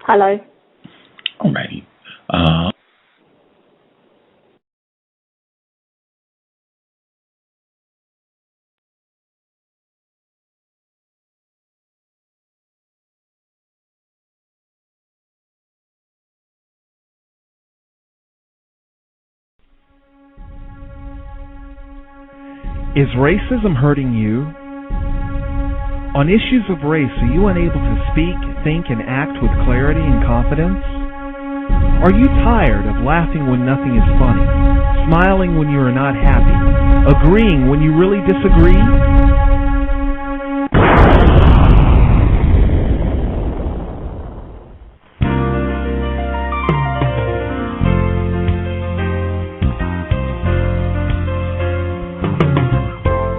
Hello. Alrighty. Is racism hurting you? On issues of race, are you unable to speak, think, and act with clarity and confidence? Are you tired of laughing when nothing is funny, smiling when you are not happy, agreeing when you really disagree?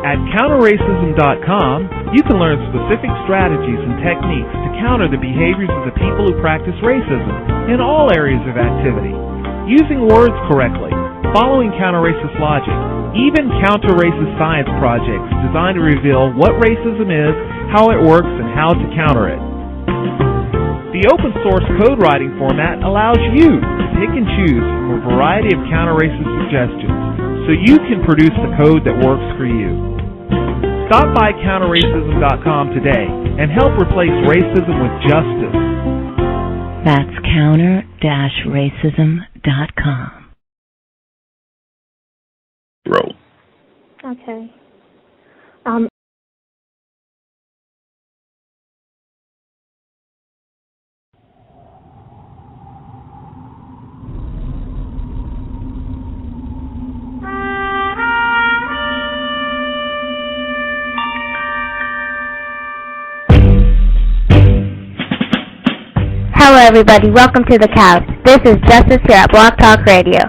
At counterracism.com, you can learn specific strategies and techniques to counter the behaviors of the people who practice racism in all areas of activity, using words correctly, following counter-racist logic, even counter-racist science projects designed to reveal what racism is, how it works, and how to counter it. The open source code writing format allows you to pick and choose from a variety of counter-racist suggestions so you can produce the code that works for you. Stop by counterracism.com today and help replace racism with justice. That's counter-racism.com. Roll. Okay. Hello everybody, welcome to the C.O.W.S. This is Justice here at Blog Talk Radio.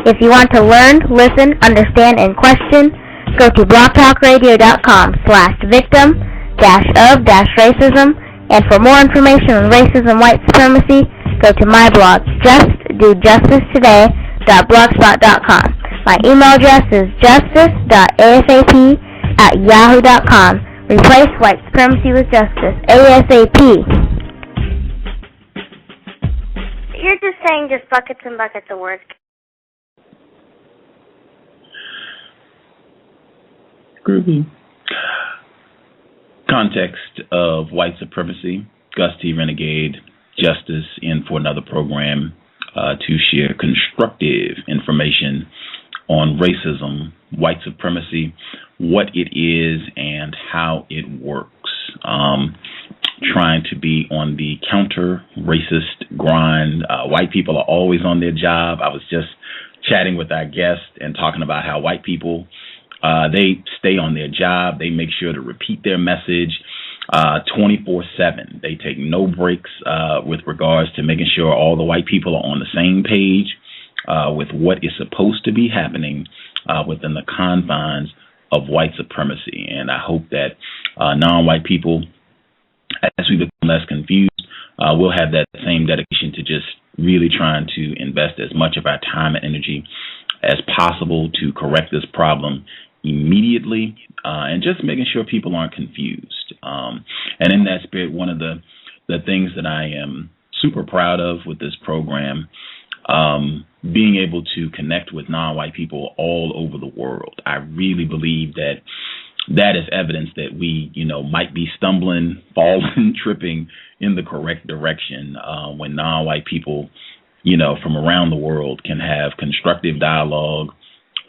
If you want to learn, listen, understand, and question, go to blogtalkradio.com/victim-of-racism, and for more information on racism, white supremacy, go to my blog, justdojusticetoday.blogspot.com. My email address is justice.asap@yahoo.com. Replace white supremacy with justice, ASAP. You're just saying just buckets and buckets of words. Groovy. Context of White Supremacy. Gus T Renegade, Justice, in for another program to share constructive information on racism, white supremacy, what it is, and how it works. Trying to be on the counter-racist grind. White people are always on their job. I was just chatting with our guest and talking about how white people, they stay on their job. They make sure to repeat their message 24/7. They take no breaks with regards to making sure all the white people are on the same page with what is supposed to be happening within the confines of white supremacy. And I hope that non-white people, as we become less confused, we'll have that same dedication to just really trying to invest as much of our time and energy as possible to correct this problem immediately, and just making sure people aren't confused. And in that spirit, one of the things that I am super proud of with this program, being able to connect with non-white people all over the world. I really believe that is evidence that we, might be stumbling, falling, tripping in the correct direction when non-white people, from around the world can have constructive dialogue.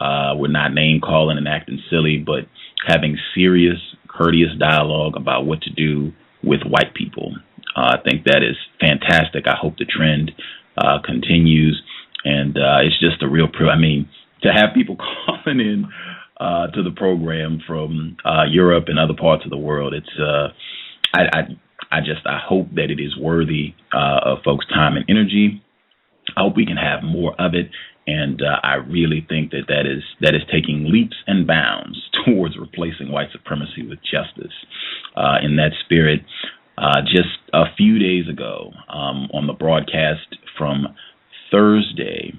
We're not name-calling and acting silly, but having serious, courteous dialogue about what to do with white people. I think that is fantastic. I hope the trend continues, and it's just a real to have people calling in to the program from Europe and other parts of the world. It's I hope that it is worthy of folks' time and energy. I hope we can have more of it, and I really think that is taking leaps and bounds towards replacing white supremacy with justice. In that spirit, just a few days ago, on the broadcast from Thursday,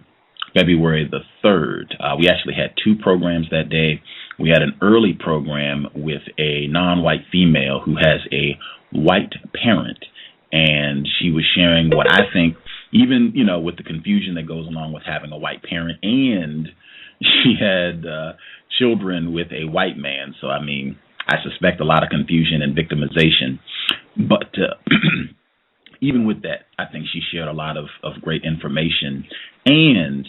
February the 3rd. We actually had two programs that day. We had an early program with a non-white female who has a white parent, and she was sharing what I think, even, with the confusion that goes along with having a white parent, and she had children with a white man. So, I mean, I suspect a lot of confusion and victimization. But even with that, I think she shared a lot of great information. And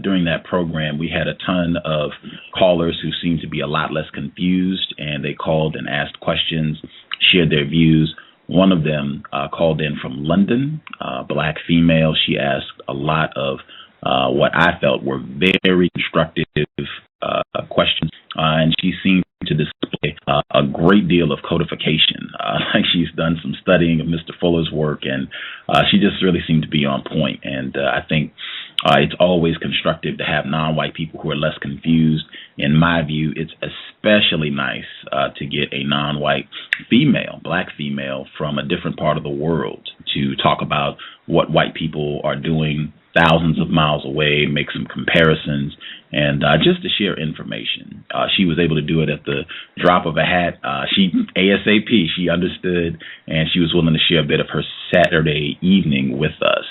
during that program, we had a ton of callers who seemed to be a lot less confused, and they called and asked questions, shared their views. One of them called in from London, black female. She asked a lot of what I felt were very constructive questions, and she seemed to display a great deal of codification. Like she's done some studying of Mr. Fuller's work, and she just really seemed to be on point. And I think it's always constructive to have non-white people who are less confused. In my view, it's especially nice to get a non-white female, black female from a different part of the world to talk about what white people are doing thousands of miles away, make some comparisons, and just to share information. She was able to do it at the drop of a hat. She understood, and she was willing to share a bit of her Saturday evening with us.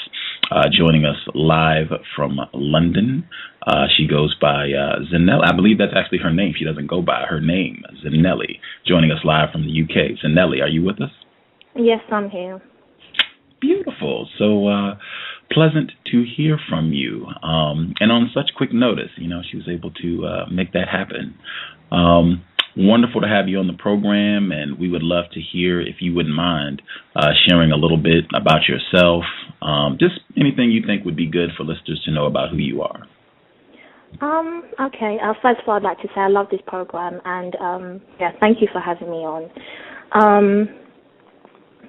Joining us live from London, she goes by Zanele. I believe that's actually her name. She doesn't go by her name, Zanele. Joining us live from the UK. Zanele, are you with us? Yes, I'm here. Beautiful. So pleasant to hear from you. And on such quick notice, she was able to make that happen. Wonderful to have you on the program, and we would love to hear, if you wouldn't mind, sharing a little bit about yourself, just anything you think would be good for listeners to know about who you are. Okay. First of all, I'd like to say I love this program, and thank you for having me on.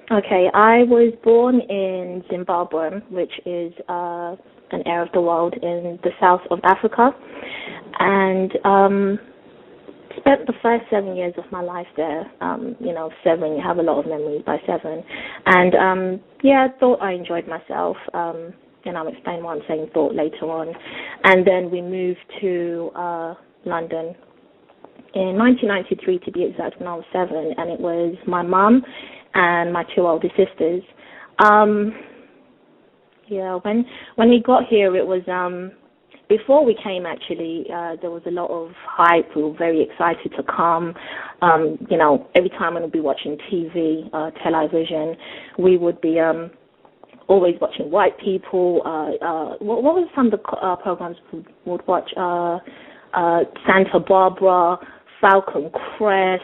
Okay, I was born in Zimbabwe, which is an area of the world in the south of Africa, and spent the first 7 years of my life there. 7, you have a lot of memories by 7. And, I thought I enjoyed myself. And I'll explain why I'm saying thought later on. And then we moved to London in 1993, to be exact, when I was 7. And it was my mum and my 2 older sisters. When we got here, it was... Before we came, actually, there was a lot of hype. We were very excited to come. Every time when we'd be watching TV, television, we would be always watching white people. What was some of the programs we would watch? Santa Barbara, Falcon Crest,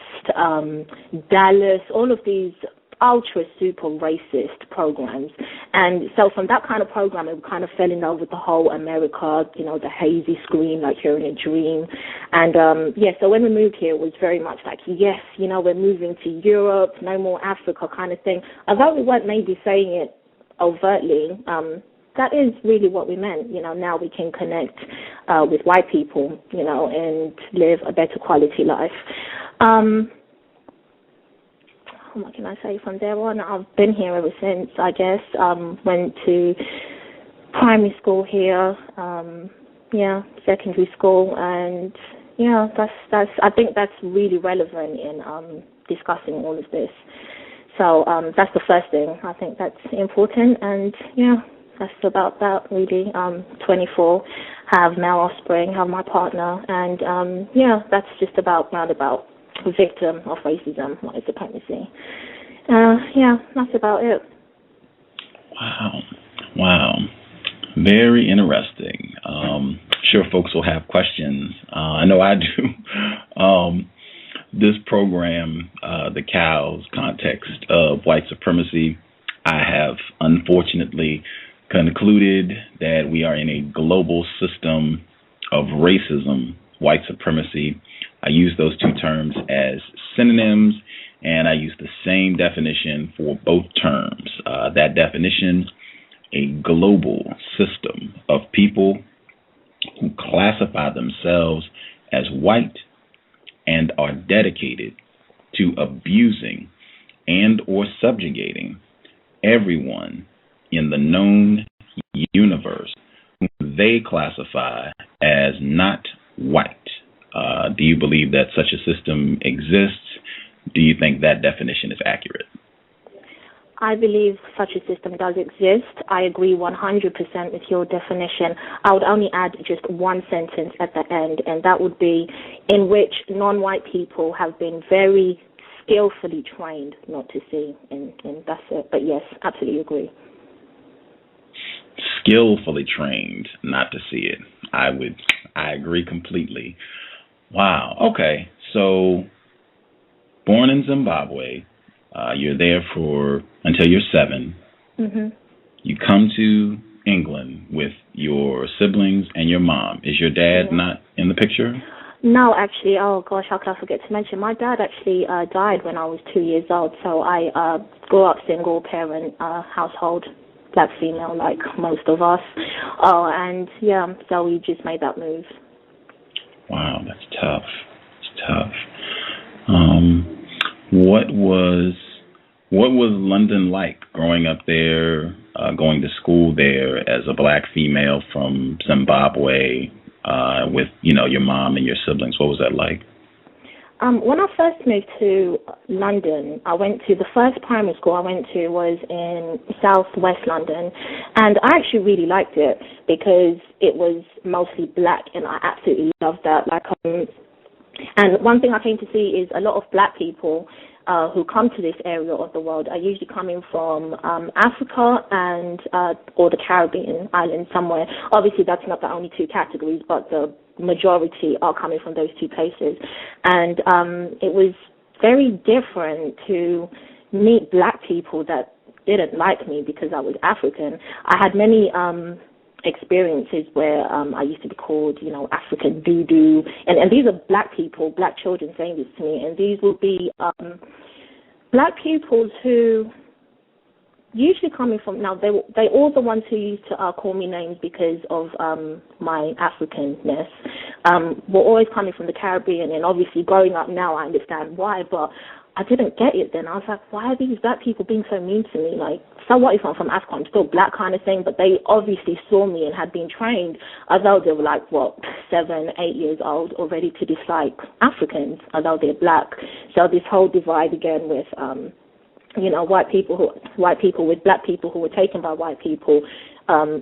Dallas, all of these ultra super racist programs. And so from that kind of program, we kind of fell in love with the whole America, the hazy screen, like you're in a dream. And so when we moved here, it was very much like, yes, we're moving to Europe, no more Africa kind of thing. Although we weren't maybe saying it overtly, that is really what we meant. Now we can connect with white people, and live a better quality life. What can I say from there on? I've been here ever since, I guess. Went to primary school here, secondary school, and that's. I think that's really relevant in discussing all of this. So that's the first thing. I think that's important, and that's about that really. 24, have male offspring, have my partner, and that's just about roundabout. Victim of racism, white supremacy. That's about it. Wow. Very interesting. Sure folks will have questions. I know I do. This program, the C.O.W.S, Context of White Supremacy, I have unfortunately concluded that we are in a global system of racism, white supremacy. I use those two terms as synonyms, and I use the same definition for both terms. That definition, a global system of people who classify themselves as white and are dedicated to abusing and or subjugating everyone in the known universe whom they classify as not white. Do you believe that such a system exists? Do you think that definition is accurate? I believe such a system does exist. I agree 100% with your definition. I would only add just one sentence at the end, and that would be in which non-white people have been very skillfully trained not to see, and that's it. But yes, absolutely agree. Skillfully trained not to see it. I agree completely. Wow. Okay. So, born in Zimbabwe, you're there until you're 7. Mm-hmm. You come to England with your siblings and your mom. Is your dad not in the picture? No, actually. Oh gosh, how could I forget to mention? My dad actually died when I was 2 years old. So I grew up single parent household, black female, like most of us. And yeah, so we just made that move. Wow, that's tough. It's tough. What was London like growing up there, going to school there as a black female from Zimbabwe, with your mom and your siblings? What was that like? When I first moved to London, the first primary school I went to was in southwest London, and I actually really liked it because it was mostly black, and I absolutely loved that. And one thing I came to see is a lot of black people who come to this area of the world are usually coming from Africa and or the Caribbean islands somewhere. Obviously, that's not the only two categories, but the majority are coming from those two places. And it was very different to meet black people that didn't like me because I was African. I had many experiences where I used to be called, African doo-doo. And these are black people, black children saying this to me. And these would be black pupils who usually coming from, now they all the ones who used to call me names because of my Africanness, were always coming from the Caribbean. And obviously growing up now I understand why, but I didn't get it then. I was like, why are these black people being so mean to me? Like, so what if I'm from Africa? I'm still black kind of thing. But they obviously saw me and had been trained, although they were 7, 8 years old, already to dislike Africans, although they're black. So this whole divide again with, white people with black people who were taken by white people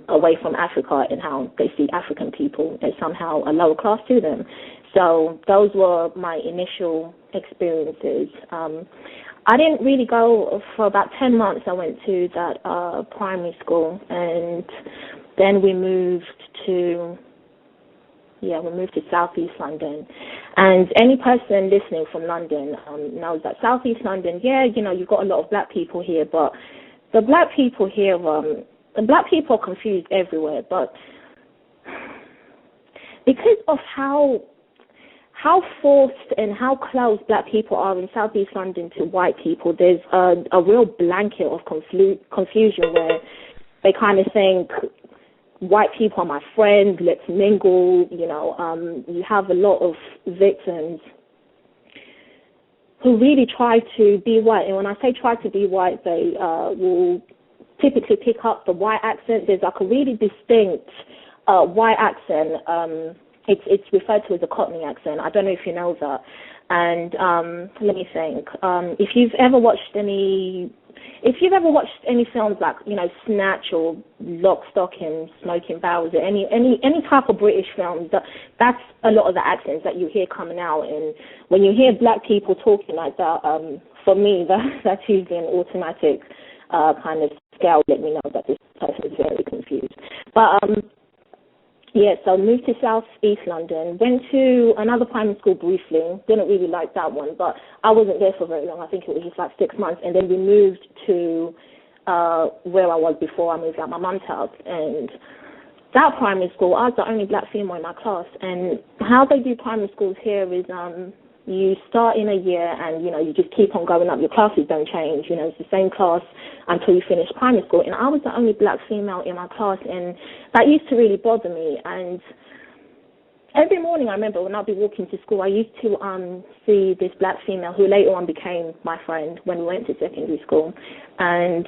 away from Africa, and how they see African people as somehow a lower class to them. So those were my initial experiences. I didn't really go for about 10 months. I went to that primary school, and then we moved to Southeast London. And any person listening from London knows that Southeast London, you've got a lot of black people here, but the black people here, the black people are confused everywhere. But because of how forced and how close black people are in Southeast London to white people, there's a real blanket of confusion where they kind of think white people are my friends, let's mingle. You have a lot of victims who really try to be white. And when I say try to be white, they will typically pick up the white accent. There's a really distinct white accent. It's referred to as a Cockney accent. I don't know if you know that. And let me think. If you've ever watched any films like Snatch or Lock, Stock and Smoking Barrels, or any type of British films, that's a lot of the accents that you hear coming out. And when you hear black people talking like that, for me, that's usually an automatic kind of scale. Let me know that this person is very confused. But so moved to Southeast London, went to another primary school briefly, didn't really like that one, but I wasn't there for very long. I think it was just 6 months, and then we moved to where I was before I moved out, my mum's house. And that primary school, I was the only black female in my class. And how they do primary schools here is you start in a year and, you just keep on going up. Your classes don't change. It's the same class until you finish primary school. And I was the only black female in my class, and that used to really bother me. And every morning, I remember when I'd be walking to school, I used to see this black female who later on became my friend when we went to secondary school. And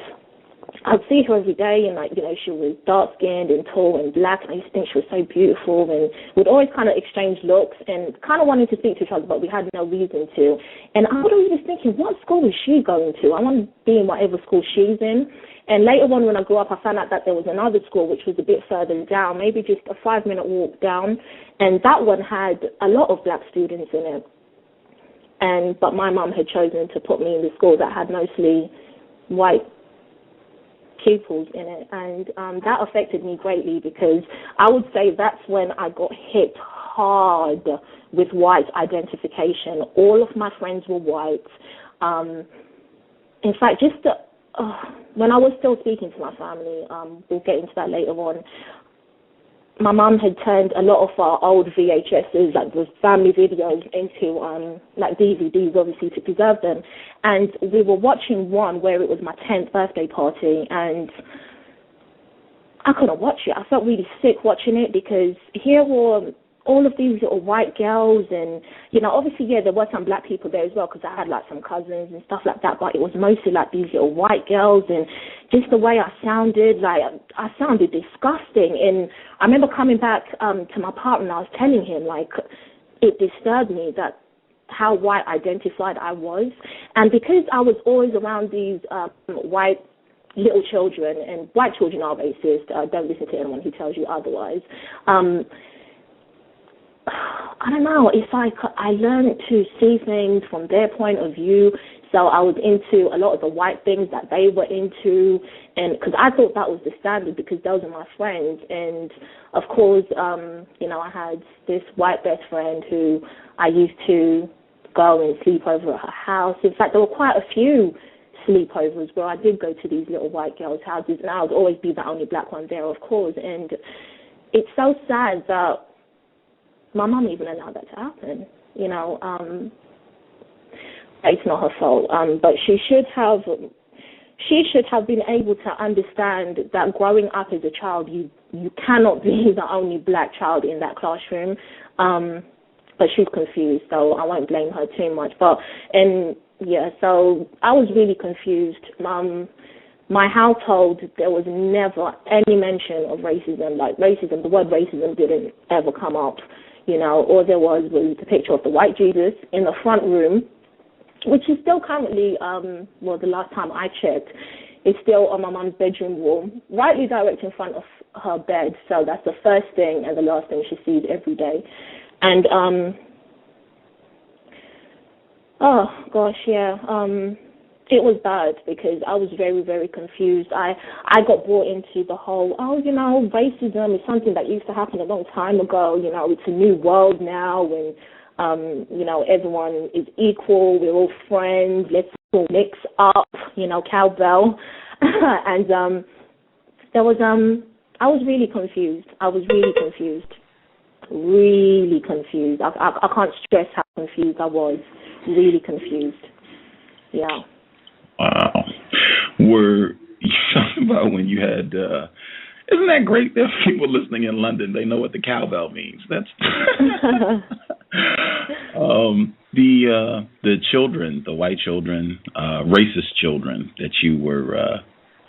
I'd see her every day, and, like, you know, she was dark-skinned and tall and black, and I used to think she was so beautiful, and we'd always kind of exchange looks and kind of wanted to speak to each other, but we had no reason to. And I was always just thinking, what school is she going to? I want to be in whatever school she's in. And later on, when I grew up, I found out that there was another school which was a bit further down, maybe just a 5-minute walk down, and that one had a lot of black students in it. But my mum had chosen to put me in the school that had mostly white pupils in it, and that affected me greatly, because I would say that's when I got hit hard with white identification. All of my friends were white. In fact, when I was still speaking to my family, we'll get into that later on, my mum had turned a lot of our old VHSs, like the family videos, into like DVDs, obviously, to preserve them. And we were watching one where it was my 10th birthday party, and I couldn't watch it. I felt really sick watching it, because here were all of these little white girls, and, you know, obviously, yeah, there were some black people there as well, because I had, like, some cousins and stuff like that, but it was mostly, like, these little white girls, and just the way I sounded, like, I sounded disgusting. And I remember coming back to my partner, and I was telling him, like, it disturbed me that how white identified I was. And because I was always around these white little children, and white children are racist, don't listen to anyone who tells you otherwise, I don't know, it's like I learned to see things from their point of view. So I was into a lot of the white things that they were into, and because I thought that was the standard, because those are my friends. And of course, you know, I had this white best friend who I used to go and sleep over at her house. In fact, there were quite a few sleepovers where I did go to these little white girls' houses, and I would always be the only black one there, of course. And it's so sad that my mum even allowed that to happen, you know. It's not her fault, but she should have been able to understand that growing up as a child, you cannot be the only black child in that classroom. But she's confused, so I won't blame her too much. So I was really confused. My household, there was never any mention of racism. Like, racism, the word racism didn't ever come up. You know, all there was the picture of the white Jesus in the front room, which is still currently, the last time I checked, it's still on my mum's bedroom wall, rightly direct in front of her bed. So that's the first thing and the last thing she sees every day. And, it was bad, because I was very, very confused. I got brought into the whole, you know, racism is something that used to happen a long time ago. You know, it's a new world now, and, you know, everyone is equal. We're all friends. Let's all mix up, you know, cowbell. And I was really confused. Really confused. I can't stress how confused I was. Really confused. Yeah. Wow. Were you talking about when you had, isn't that great? There are people listening in London. They know what the cowbell means. That's the children, the white children, racist children that you were,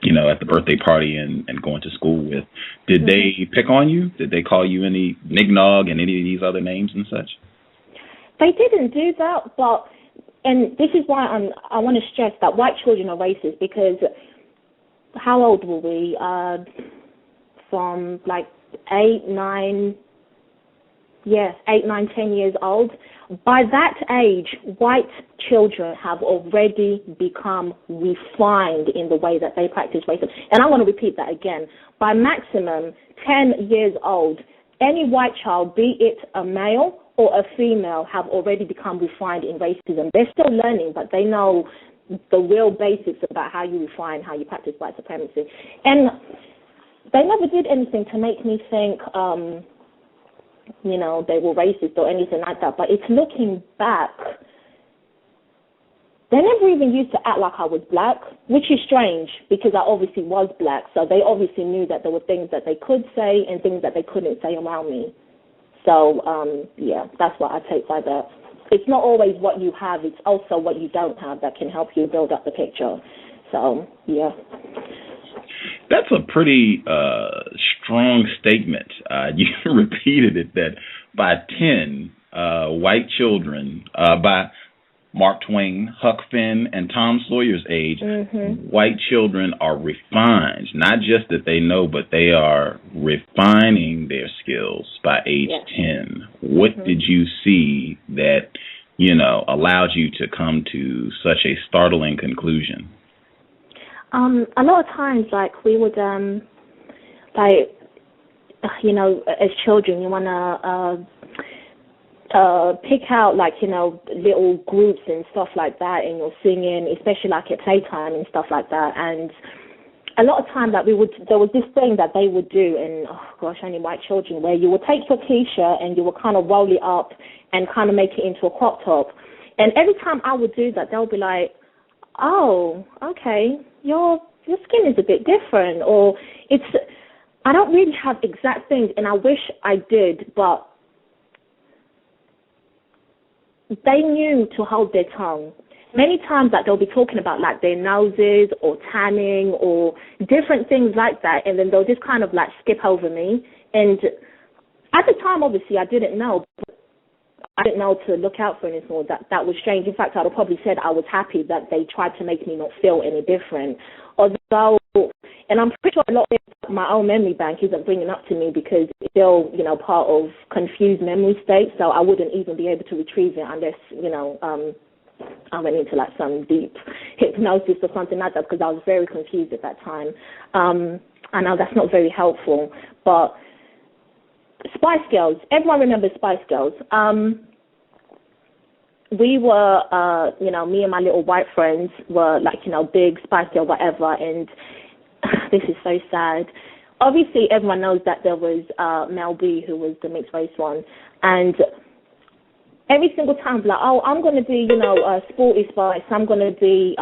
you know, at the birthday party and going to school with. Did they pick on you? Did they call you any nignog and any of these other names and such? They didn't do that, but... And this is why I want to stress that white children are racist, because how old were we? From like 8, 9, 10 years old. By that age, white children have already become refined in the way that they practice racism. And I want to repeat that again. By maximum 10 years old, any white child, be it a male or a female, have already become refined in racism. They're still learning, but they know the real basics about how you refine, how you practice white supremacy. And they never did anything to make me think, you know, they were racist or anything like that. But it's looking back, they never even used to act like I was black, which is strange, because I obviously was black. So they obviously knew that there were things that they could say and things that they couldn't say around me. So, that's what I take by that. It's not always what you have, it's also what you don't have that can help you build up the picture. So, yeah. That's a pretty strong statement. You repeated it that by 10 white children, by Mark Twain, Huck Finn, and Tom Sawyer's age, white children are refined. Not just that they know, but they are refining their skills by age 10. What did you see that, allowed you to come to such a startling conclusion? A lot of times, we would, as children, you want to pick out, little groups and stuff like that, and you're singing, especially at playtime and stuff like that. And a lot of times, there was this thing that they would do, and only white children, where you would take your t-shirt and you would kind of roll it up and kind of make it into a crop top. And every time I would do that, they'll be like, "Oh, okay, your skin is a bit different," or I don't really have exact things, and I wish I did, but they knew to hold their tongue. Many times they'll be talking about their noses or tanning or different things like that, and then they'll just kind of skip over me. And at the time, obviously, I didn't know. I didn't know to look out for anything, or that was strange. In fact, I would have probably said I was happy that they tried to make me not feel any different. Although, and I'm pretty sure a lot of my own memory bank isn't bringing up to me because it's still, part of confused memory state, so I wouldn't even be able to retrieve it unless, I went into some deep hypnosis or something like that, because I was very confused at that time. I know that's not very helpful, but Spice Girls, everyone remembers Spice Girls. We were, me and my little white friends were big Spice Girl whatever, and this is so sad. Obviously, everyone knows that there was Mel B, who was the mixed race one, and every single time, I'm going to be, Sporty Spice, I'm going to be,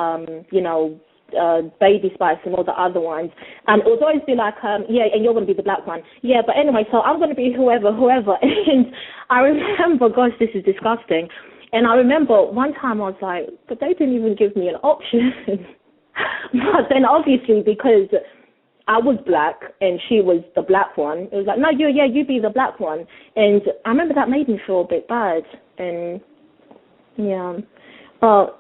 Baby Spice and all the other ones. And it would always be and you're going to be the black one. Yeah, but anyway, so I'm going to be whoever. And I remember, gosh, this is disgusting. And I remember one time I was like, but they didn't even give me an option. But then obviously because I was black and she was the black one, it was no, you be the black one. And I remember that made me feel a bit bad. And yeah, but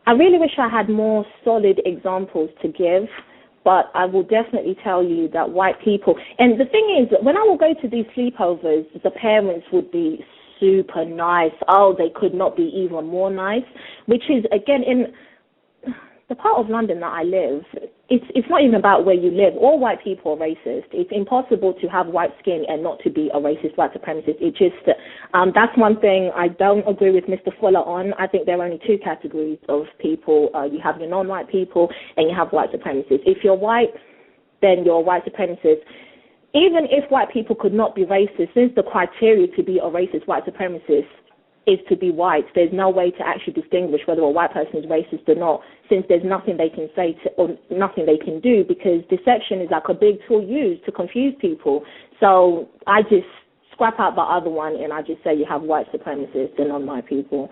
I really wish I had more solid examples to give, but I will definitely tell you that white people, and the thing is, when I will go to these sleepovers, the parents would be super nice. Oh, they could not be even more nice, which is, again, in the part of London that I live, it's not even about where you live. All white people are racist. It's impossible to have white skin and not to be a racist white supremacist. It just, that's one thing I don't agree with Mr. Fuller on. I think there are only two categories of people. You have your non-white people and you have white supremacists. If you're white, then you're a white supremacist. Even if white people could not be racist, since the criteria to be a racist white supremacist is to be white, there's no way to actually distinguish whether a white person is racist or not, since there's nothing they can say or nothing they can do, because deception is a big tool used to confuse people. So I just scrap out the other one and I just say you have white supremacists and non-white people.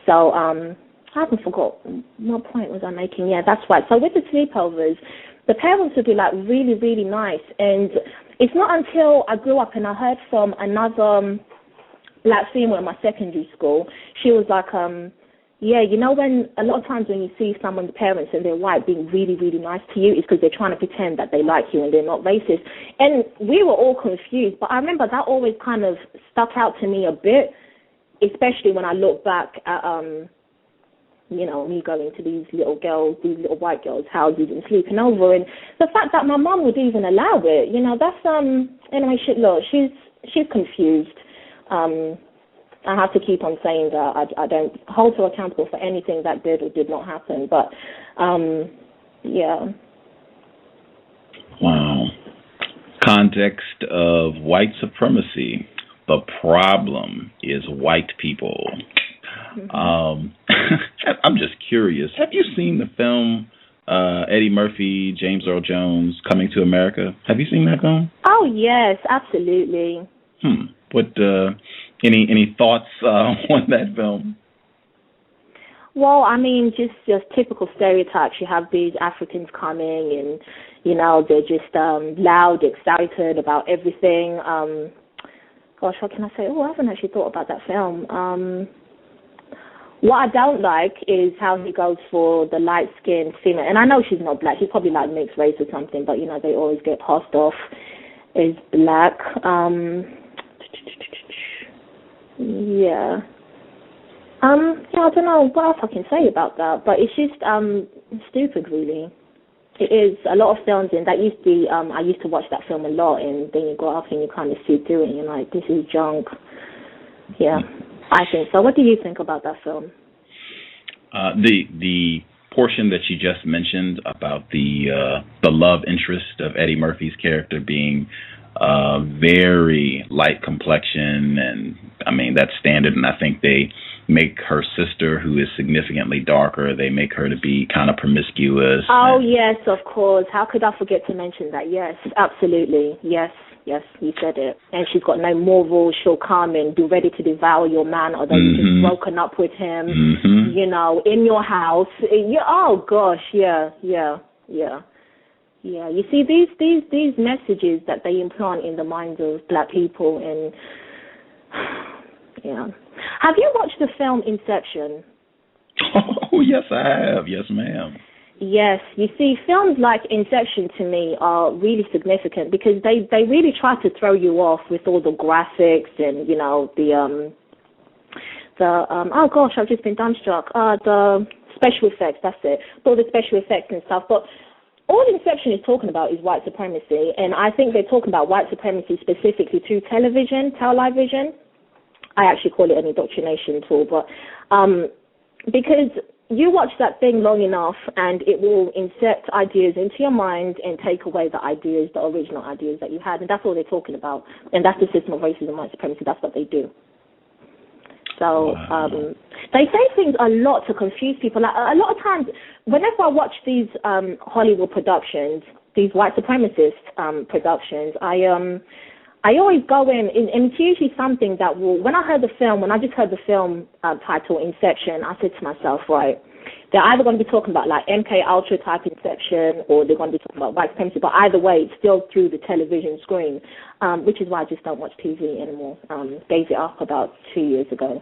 So I haven't forgot what point was I making. Yeah, that's right. So with the sleepovers, the parents would be really, really nice, and it's not until I grew up and I heard from another black female in my secondary school, she was like, when a lot of times when you see someone's parents and they're white being really, really nice to you, it's because they're trying to pretend that they like you and they're not racist. And we were all confused, but I remember that always kind of stuck out to me a bit, especially when I look back at, me going to these little white girls' houses and sleeping over, and the fact that my mum would even allow it, that's, anyway, she's confused. I have to keep on saying that I don't hold her accountable for anything that did or did not happen, but, yeah. Wow. Context of White Supremacy. The problem is white people. I'm just curious. Have you seen the film Eddie Murphy, James Earl Jones, Coming to America? Have you seen that film? Oh, yes, absolutely. What, any thoughts on that film? Well, I mean, just typical stereotypes. You have these Africans coming and, you know, they're just loud, excited about everything. Gosh, what can I say? Oh, I haven't actually thought about that film. What I don't like is how he goes for the light-skinned female. And I know she's not black. She's probably like mixed race or something, but, you know, they always get passed off as black. Yeah. I don't know what else I can say about that, but it's just stupid, really. It is. A lot of films, and that used to be, I used to watch that film a lot, and then you go up and you kind of see through it, and you're like, this is junk. Yeah, I think so. What do you think about that film? The portion that you just mentioned about the love interest of Eddie Murphy's character being very light complexion, and I mean that's standard, and I think they make her sister, who is significantly darker, they make her to be kind of promiscuous. Oh, yes, of course. How could I forget to mention that? Yes, absolutely. Yes, you said it. And she's got no morals. She'll come and be ready to devour your man, although you've just broken up with him, you know, in your house. Oh, gosh, yeah. You see, these messages that they implant in the minds of black people, and yeah. Have you watched the film Inception? Oh, yes, I have. Yes, ma'am. Yes. You see, films like Inception to me are really significant because they really try to throw you off with all the graphics and, you know, oh gosh, I've just been dumbstruck. The special effects, that's it. All the special effects and stuff. But all Inception is talking about is white supremacy, and I think they're talking about white supremacy specifically through television. I actually call it an indoctrination tool, but because you watch that thing long enough and it will insert ideas into your mind and take away the original ideas that you had, and that's all they're talking about, and that's the system of racism and white supremacy. That's what they do. So they say things a lot to confuse people. Like, a lot of times, whenever I watch these Hollywood productions, these white supremacist productions, I always go in, and it's usually something that will, when I just heard the film title, Inception, I said to myself, right, they're either going to be talking about like MK Ultra type Inception, or they're going to be talking about white supremacy, but either way, it's still through the television screen, which is why I just don't watch TV anymore. Gave it up about 2 years ago.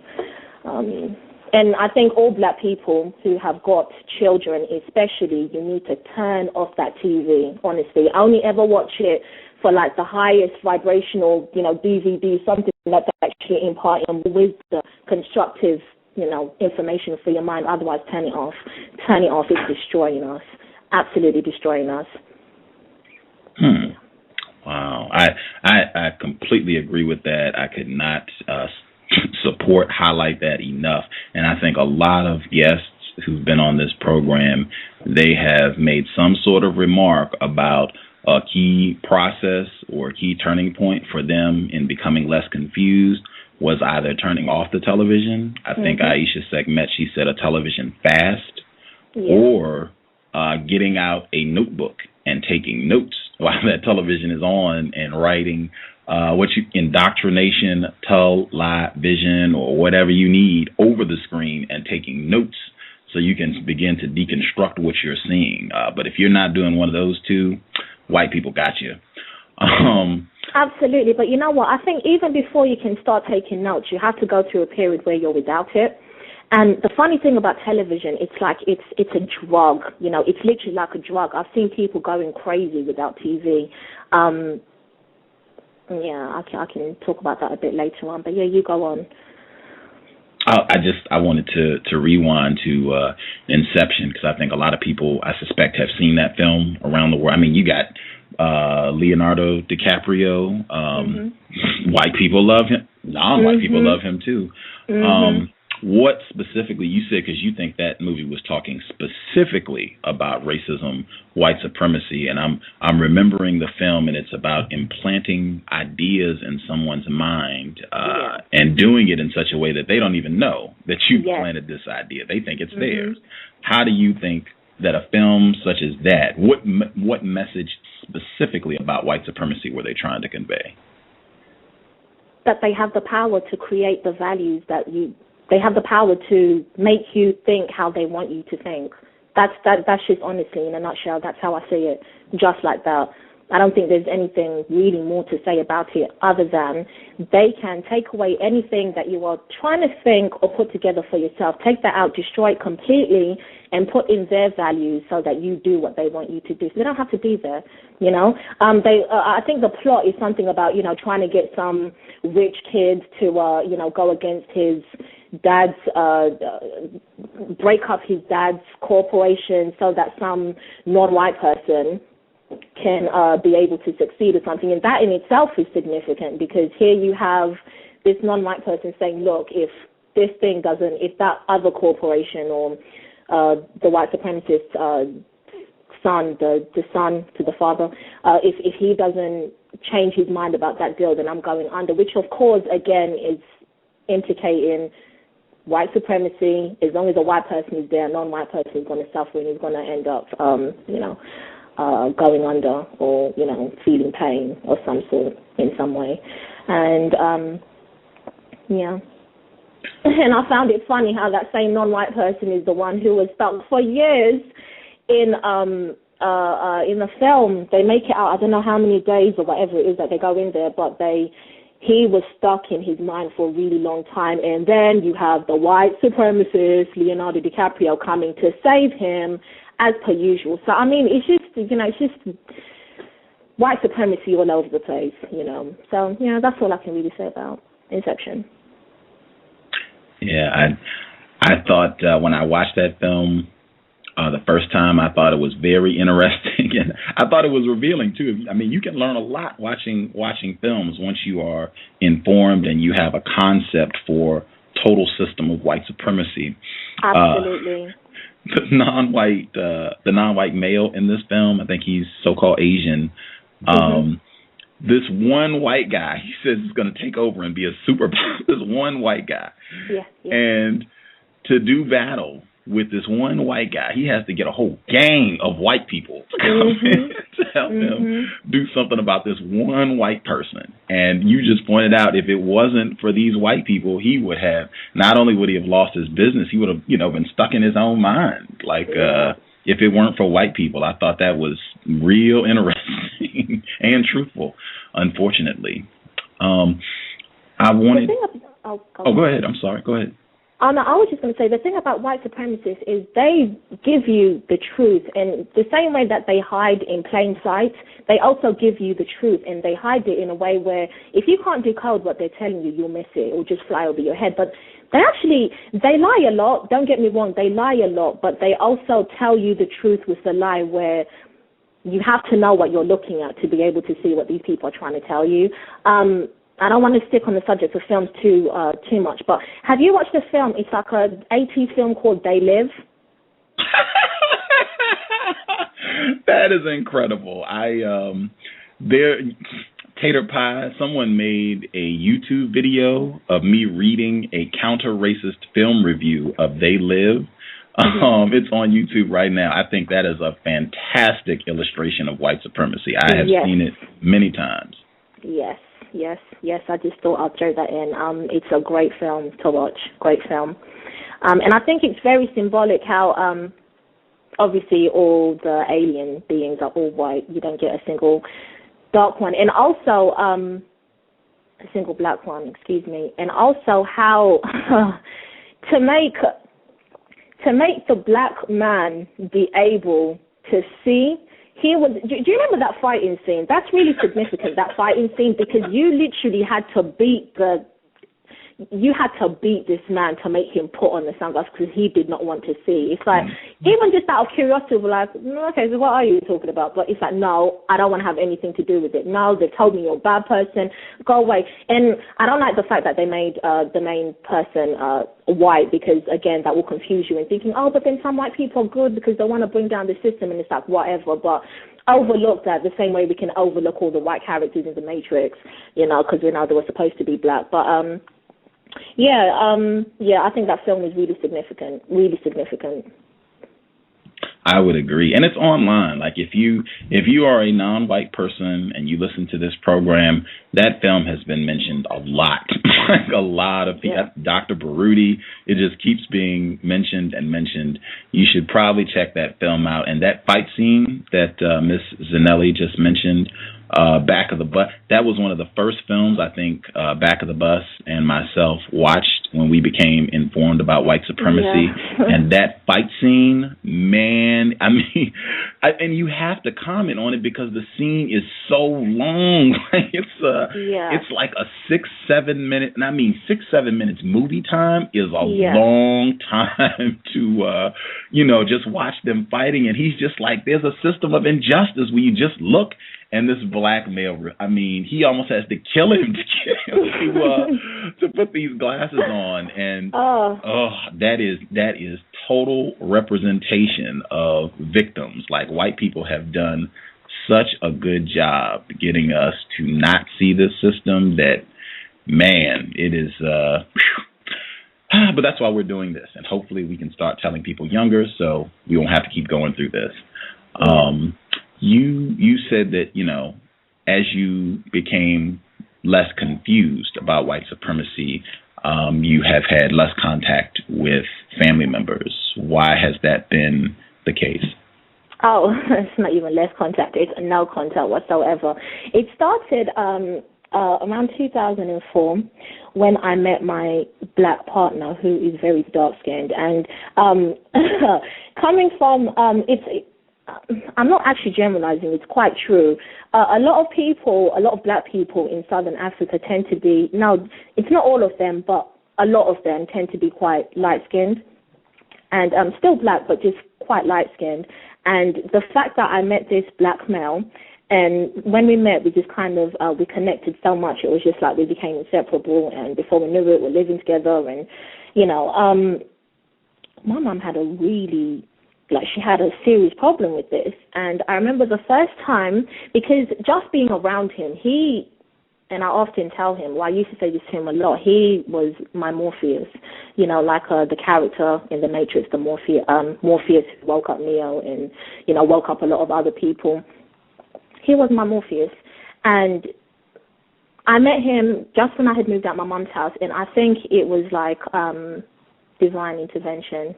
And I think all black people who have got children, especially, you need to turn off that TV, honestly. Only ever watch it for like the highest vibrational, you know, DVD, something that's actually imparting wisdom, constructive, you know, information for your mind. Otherwise, turn it off. Turn it off. It's destroying us. Absolutely destroying us. Wow. I completely agree with that. I could not highlight that enough. And I think a lot of guests who've been on this program, they have made some sort of remark about a key process or a key turning point for them in becoming less confused was either turning off the television. I think Aisha Segmet, she said a television fast, or getting out a notebook and taking notes while that television is on and writing indoctrination, television, or whatever you need over the screen and taking notes so you can begin to deconstruct what you're seeing. But if you're not doing one of those two, white people got you. Absolutely, but you know what? I think even before you can start taking notes, you have to go through a period where you're without it. And the funny thing about television, it's like it's a drug. You know, it's literally like a drug. I've seen people going crazy without TV. I can talk about that a bit later on. But yeah, you go on. I wanted to rewind to Inception, because I think a lot of people, I suspect, have seen that film around the world. I mean, you got Leonardo DiCaprio. White people love him. Non-white people love him too. What specifically, you said, because you think that movie was talking specifically about racism, white supremacy, and I'm remembering the film, and it's about implanting ideas in someone's mind and doing it in such a way that they don't even know that you planted this idea. They think it's theirs. How do you think that a film such as that, what message specifically about white supremacy were they trying to convey? That they have the power to create the values that they have the power to make you think how they want you to think. That's just honestly, in a nutshell, that's how I see it, just like that. I don't think there's anything really more to say about it other than they can take away anything that you are trying to think or put together for yourself, take that out, destroy it completely, and put in their values so that you do what they want you to do. So they don't have to be there, you know. I think the plot is something about, you know, trying to get some rich kid to, you know, go against his dad's, break up his dad's corporation so that some non-white person can be able to succeed or something. And that in itself is significant, because here you have this non-white person saying, look, if this thing doesn't, if that other corporation or the white supremacist son, the son to the father, if he doesn't change his mind about that deal, then I'm going under, which of course, again, is implicating white supremacy. As long as a white person is there, a non-white person is going to suffer and is going to end up, you know, going under or, you know, feeling pain of some sort in some way. And, yeah. And I found it funny how that same non-white person is the one who was stuck for years in the film. They make it out, I don't know how many days or whatever it is that they go in there, but he was stuck in his mind for a really long time. And then you have the white supremacist, Leonardo DiCaprio, coming to save him, as per usual. So, I mean, it's just, you know, it's just white supremacy all over the place, you know. So, yeah, that's all I can really say about Inception. Yeah, I thought when I watched that film the first time, I thought it was very interesting, and I thought it was revealing too. I mean, you can learn a lot watching films once you are informed and you have a concept for total system of white supremacy. Absolutely. The non-white male in this film, I think he's so-called Asian. This one white guy, he says he's going to take over and be a superpower. This one white guy. Yeah. And to do battle with this one white guy, he has to get a whole gang of white people to come in to help him do something about this one white person. And you just pointed out, if it wasn't for these white people, he would have, not only would he have lost his business, he would have, you know, been stuck in his own mind. Like, if it weren't for white people, I thought that was real interesting and truthful, unfortunately. I wanted... go ahead. I'm sorry. Go ahead. No, I was just going to say, the thing about white supremacists is they give you the truth, and the same way that they hide in plain sight, they also give you the truth, and they hide it in a way where if you can't decode what they're telling you, you'll miss it. It will just fly over your head. But they lie a lot. Don't get me wrong, they lie a lot, but they also tell you the truth with the lie, where you have to know what you're looking at to be able to see what these people are trying to tell you. I don't want to stick on the subject of films too much, but have you watched a film? It's like an 80s film called They Live. That is incredible. Tater Pie, someone made a YouTube video of me reading a counter-racist film review of They Live. It's on YouTube right now. I think that is a fantastic illustration of white supremacy. I have seen it many times. Yes, I just thought I'd throw that in. It's a great film to watch, great film. And I think it's very symbolic how, obviously, all the alien beings are all white. You don't get a single dark one. And also, a single black one, excuse me. And also how to make the black man be able to see. Do you remember that fighting scene? That's really significant, that fighting scene, because you literally had to beat this man to make him put on the sunglasses because he did not want to see. It's like, even just out of curiosity, we're like, okay, so what are you talking about? But it's like, no, I don't want to have anything to do with it. No, they've told me you're a bad person. Go away. And I don't like the fact that they made the main person white, because, again, that will confuse you and thinking, oh, but then some white people are good because they want to bring down the system, and it's like, whatever. But overlook that the same way we can overlook all the white characters in the Matrix, you know, because we know they were supposed to be black. But, I think that film is really significant, really significant. I would agree, and it's online. Like if you are a non-white person and you listen to this program, that film has been mentioned a lot, like a lot of people. Yeah. Dr. Baruti, it just keeps being mentioned and mentioned. You should probably check that film out. And that fight scene that Miss Zanele just mentioned, Back of the Bus, that was one of the first films I think Back of the Bus and myself watched when we became informed about white supremacy. Yeah. And that fight scene, man, I mean, and you have to comment on it because the scene is so long. It's like a 6-7 minute, and I mean 6-7 minutes movie time is a long time to, just watch them fighting. And he's just like, there's a system of injustice where you just look. And this black male, I mean, he almost has to kill him to put these glasses on, and that is total representation of victims. Like white people have done such a good job getting us to not see this system that, man, it is. But that's why we're doing this, and hopefully we can start telling people younger, so we won't have to keep going through this. You said that, as you became less confused about white supremacy, you have had less contact with family members. Why has that been the case? Oh, it's not even less contact. It's no contact whatsoever. It started around 2004 when I met my black partner, who is very dark-skinned. And coming from, I'm not actually generalizing, it's quite true. A lot of black people in Southern Africa tend to be, no, it's not all of them, but a lot of them tend to be quite light-skinned. And still black, but just quite light-skinned. And the fact that I met this black male, and when we met, we just kind of, we connected so much, it was just like we became inseparable, and before we knew it, we're living together, and, my mom had she had a serious problem with this. And I remember the first time, because just being around him, and I often tell him, I used to say this to him a lot, he was my Morpheus, like the character in The Matrix, the Morpheus who woke up Neo and, woke up a lot of other people. He was my Morpheus. And I met him just when I had moved out my mom's house, and I think it was like divine intervention,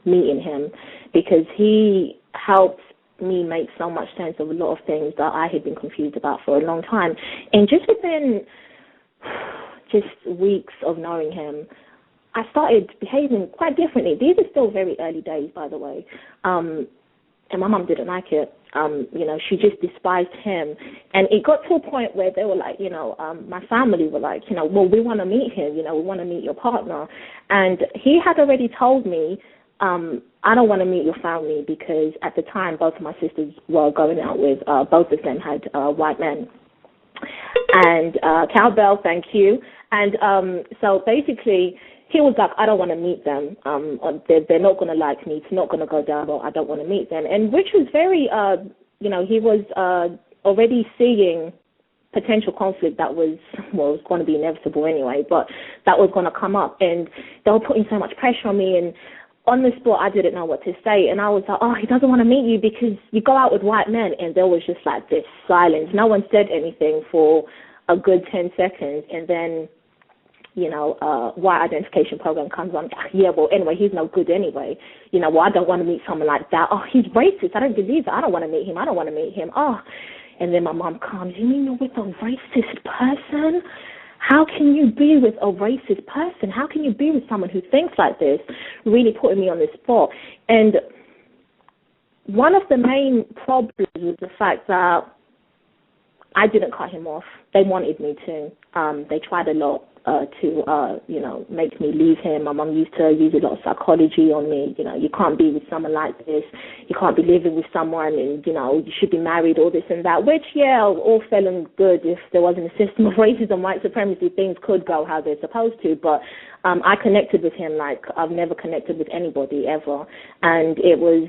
meeting him, because he helped me make so much sense of a lot of things that I had been confused about for a long time. And just within weeks of knowing him, I started behaving quite differently. These are still very early days, by the way. And my mom didn't like it. She just despised him. And it got to a point where they were like, my family were like, well, we want to meet him, we want to meet your partner. And he had already told me, I don't want to meet your family, because at the time, both of my sisters were going out with, both of them had white men. And cowbell, thank you. And so basically, he was like, I don't want to meet them. They're not going to like me. It's not going to go down well. I don't want to meet them. And which was very, he was already seeing potential conflict that was going to be inevitable anyway, but that was going to come up. And they were putting so much pressure on me. And on the spot, I didn't know what to say. And I was like, he doesn't want to meet you because you go out with white men. And there was just like this silence. No one said anything for a good 10 seconds. And then white identification program comes on. Yeah, well, anyway, he's no good anyway. I don't want to meet someone like that. Oh, he's racist. I don't believe it. I don't want to meet him. Oh, and then my mom comes, you mean you're with a racist person? How can you be with a racist person? How can you be with someone who thinks like this? Really putting me on the spot. And one of the main problems was the fact that I didn't cut him off. They wanted me to. They tried a lot to make me leave him. My mum used to use a lot of psychology on me. You can't be with someone like this. You can't be living with someone, and, you should be married, all this and that, which, all fell and good. If there wasn't a system of racism, white supremacy, things could go how they're supposed to. But I connected with him like I've never connected with anybody ever. And it was,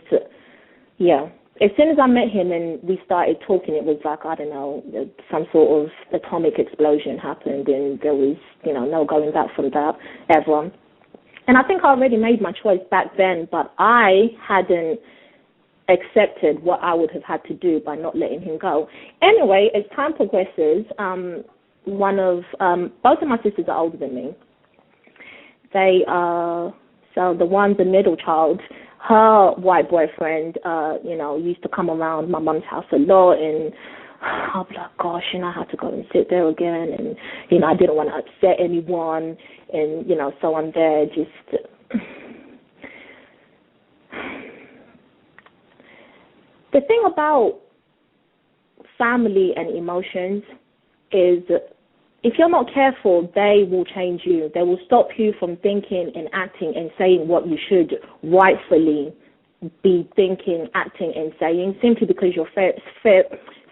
as soon as I met him and we started talking, it was like, I don't know, some sort of atomic explosion happened, and there was, no going back from that ever. And I think I already made my choice back then, but I hadn't accepted what I would have had to do by not letting him go. Anyway, as time progresses, both of my sisters are older than me. So the middle child, her white boyfriend, used to come around my mom's house a lot, and I'll be like, gosh, I had to go and sit there again, and, I didn't want to upset anyone, and, so I'm there just... The thing about family and emotions is if you're not careful, they will change you. They will stop you from thinking and acting and saying what you should rightfully be thinking, acting, and saying, simply because you're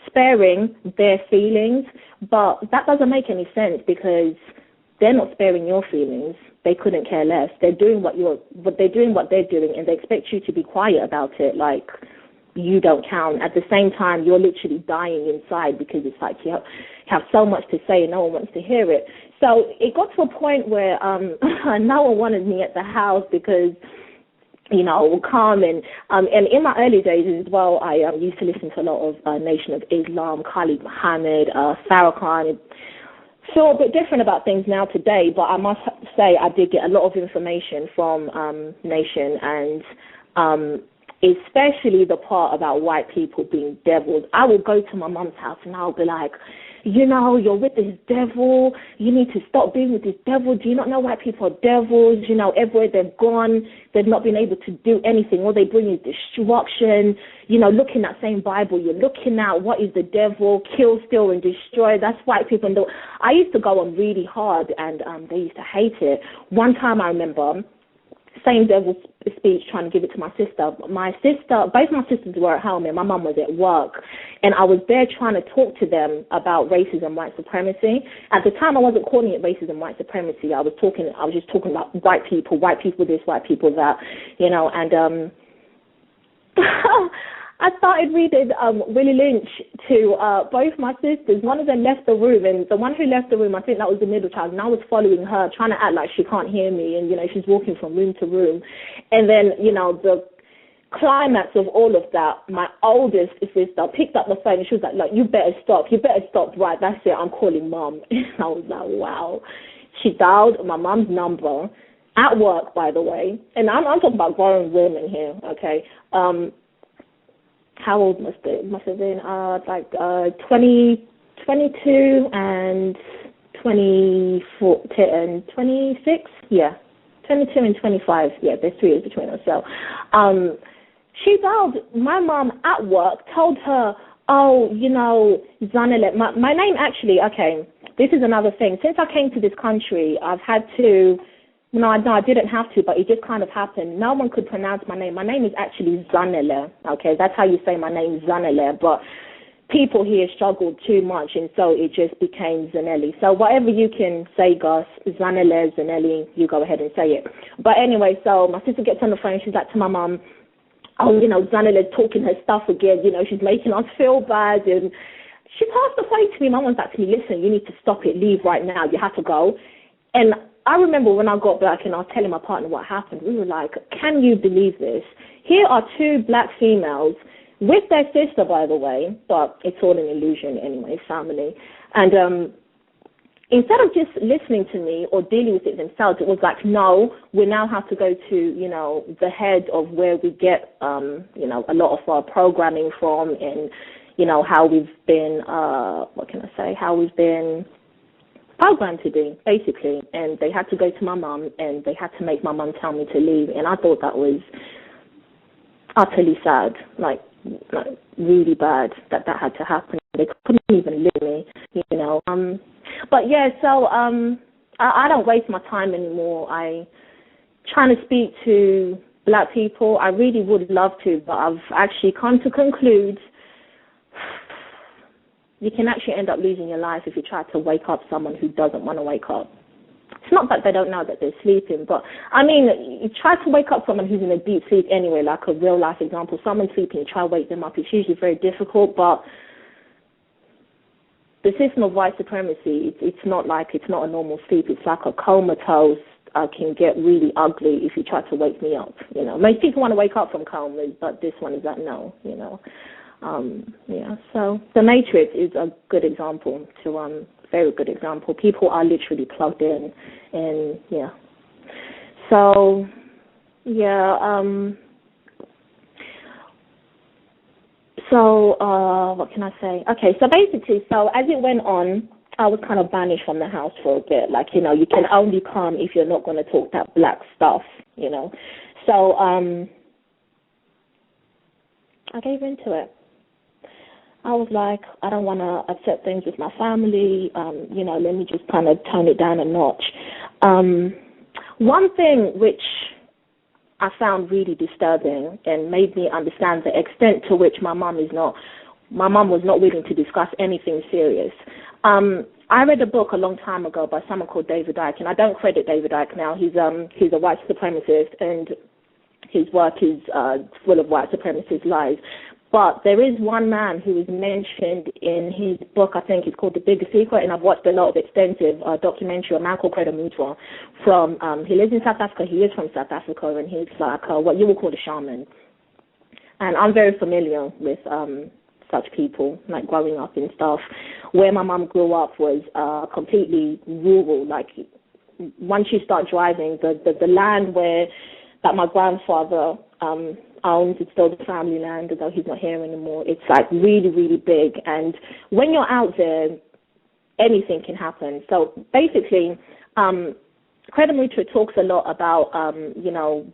sparing their feelings. But that doesn't make any sense, because they're not sparing your feelings. They couldn't care less. They're doing what they're doing, and they expect you to be quiet about it, like you don't count. At the same time, you're literally dying inside, because it's like you have so much to say and no one wants to hear it. So it got to a point where no one wanted me at the house, because we'll come and in my early days as well, I used to listen to a lot of Nation of Islam, Khalid Muhammad, Farrakhan. Feel a bit different about things now today, but I must say I did get a lot of information from Nation, and especially the part about white people being devils. I would go to my mom's house and I'll be like, you're with this devil. You need to stop being with this devil. Do you not know white people are devils? Everywhere they've gone, they've not been able to do anything. All they bring is destruction. Look in that same Bible you're looking at. What is the devil? Kill, steal, and destroy. That's white people. And I used to go on really hard, and they used to hate it. One time I remember, same devil speech, trying to give it to my sister. Both my sisters were at home and my mum was at work, and I was there trying to talk to them about racism, white supremacy. At the time, I wasn't calling it racism, white supremacy. I was just talking about white people this, white people that, and I started reading Willie Lynch to both my sisters. One of them left the room, and the one who left the room, I think that was the middle child, and I was following her, trying to act like she can't hear me, and, she's walking from room to room. And then, the climax of all of that, my oldest sister picked up the phone, and she was like, look, you better stop, right, that's it, I'm calling Mom. And I was like, wow. She dialed my mom's number, at work, by the way, and I'm talking about grown women here, okay? How old must have been 22 and 24 and 26? Yeah, 22 and 25. Yeah, there's 3 years between us. So she dialed my mom at work, told her, oh, Zanele, my name actually, okay, this is another thing. Since I came to this country, I've had to, no, I didn't have to, but it just kind of happened. No one could pronounce my name. My name is actually Zanele, okay? That's how you say my name, Zanele, but people here struggled too much, and so it just became Zanele. So whatever you can say, Gus, Zanele, Zanele, you go ahead and say it. But anyway, so my sister gets on the phone. She's like to my mom, oh, Zanele's talking her stuff again. She's making us feel bad. And she passed the phone to me. My mom's like to me, listen, you need to stop it. Leave right now. You have to go. And I remember when I got back and I was telling my partner what happened, we were like, can you believe this? Here are 2 black females with their sister, by the way, but it's all an illusion anyway, family. And instead of just listening to me or dealing with it themselves, it was like, no, we now have to go to, the head of where we get, a lot of our programming from, and, how we've been, how we've been programmed to do, basically. And they had to go to my mum, and they had to make my mum tell me to leave. And I thought that was utterly sad, like really bad that had to happen. They couldn't even leave me, But yeah, so I don't waste my time anymore. I trying to speak to black people. I really would love to, but I've actually come to conclude you can actually end up losing your life if you try to wake up someone who doesn't want to wake up. It's not that they don't know that they're sleeping, but, you try to wake up someone who's in a deep sleep anyway, like a real-life example. Someone's sleeping, you try to wake them up. It's usually very difficult, but the system of white supremacy, it's not a normal sleep. It's like a comatose can get really ugly if you try to wake me up. Most people want to wake up from comas, but this one is like no. So The Matrix is a good example very good example. People are literally plugged in, and So what can I say? Okay, so basically, as it went on, I was kind of banished from the house for a bit. Like, you can only come if you're not going to talk that black stuff, So I gave into it. I was like, I don't want to upset things with my family. Let me just kind of tone it down a notch. One thing which I found really disturbing and made me understand the extent to which my mum was not willing to discuss anything serious. I read a book a long time ago by someone called David Icke, and I don't credit David Icke now. He's a white supremacist, and his work is full of white supremacist lies. But there is one man who is mentioned in his book, I think it's called The Bigger Secret, and I've watched a lot of extensive documentary on Malcolm Mutua from, he lives in South Africa, he is from South Africa, and he's like what you would call a shaman. And I'm very familiar with such people, like growing up and stuff. Where my mum grew up was completely rural. Like, once you start driving, the land that my grandfather owns, it's still the family land, although he's not here anymore. It's like really, really big. And when you're out there, anything can happen. So basically, Mutua talks a lot about,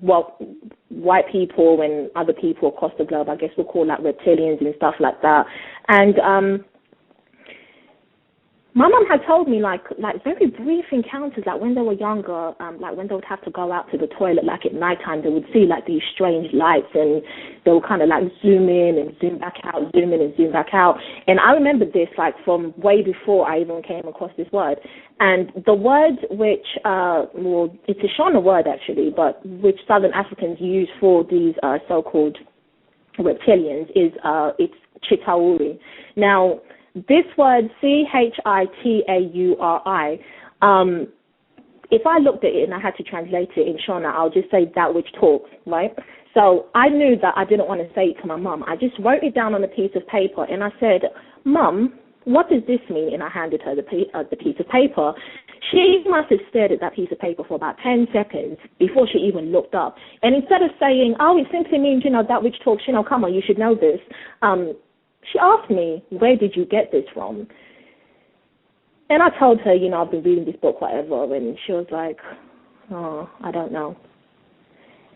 what white people and other people across the globe, I guess we'll call that reptilians and stuff like that. And my mum had told me, like very brief encounters, like when they were younger, like when they would have to go out to the toilet, like at nighttime, they would see like these strange lights, and they would kind of like zoom in and zoom back out, zoom in and zoom back out. And I remember this like from way before I even came across this word. And the word which, it's a Shona word actually, but which Southern Africans use for these so-called reptilians is it's Chitauri. Now, this word, Chitauri, if I looked at it and I had to translate it in Shona, I'll just say that which talks, right? So I knew that I didn't want to say it to my mum. I just wrote it down on a piece of paper, and I said, Mum, what does this mean? And I handed her the piece of paper. She must have stared at that piece of paper for about 10 seconds before she even looked up. And instead of saying, oh, it simply means, that which talks, come on, you should know this, she asked me, where did you get this from? And I told her, I've been reading this book, whatever, and she was like, oh, I don't know.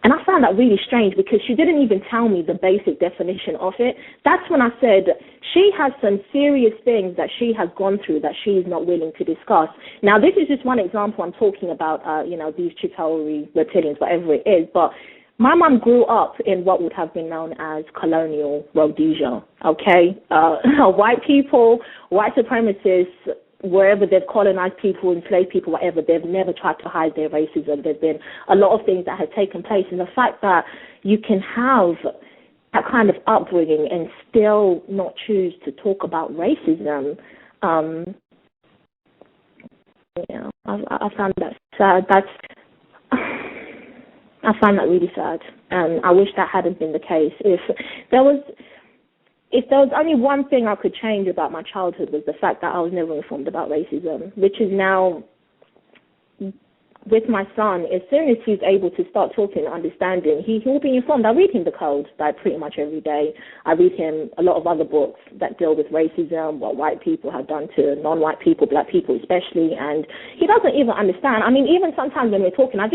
And I found that really strange because she didn't even tell me the basic definition of it. That's when I said she has some serious things that she has gone through that she is not willing to discuss. Now, this is just one example I'm talking about, these Chitauri reptilians, whatever it is, but my mom grew up in what would have been known as colonial Rhodesia, okay? White people, white supremacists, wherever they've colonized people, enslaved people, whatever, they've never tried to hide their racism. There's been a lot of things that have taken place. And the fact that you can have that kind of upbringing and still not choose to talk about racism, I found that sad. I find that really sad, and I wish that hadn't been the case. If there was only one thing I could change about my childhood, was the fact that I was never informed about racism, which is now, with my son, as soon as he's able to start talking and understanding, he will be informed. I read him the Code like pretty much every day. I read him a lot of other books that deal with racism, what white people have done to non-white people, black people especially, and he doesn't even understand. I mean, even sometimes when we're talking, I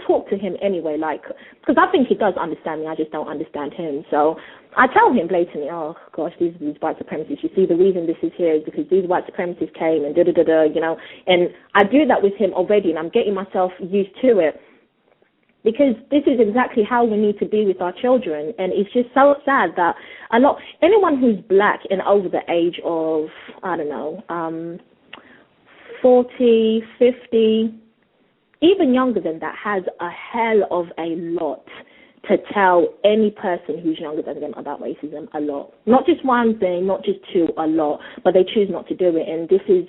talk to him anyway, like, because I think he does understand me, I just don't understand him. So I tell him blatantly, oh gosh, these white supremacists, you see, the reason this is here is because these white supremacists came and and I do that with him already, and I'm getting myself used to it, because this is exactly how we need to be with our children. And it's just so sad that anyone who's black and over the age of, 40, 50, even younger than that, has a hell of a lot to tell any person who's younger than them about racism, a lot. Not just one thing, not just two, a lot, but they choose not to do it. And this is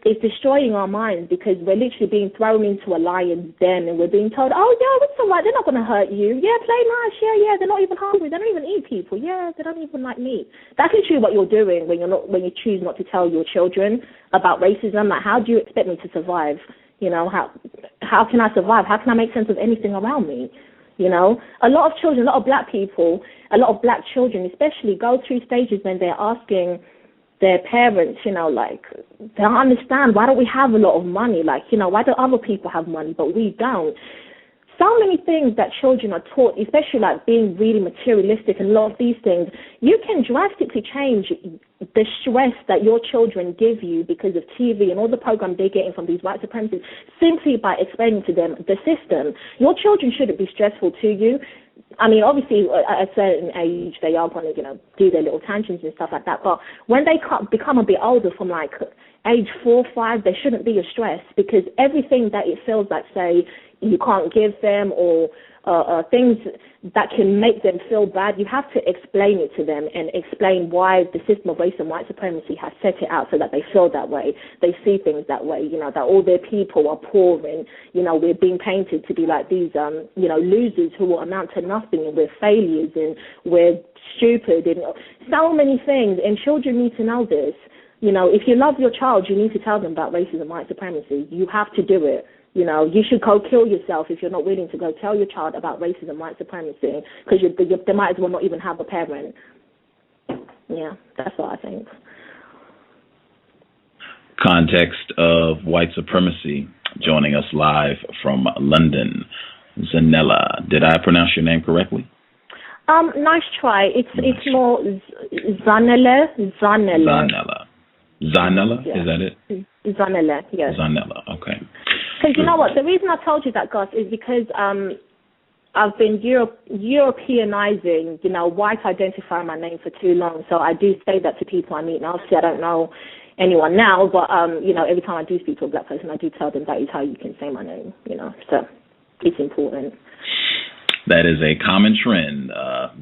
it's destroying our minds because we're literally being thrown into a lion's den and we're being told, oh, yeah, it's all right, they're not going to hurt you. Yeah, play nice. Yeah, they're not even hungry. They don't even eat people. Yeah, they don't even like meat. That's literally what you're doing when you choose not to tell your children about racism. Like, how do you expect me to survive? You know, how can I survive? How can I make sense of anything around me? You know, a lot of children, a lot of black people, a lot of black children especially go through stages when they're asking their parents, you know, like, they don't understand, why don't we have a lot of money? Like, you know, why do other people have money but we don't? So many things that children are taught, especially like being really materialistic and a lot of these things, you can drastically change the stress that your children give you because of TV and all the programs they're getting from these white supremacists simply by explaining to them the system. Your children shouldn't be stressful to you. I mean, obviously, at a certain age, they are going to, you know, do their little tangents and stuff like that. But when they become a bit older, from like age 4, 5, there shouldn't be a stress because everything that it feels like, say, you can't give them or things that can make them feel bad, you have to explain it to them and explain why the system of race and white supremacy has set it out so that they feel that way. They see things that way, you know, that all their people are poor and, you know, we're being painted to be like these, you know, losers who will amount to nothing and we're failures and we're stupid and so many things. And children need to know this. You know, if you love your child, you need to tell them about racism and white supremacy. You have to do it. You know, you should go kill yourself if you're not willing to go tell your child about racism and white supremacy because they might as well not even have a parent. Yeah, that's what I think. Context of White Supremacy, joining us live from London. Zanele, did I pronounce your name correctly? Nice try. It's more Zanele. Zanele, yeah. Is that it? Zanele, yes. Zanele, okay. Because you know what, the reason I told you that, Gus, is because I've been Europeanizing, you know, white identifying my name for too long. So I do say that to people I meet. And obviously, I don't know anyone now, but, you know, every time I do speak to a black person, I do tell them that is how you can say my name, you know. So it's important. That is a common trend,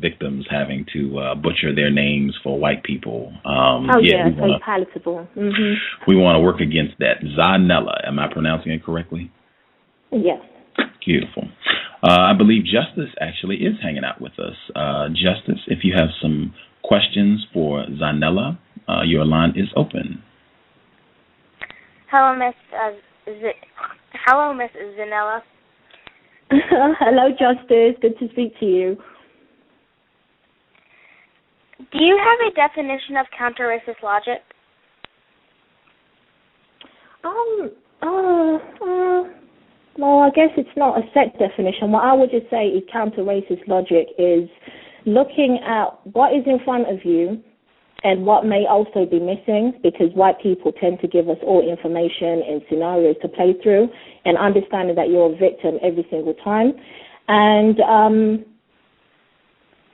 victims having to butcher their names for white people. So palatable. Mm-hmm. We want to work against that. Zanele, am I pronouncing it correctly? Yes. Beautiful. I believe Justice actually is hanging out with us. Justice, if you have some questions for Zanele, your line is open. Hello, Miss Zanele. Hello, Justice. Good to speak to you. Do you have a definition of counter-racist logic? Well, I guess it's not a set definition. What I would just say is counter-racist logic is looking at what is in front of you and what may also be missing, because white people tend to give us all information and scenarios to play through, and understanding that you're a victim every single time, and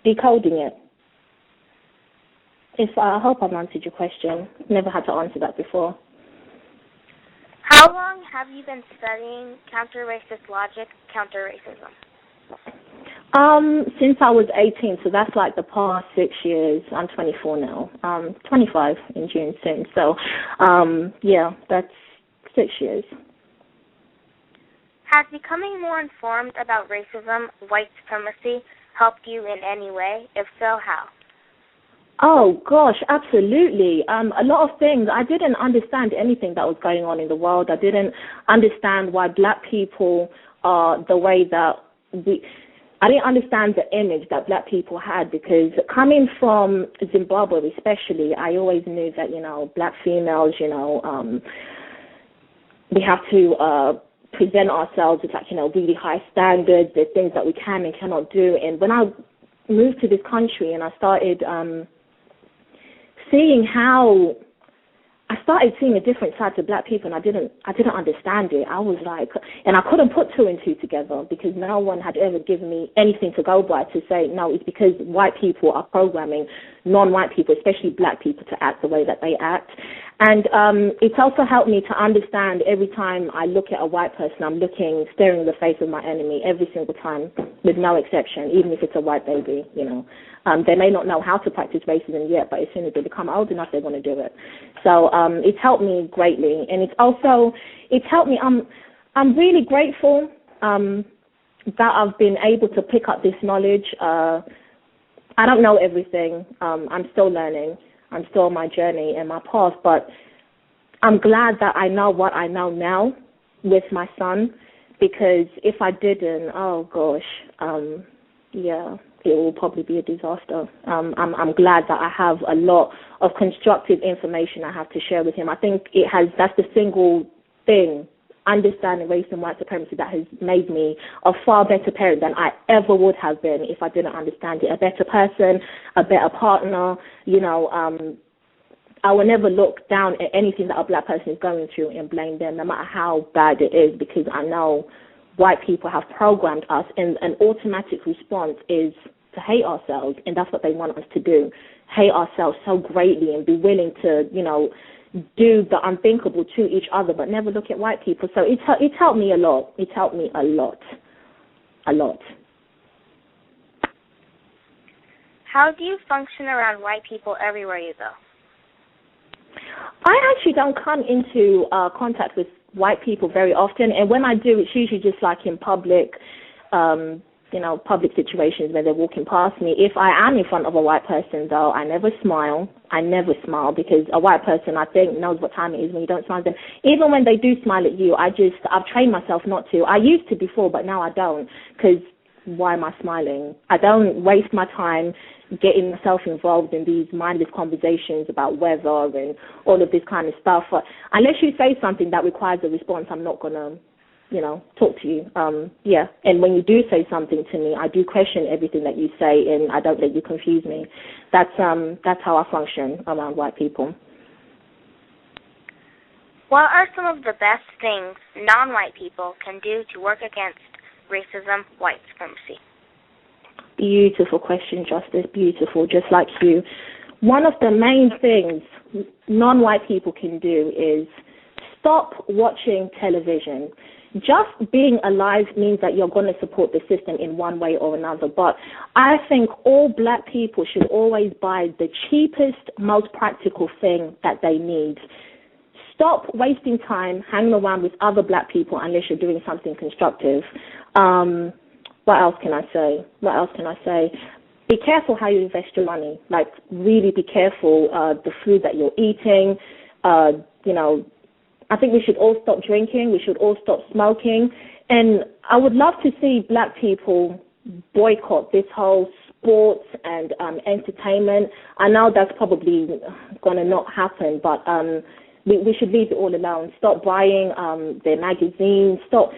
decoding it. I hope I've answered your question. Never had to answer that before. How long have you been studying counter-racist logic, counter-racism? Since I was 18, so that's like the past 6 years. I'm 24 now. 25 in June soon. So, yeah, that's 6 years. Has becoming more informed about racism, white supremacy, helped you in any way? If so, how? Oh, gosh, absolutely. A lot of things. I didn't understand anything that was going on in the world. I didn't understand why black people are the way that I didn't understand the image that black people had, because coming from Zimbabwe especially, I always knew that, you know, black females, you know, we have to present ourselves with, like, you know, really high standards. There's things that we can and cannot do. And when I moved to this country and I started seeing a different side to black people, and I didn't understand it. I was like, and I couldn't put two and two together, because no one had ever given me anything to go by to say, no, it's because white people are programming non-white people, especially black people, to act the way that they act. And it's also helped me to understand every time I look at a white person, I'm staring in the face of my enemy every single time, with no exception, even if it's a white baby, you know. They may not know how to practice racism yet, but as soon as they become old enough, they're going to do it. So it's helped me greatly, and it's helped me. I'm really grateful that I've been able to pick up this knowledge. I don't know everything. I'm still learning. I'm still on my journey and my path, but I'm glad that I know what I know now with my son, because if I didn't, oh gosh, yeah, it will probably be a disaster. I'm glad that I have a lot of constructive information I have to share with him. I think that's the single thing, understanding race and white supremacy, that has made me a far better parent than I ever would have been if I didn't understand it. A better person, a better partner, I will never look down at anything that a black person is going through and blame them, no matter how bad it is, because I know white people have programmed us, and an automatic response is to hate ourselves, and that's what they want us to do, hate ourselves so greatly and be willing to, do the unthinkable to each other, but never look at white people. So it's helped me a lot. It's helped me a lot. A lot. How do you function around white people everywhere you go? I actually don't come into contact with white people very often, and when I do, it's usually just like in public, public situations where they're walking past me. If I am in front of a white person, though, I never smile. Because a white person, I think, knows what time it is when you don't smile at them. Even when they do smile at you, I've trained myself not to. I used to before, but now I don't, because why am I smiling? I don't waste my time getting myself involved in these mindless conversations about weather and all of this kind of stuff. But unless you say something that requires a response, I'm not going to, talk to you. And when you do say something to me, I do question everything that you say, and I don't let you confuse me. That's how I function around white people. What are some of the best things non-white people can do to work against racism, white supremacy? Beautiful question, Justice. Beautiful, just like you. One of the main things non-white people can do is stop watching television. Just being alive means that you're going to support the system in one way or another. But I think all black people should always buy the cheapest, most practical thing that they need. Stop wasting time hanging around with other black people unless you're doing something constructive. What else can I say? Be careful how you invest your money. Like, really be careful the food that you're eating. I think we should all stop drinking. We should all stop smoking. And I would love to see black people boycott this whole sports and entertainment. I know that's probably going to not happen, but we should leave it all alone. Stop buying their magazines. Stop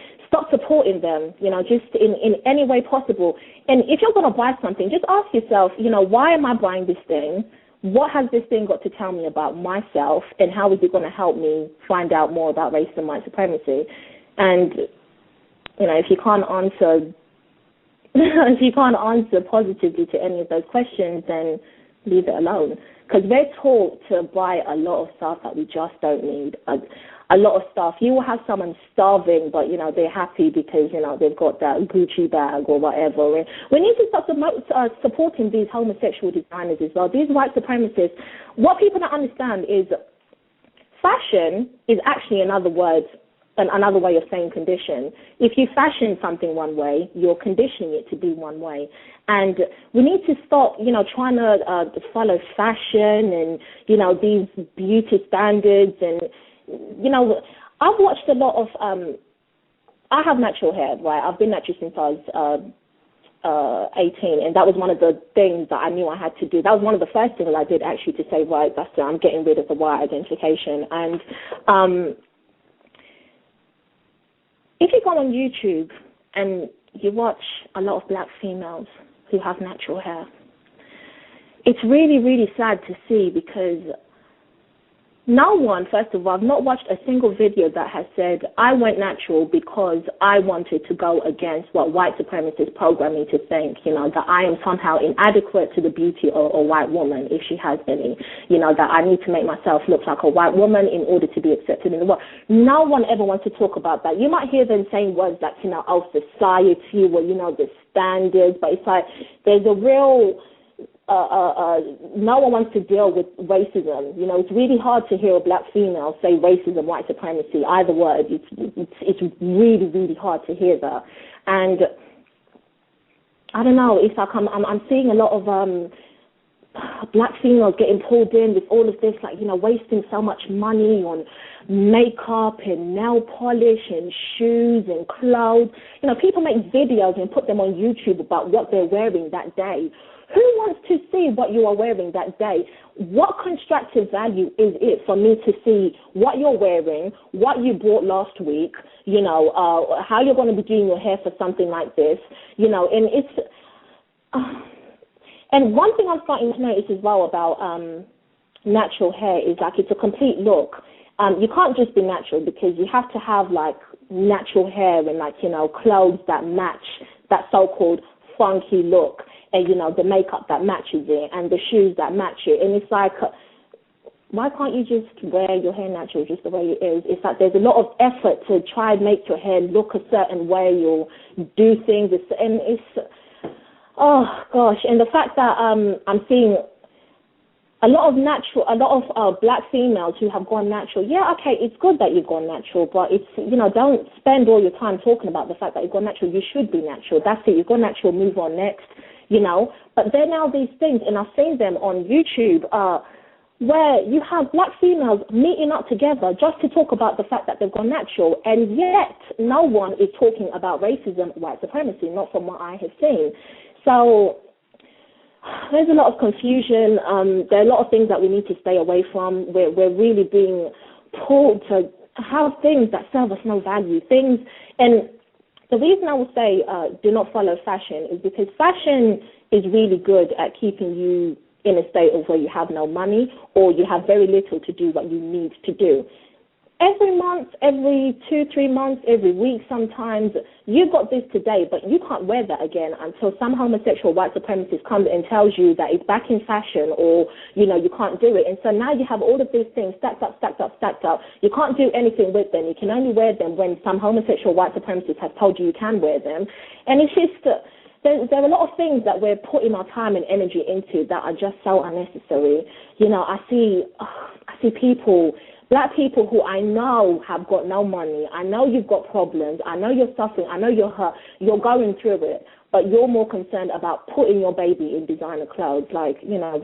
supporting them, just in any way possible. And if you're going to buy something, just ask yourself, why am I buying this thing? What has this thing got to tell me about myself, and how is it going to help me find out more about race and white supremacy? And, if you can't answer positively to any of those questions, then leave it alone. Because we're taught to buy a lot of stuff that we just don't need. A lot of stuff. You will have someone starving, but, they're happy because, they've got that Gucci bag or whatever. And we need to start supporting these homosexual designers as well. These white supremacists, what people don't understand is fashion is actually another way of saying condition. If you fashion something one way, you're conditioning it to be one way. And we need to stop, trying to follow fashion and, these beauty standards. And, I've watched a lot of, I have natural hair, right? I've been natural since I was 18, and that was one of the things that I knew I had to do. That was one of the first things I did, actually, to say, right, that's it, I'm getting rid of the white identification. And if you go on YouTube and you watch a lot of black females who have natural hair, it's really, really sad to see, because no one, first of all, I've not watched a single video that has said, I went natural because I wanted to go against what white supremacists program me to think, that I am somehow inadequate to the beauty of a white woman, if she has any, that I need to make myself look like a white woman in order to be accepted in the world. No one ever wants to talk about that. You might hear them saying words like, society, or, the standards, but it's like there's a real no one wants to deal with racism. You know, it's really hard to hear a black female say racism, white supremacy, either word. It's really, really hard to hear that. And I don't know, it's like I'm seeing a lot of black females getting pulled in with all of this, like, you know, wasting so much money on makeup and nail polish and shoes and clothes. You know, people make videos and put them on YouTube about what they're wearing that day. Who wants to see what you are wearing that day? What constructive value is it for me to see what you're wearing, what you bought last week, you know, how you're going to be doing your hair for something like this, you know, and it's... and one thing I'm starting to notice as well about natural hair is, like, it's a complete look. You can't just be natural, because you have to have, like, natural hair and, like, you know, clothes that match that so-called funky look, and, you know, the makeup that matches it and the shoes that match it. And it's like, why can't you just wear your hair natural just the way it is? It's like there's a lot of effort to try and make your hair look a certain way or do things. And it's, oh, gosh. And the fact that I'm seeing a lot of black females who have gone natural. Yeah, okay, it's good that you've gone natural, but it's, you know, don't spend all your time talking about the fact that you've gone natural. You should be natural. That's it. You've gone natural, move on next, you know. But there are now these things, and I've seen them on YouTube, where you have black females meeting up together just to talk about the fact that they've gone natural, and yet no one is talking about racism, white supremacy, not from what I have seen. So there's a lot of confusion. There are a lot of things that we need to stay away from. We're really being pulled to have things that serve us no value. Things, and the reason I would say do not follow fashion is because fashion is really good at keeping you in a state of where you have no money or you have very little to do what you need to do. Every month, every 2-3 months, every week sometimes, you've got this today, but you can't wear that again until some homosexual white supremacist comes and tells you that it's back in fashion, or, you know, you can't do it. And so now you have all of these things stacked up. You can't do anything with them. You can only wear them when some homosexual white supremacist has told you you can wear them. And it's just, there are a lot of things that we're putting our time and energy into that are just so unnecessary. You know, I see people, black people who I know have got no money. I know you've got problems. I know you're suffering. I know you're hurt. You're going through it. But you're more concerned about putting your baby in designer clothes. Like, you know,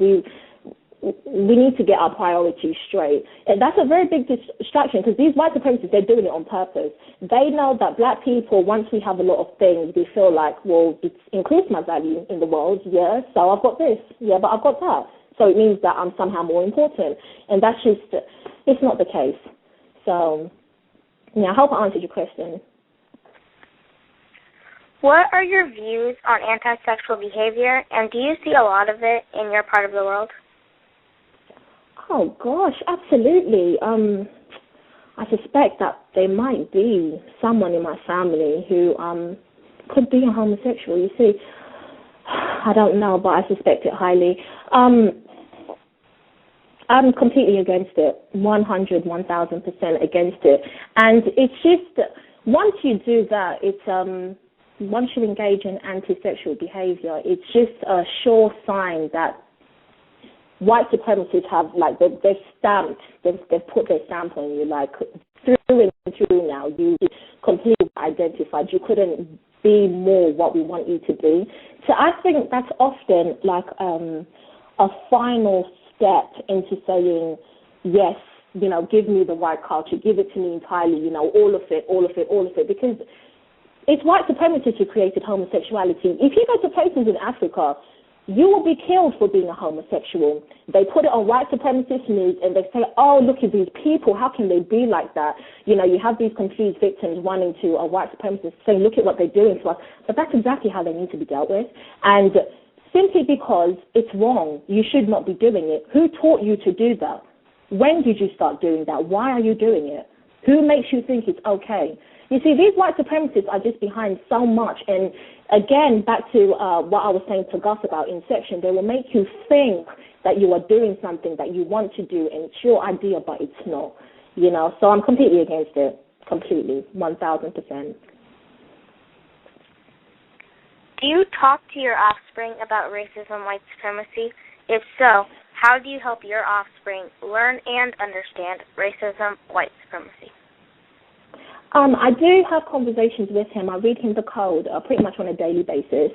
we need to get our priorities straight. And that's a very big distraction, because these white supremacists, they're doing it on purpose. They know that black people, once we have a lot of things, we feel like, well, it's increased my value in the world. Yeah, so I've got this. Yeah, but I've got that. So it means that I'm somehow more important. And that's just... it's not the case. So, yeah, I hope I answered your question. What are your views on anti-sexual behavior, and do you see a lot of it in your part of the world? Oh, gosh, absolutely. I suspect that there might be someone in my family who could be a homosexual. You see, I don't know, but I suspect it highly. I'm completely against it, 100, 1,000% against it. And it's just, once you do that, it's once you engage in anti-sexual behavior, it's just a sure sign that white supremacists have, like, they've put their stamp on you, like, through and through now. You completely identified. You couldn't be more what we want you to be. So I think that's often like a final step into saying, yes, you know, give me the white culture, give it to me entirely, you know, all of it, because it's white supremacists who created homosexuality. If you go to places in Africa, you will be killed for being a homosexual. They put it on white supremacist news and they say, oh, look at these people, how can they be like that? You know, you have these confused victims running to a white supremacist saying, look at what they're doing to us. But that's exactly how they need to be dealt with. And simply because it's wrong, you should not be doing it. Who taught you to do that? When did you start doing that? Why are you doing it? Who makes you think it's okay? You see, these white supremacists are just behind so much. And again, back to what I was saying to Gus about Inception, they will make you think that you are doing something that you want to do, and it's your idea, but it's not. You know, so I'm completely against it. Completely, 1,000%. Do you talk to your offspring about racism, white supremacy? If so, how do you help your offspring learn and understand racism, white supremacy? I do have conversations with him. I read him the code pretty much on a daily basis.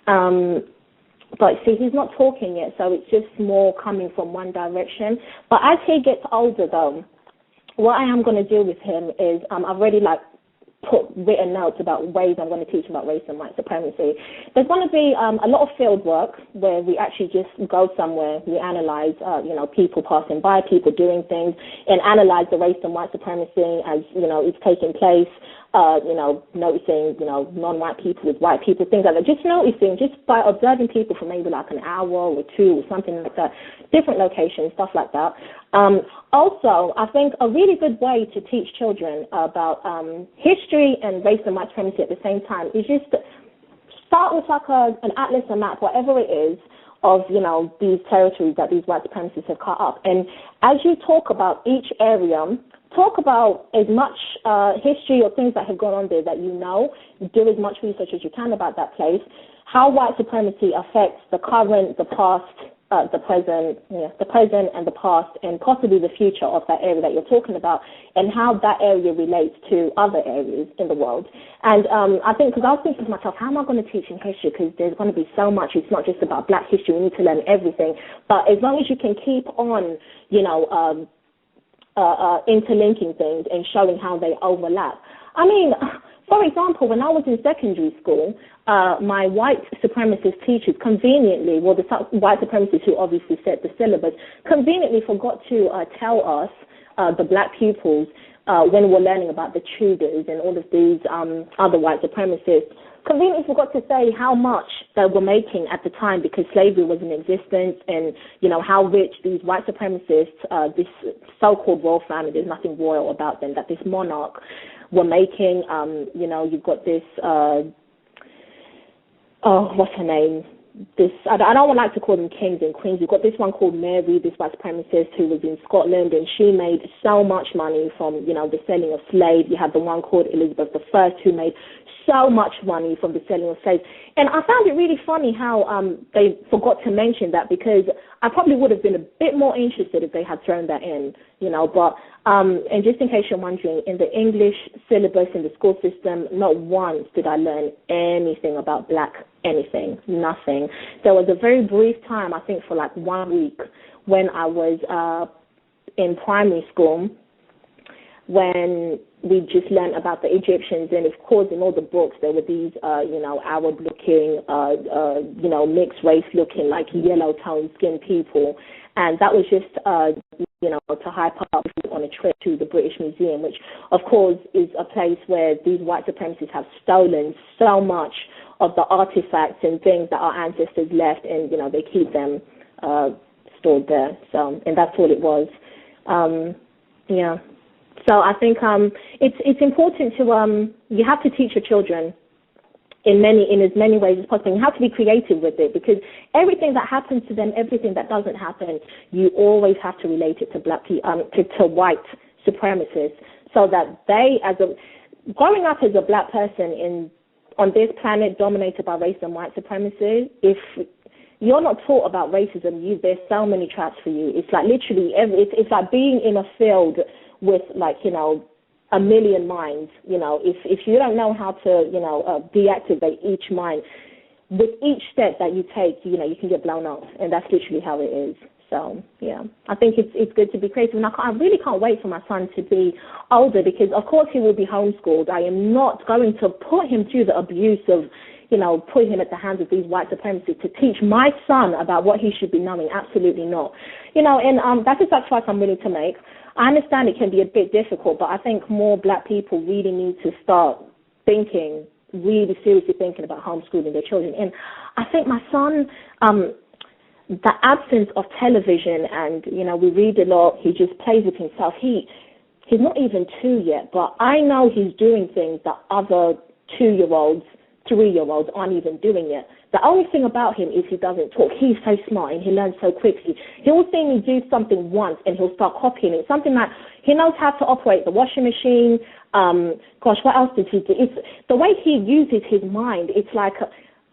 But see, he's not talking yet, so it's just more coming from one direction. But as he gets older, though, what I am going to do with him is I've already put written notes about ways I'm going to teach about race and white supremacy. There's going to be a lot of field work where we actually just go somewhere, we analyze, people passing by, people doing things, and analyze the race and white supremacy as, it's taking place, noticing, non-white people with white people, things like that. Just noticing, just by observing people for maybe like an hour or two or something like that, different locations, stuff like that. Also, I think a really good way to teach children about history and race and white supremacy at the same time is just start with like an atlas, a map, whatever it is, of, these territories that these white supremacists have cut up. And as you talk about each area, talk about as much history or things that have gone on there that you know. Do as much research as you can about that place. How white supremacy affects the current, the past, the present and the past, and possibly the future of that area that you're talking about, and how that area relates to other areas in the world. And I think, because I was thinking to myself, how am I going to teach in history? Because there's going to be so much. It's not just about black history. We need to learn everything. But as long as you can keep on, interlinking things and showing how they overlap. I mean, for example, when I was in secondary school, my white supremacist teachers conveniently, the white supremacists who obviously set the syllabus, conveniently forgot to tell us, the black pupils, when we were learning about the Tudors and all of these other white supremacists, conveniently forgot to say how much they were making at the time, because slavery was in existence, and, how rich these white supremacists, this so-called royal family, there's nothing royal about them, that this monarch were making. You've got this, what's her name? I don't like to call them kings and queens. You've got this one called Mary, this white supremacist who was in Scotland, and she made so much money from, the selling of slaves. You had the one called Elizabeth I who made so much money from the selling of slaves. And I found it really funny how they forgot to mention that, because I probably would have been a bit more interested if they had thrown that in, But and just in case you're wondering, in the English syllabus in the school system, not once did I learn anything about black anything, nothing. There was a very brief time, I think for like 1 week, when I was in primary school, when we just learned about the Egyptians, and of course in all the books there were these, Arab-looking, mixed race-looking, like yellow-toned skin people, and that was just, to hype up on a trip to the British Museum, which of course is a place where these white supremacists have stolen so much of the artifacts and things that our ancestors left, and they keep them stored there. So, and that's all it was. So I think it's important to you have to teach your children in as many ways as possible. You have to be creative with it, because everything that happens to them, everything that doesn't happen, you always have to relate it to to white supremacists, so that they, growing up as a black person on this planet dominated by race and white supremacy, if you're not taught about racism, there's so many traps for you. It's like literally it's like being in a field with a million mines. If you don't know how to deactivate each mine, with each step that you take, you can get blown up, and that's literally how it is. So I think it's good to be creative, and I really can't wait for my son to be older, because of course he will be homeschooled. I am not going to put him through the abuse of putting him at the hands of these white supremacists to teach my son about what he should be knowing. Absolutely not. And that's a sacrifice I'm willing to make. I understand it can be a bit difficult, but I think more black people really need to start really seriously thinking about homeschooling their children. And I think my son, the absence of television, and, we read a lot, he just plays with himself. He's not even 2 yet, but I know he's doing things that other 2-year-olds, 3-year-olds aren't even doing yet. The only thing about him is he doesn't talk. He's so smart and he learns so quickly. He will see me do something once and he'll start copying it. Something like he knows how to operate the washing machine. What else does he do? It's the way he uses his mind. It's like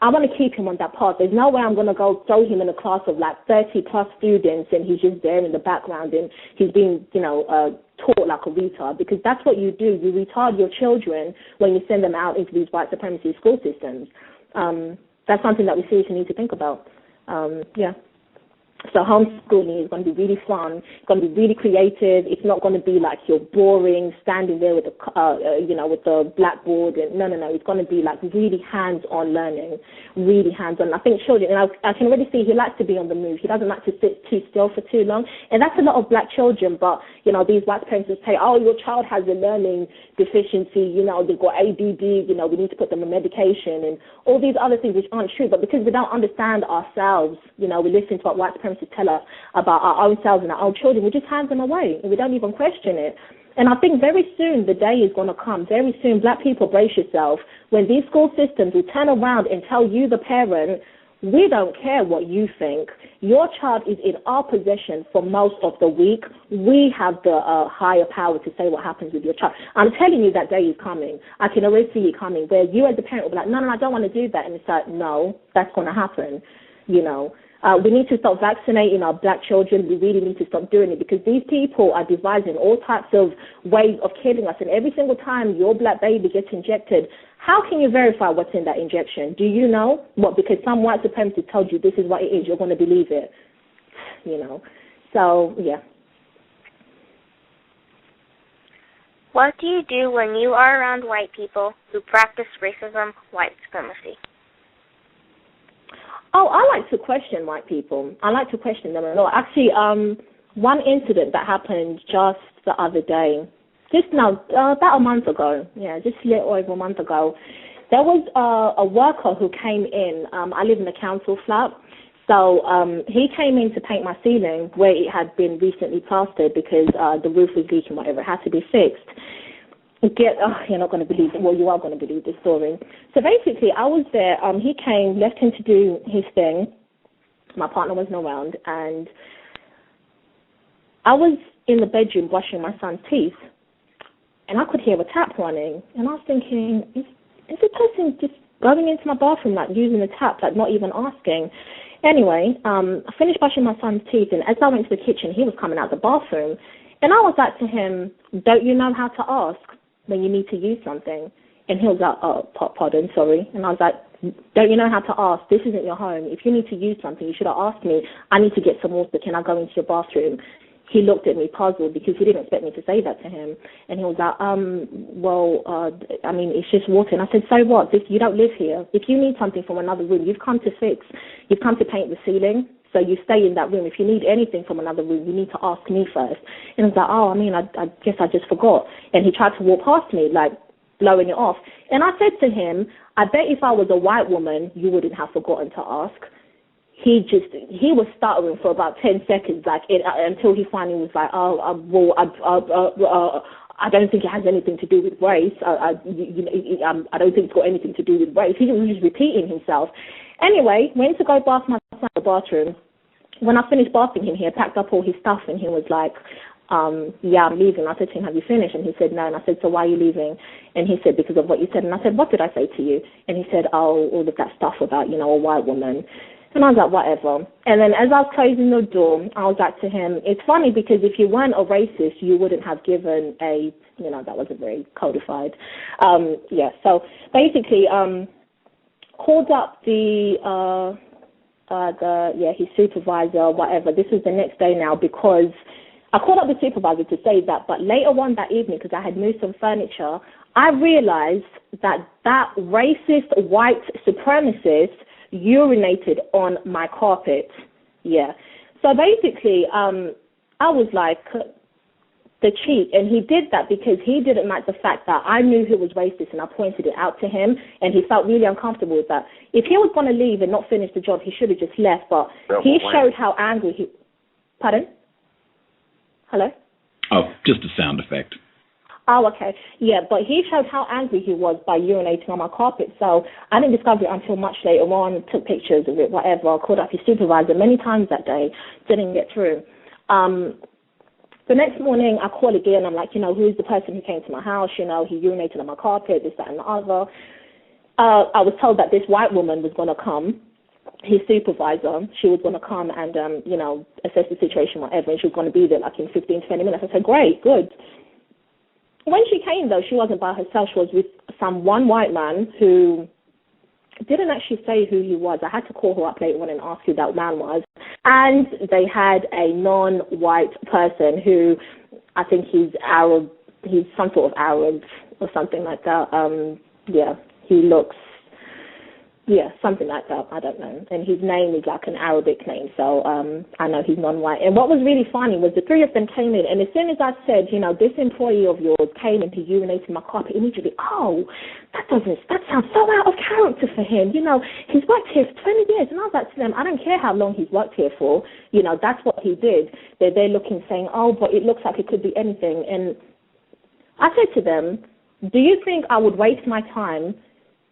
I want to keep him on that path. There's no way I'm going to go throw him in a class of like 30 plus students and he's just there in the background and he's being, taught like a retard, because that's what you do. You retard your children when you send them out into these white supremacy school systems. That's something that we seriously need to think about. So homeschooling is going to be really fun. It's going to be really creative. It's not going to be like you're boring, standing there with with the blackboard. And no. It's going to be like really hands-on learning, really hands-on. I think children, and I can already see he likes to be on the move. He doesn't like to sit too still for too long. And that's a lot of black children. But, these white parents will say, oh, your child has a learning deficiency. They've got ADD. We need to put them on medication and all these other things which aren't true. But because we don't understand ourselves, we listen to what white parents tell us about our own selves and our own children, we just hand them away and we don't even question it. And I think very soon the day is going to come, very soon, black people, brace yourself, when these school systems will turn around and tell you, the parent, we don't care what you think. Your child is in our possession for most of the week. We have the higher power to say what happens with your child. I'm telling you that day is coming. I can already see it coming, where you as a parent will be like, no, I don't want to do that. And it's like, no, that's going to happen, we need to stop vaccinating our black children. We really need to stop doing it, because these people are devising all types of ways of killing us. And every single time your black baby gets injected, how can you verify what's in that injection? Do you know? What, because some white supremacist told you this is what it is, you're going to believe it. So, yeah. What do you do when you are around white people who practice racism, white supremacy? Oh, I like to question white people. I like to question them a lot. Actually, one incident that happened just the other day, about a month ago, just a little over a month ago, there was a worker who came in. I live in a council flat, so he came in to paint my ceiling where it had been recently plastered because the roof was leaking, whatever, it had to be fixed. You're not going to believe it. Well, you are going to believe this story. So basically, I was there. He came, left him to do his thing. My partner wasn't around, and I was in the bedroom brushing my son's teeth, and I could hear a tap running. And I was thinking, is the person just going into my bathroom, like using the tap, like not even asking? Anyway, I finished brushing my son's teeth, and as I went to the kitchen, he was coming out the bathroom, and I was like to him, don't you know how to ask when you need to use something? And he was like, oh, pardon, sorry. And I was like, don't you know how to ask? This isn't your home. If you need to use something, you should have asked me. I need to get some water. Can I go into your bathroom? He looked at me puzzled because he didn't expect me to say that to him. And he was like, it's just water. And I said, so what? You don't live here. If you need something from another room, you've come to paint the ceiling. So you stay in that room. If you need anything from another room, you need to ask me first. And I was like, I guess I just forgot. And he tried to walk past me, like blowing it off. And I said to him, I bet if I was a white woman, you wouldn't have forgotten to ask. He was stuttering for about 10 seconds, until he finally was like, I don't think it has anything to do with race. I don't think it's got anything to do with race. He was just repeating himself. Anyway, went to go bath my son in the bathroom. When I finished bathing him, he had packed up all his stuff, and he was like, I'm leaving. I said to him, have you finished? And he said, no. And I said, so why are you leaving? And he said, because of what you said. And I said, what did I say to you? And he said, oh, all of that stuff about, a white woman. And I was like, whatever. And then as I was closing the door, I was like to him, it's funny because if you weren't a racist, you wouldn't have given that wasn't very codified. So basically, called up his supervisor, whatever. This was the next day now, because I called up the supervisor to say that, but later on that evening, because I had moved some furniture, I realized that racist white supremacist urinated on my carpet. So basically, I was like, the cheat, and he did that because he didn't like the fact that I knew he was racist and I pointed it out to him, and he felt really uncomfortable with that. If he was going to leave and not finish the job, he should have just left, but he showed how angry he... Pardon? Hello? Oh, just a sound effect. Oh, okay. Yeah, but he showed how angry he was by urinating on my carpet. So I didn't discover it until much later on, took pictures of it, whatever. I called up his supervisor many times that day, didn't get through. The next morning, I call again. I'm like, who's the person who came to my house? He urinated on my carpet, this, that, and the other. I was told that this white woman was going to come, his supervisor. She was going to come and, assess the situation, whatever, and she was going to be there like in 15, 20 minutes. I said, great, good. When she came, though, she wasn't by herself. She was with one white man who didn't actually say who he was. I had to call her up later on and ask who that man was. And they had a non-white person who, I think he's Arab, he's some sort of Arab or something like that. He looks, something like that, I don't know. And his name is like an Arabic name, so I know he's non-white. And what was really funny was the three of them came in, and as soon as I said, this employee of yours came and he urinated my carpet, immediately, that sounds so out of character for him. He's worked here for 20 years. And I was like to them, I don't care how long he's worked here for. That's what he did. They're looking, saying, but it looks like it could be anything. And I said to them, do you think I would waste my time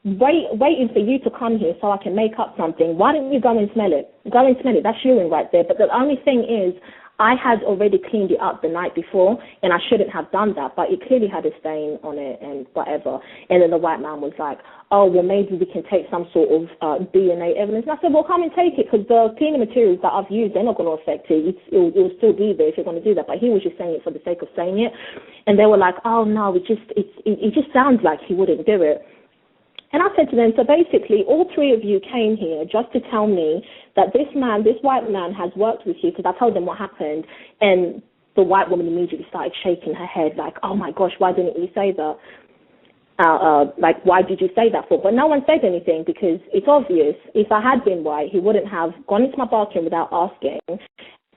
waiting for you to come here so I can make up something? Why don't you go and smell it? Go and smell it. That's urine right there. But the only thing is, I had already cleaned it up the night before, and I shouldn't have done that, but it clearly had a stain on it and whatever. And then the white man was like, maybe we can take some sort of DNA evidence. And I said, well, come and take it, because the cleaning materials that I've used, they're not going to affect it. It will still be there if you're going to do that. But he was just saying it for the sake of saying it. And they were like, oh, no, it just sounds like he wouldn't do it. And I said to them, so basically all three of you came here just to tell me that this white man has worked with you, because I told them what happened, and the white woman immediately started shaking her head like, oh my gosh, why didn't you say that? Why did you say that for? But no one said anything, because it's obvious. If I had been white, he wouldn't have gone into my bathroom without asking.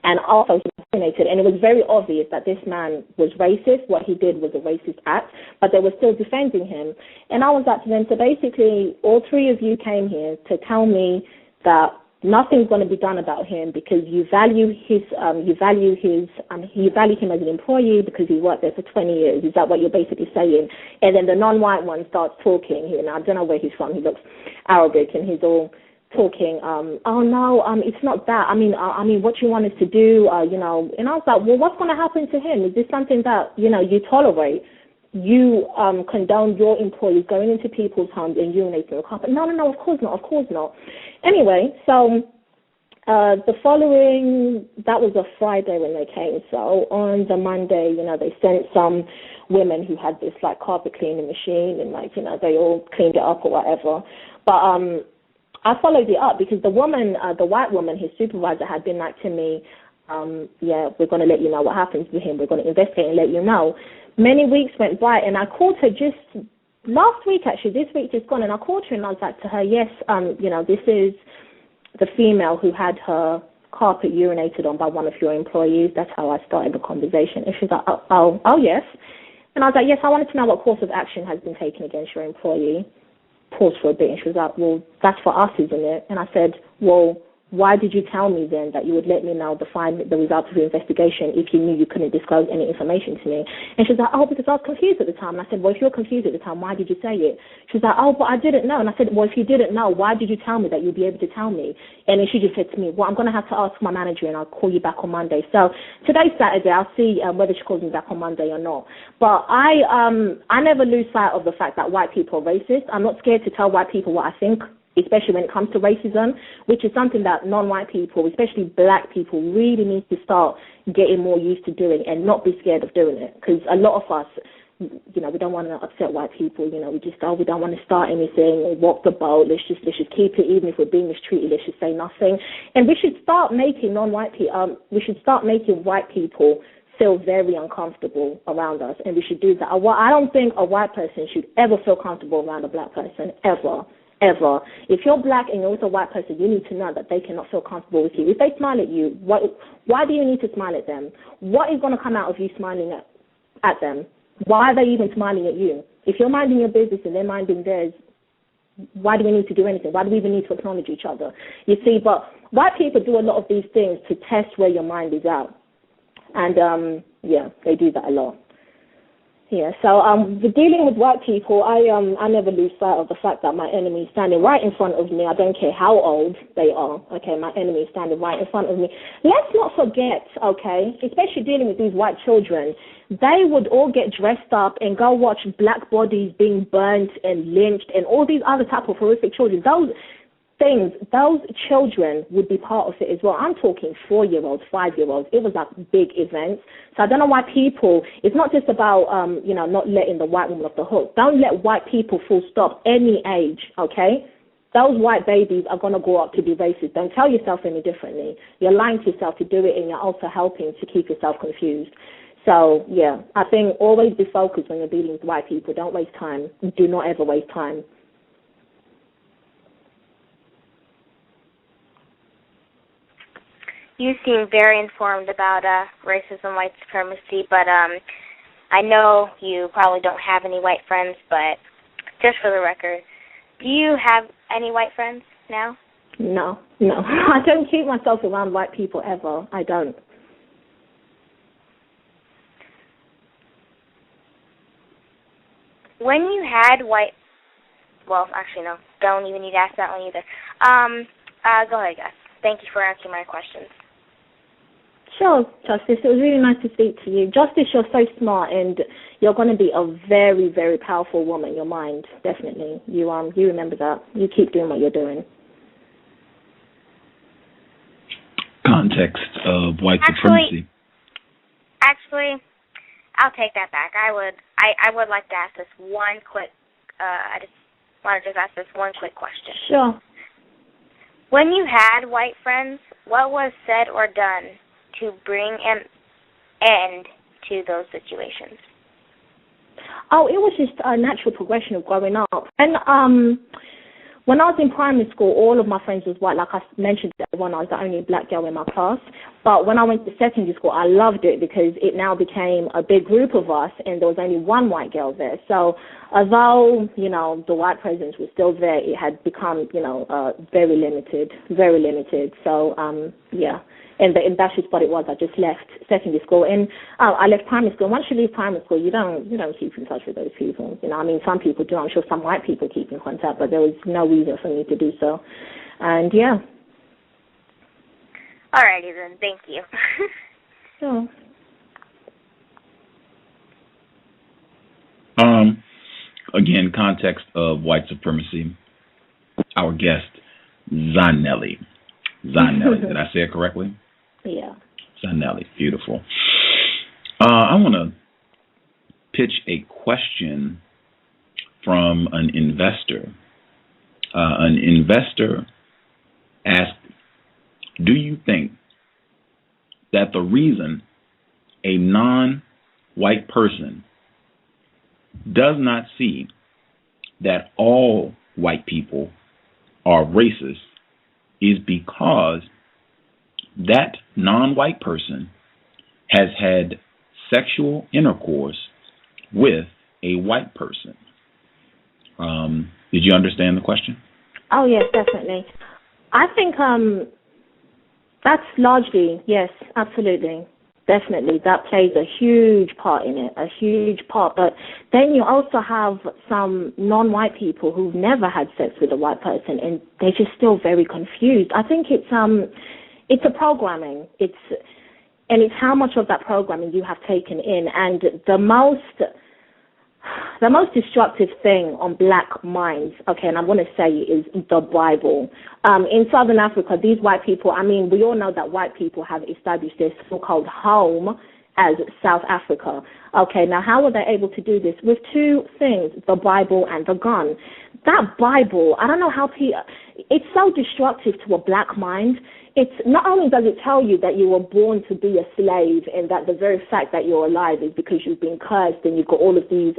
And also he discriminated, and it was very obvious that this man was racist. What he did was a racist act, but they were still defending him. And I was like to them, so basically all three of you came here to tell me that nothing's going to be done about him because you value him as an employee because he worked there for 20 years. Is that what you're basically saying? And then the non-white one starts talking here. Now I don't know where he's from. He looks Arabic, and he's all talking, it's not that. I mean, what you want us to do, And I was like, well, what's going to happen to him? Is this something that, you tolerate? You condone your employees going into people's homes and urinating on the carpet? No, of course not. Anyway, so the following, that was a Friday when they came. So on the Monday, they sent some women who had this, carpet cleaning machine, and, they all cleaned it up or whatever. But I followed it up because the white woman, his supervisor, had been like to me, we're going to let you know what happens to him. We're going to investigate and let you know. Many weeks went by, and I called her just last week, actually, this week just gone, and I called her and I was like to her, yes, this is the female who had her carpet urinated on by one of your employees. That's how I started the conversation. And she's like, oh, yes. And I was like, yes, I wanted to know what course of action has been taken against your employee. Paused for a bit, and she was like, well, that's for us, isn't it? And I said, well, why did you tell me then that you would let me know the results of your investigation if you knew you couldn't disclose any information to me? And she was like, because I was confused at the time. And I said, well, if you're confused at the time, why did you say it? She was like, but I didn't know. And I said, well, if you didn't know, why did you tell me that you'd be able to tell me? And then she just said to me, well, I'm going to have to ask my manager, and I'll call you back on Monday. So today's Saturday. I'll see whether she calls me back on Monday or not. But I never lose sight of the fact that white people are racist. I'm not scared to tell white people what I think, especially when it comes to racism, which is something that non-white people, especially black people, really need to start getting more used to doing and not be scared of doing it. Because a lot of us, we don't want to upset white people. We don't want to start anything or walk the boat. Let's just keep it. Even if we're being mistreated, let's just say nothing. And we should start making white people feel very uncomfortable around us, and we should do that. I don't think a white person should ever feel comfortable around a black person, ever. If you're black and you're also a white person, you need to know that they cannot feel comfortable with you. If they smile at you, why do you need to smile at them? What is going to come out of you smiling at them? Why are they even smiling at you? If you're minding your business and they're minding theirs, why do we need to do anything? Why do we even need to acknowledge each other? You see, but white people do a lot of these things to test where your mind is at. And, they do that a lot. Yeah, so dealing with white people, I never lose sight of the fact that my enemy is standing right in front of me. I don't care how old they are. Okay, my enemy is standing right in front of me. Let's not forget, okay, especially dealing with these white children, they would all get dressed up and go watch black bodies being burnt and lynched and all these other type of horrific children. Those children would be part of it as well. I'm talking 4-year-olds, 5-year-olds. It was like big events. So I don't know why people, it's not just about, not letting the white woman off the hook. Don't let white people full stop any age, okay? Those white babies are going to grow up to be racist. Don't tell yourself any differently. You're lying to yourself to do it, and you're also helping to keep yourself confused. So, yeah, I think always be focused when you're dealing with white people. Don't waste time. Do not ever waste time. You seem very informed about racism, white supremacy, but I know you probably don't have any white friends, but just for the record, do you have any white friends now? No. I don't keep myself around white people ever. I don't. When you had don't even need to ask that one either. Go ahead, Gus. Thank you for answering my questions. Sure, Justice. It was really nice to speak to you. Justice, you're so smart, and you're going to be a very, very powerful woman. Your mind, definitely. You remember that. You keep doing what you're doing. Context of white supremacy. Actually, I'll take that back. I would like to ask this one quick. I just want to ask this one quick question. Sure. When you had white friends, what was said or done to bring an end to those situations? Oh, it was just a natural progression of growing up. And when I was in primary school, all of my friends was white. Like I mentioned, when I was the only black girl in my class. But when I went to secondary school, I loved it because it now became a big group of us, and there was only one white girl there. So although, the white presence was still there, it had become, very limited. So, yeah. And that's just what it was. I just left secondary school, and I left primary school. Once you leave primary school, you don't keep in touch with those people. Some people do. I'm sure some white people keep in contact, but there was no reason for me to do so. And yeah. Alrighty then. Thank you. Sure. Again, context of white supremacy. Our guest, Zanele. Did I say it correctly? Yeah. Zanele, beautiful. I want to pitch a question from an investor. An investor asked, do you think that the reason a non-white person does not see that all white people are racist is because that non-white person has had sexual intercourse with a white person? Did you understand the question? Oh, yes, definitely. I think that's largely, yes, absolutely. Definitely, that plays a huge part in it, a huge part. But then you also have some non-white people who've never had sex with a white person, and they're just still very confused. I think it's a programming. It's how much of that programming you have taken in, and the most destructive thing on black minds, okay, and I'm going to say is the Bible. In Southern Africa, these white people, we all know that white people have established this so-called home as South Africa. Okay, now how were they able to do this? With two things, the Bible and the gun. That Bible, I don't know how it's so destructive to a black mind. It's not only does it tell you that you were born to be a slave, and that the very fact that you're alive is because you've been cursed and you've got all of these,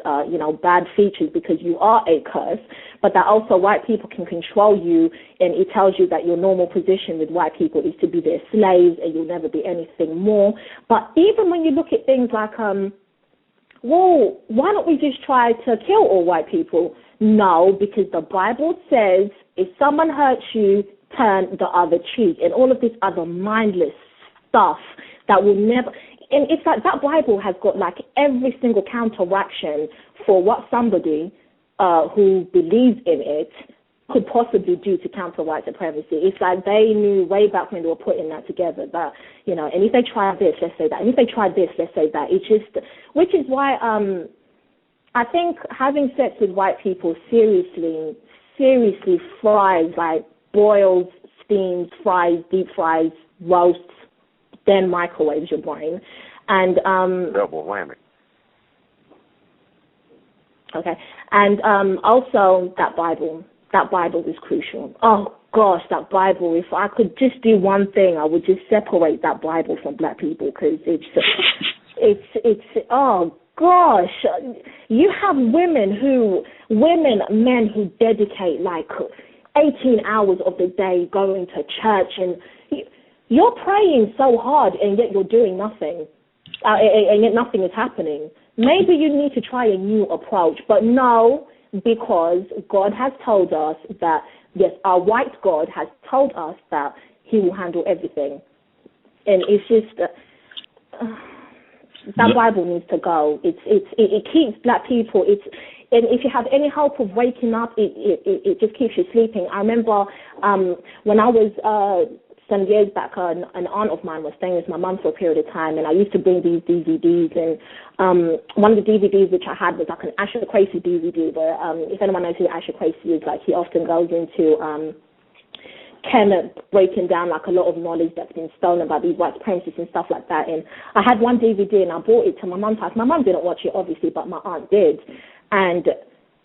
bad features because you are a curse, but that also white people can control you, and it tells you that your normal position with white people is to be their slaves and you'll never be anything more. But even when you look at things like, well, why don't we just try to kill all white people? No, because the Bible says if someone hurts you, turn the other cheek, and all of this other mindless stuff that will never. and it's like that Bible has got like every single counteraction for what somebody who believes in it could possibly do to counter white supremacy. It's like they knew way back when they were putting that together that, you know, and if they try this, let's say that. And if they try this, let's say that. It's just, which is why I think having sex with white people seriously fries, like boils, steams, fries, deep fries, roasts, then microwaves your brain. And double whammy. Okay. And also that Bible is crucial. Oh gosh, that Bible, if I could just do one thing, I would just separate that Bible from black people, because it's oh gosh, you have men who dedicate like 18 hours of the day going to church, and you're praying so hard and yet you're doing nothing, and yet nothing is happening. Maybe you need to try a new approach, but no, because God has told us that, yes, our white God has told us that he will handle everything. And it's just, that Bible needs to go. It keeps black people, and if you have any hope of waking up, it just keeps you sleeping. I remember when I was some years back, an aunt of mine was staying with my mum for a period of time, and I used to bring these DVDs, and one of the DVDs which I had was like an Asher Crazy DVD, where if anyone knows who Asher Crazy is, like he often goes into kind of breaking down like a lot of knowledge that's been stolen by these white supremacists and stuff like that. And I had one DVD and I brought it to my mum's house. My mum didn't watch it obviously, but my aunt did. And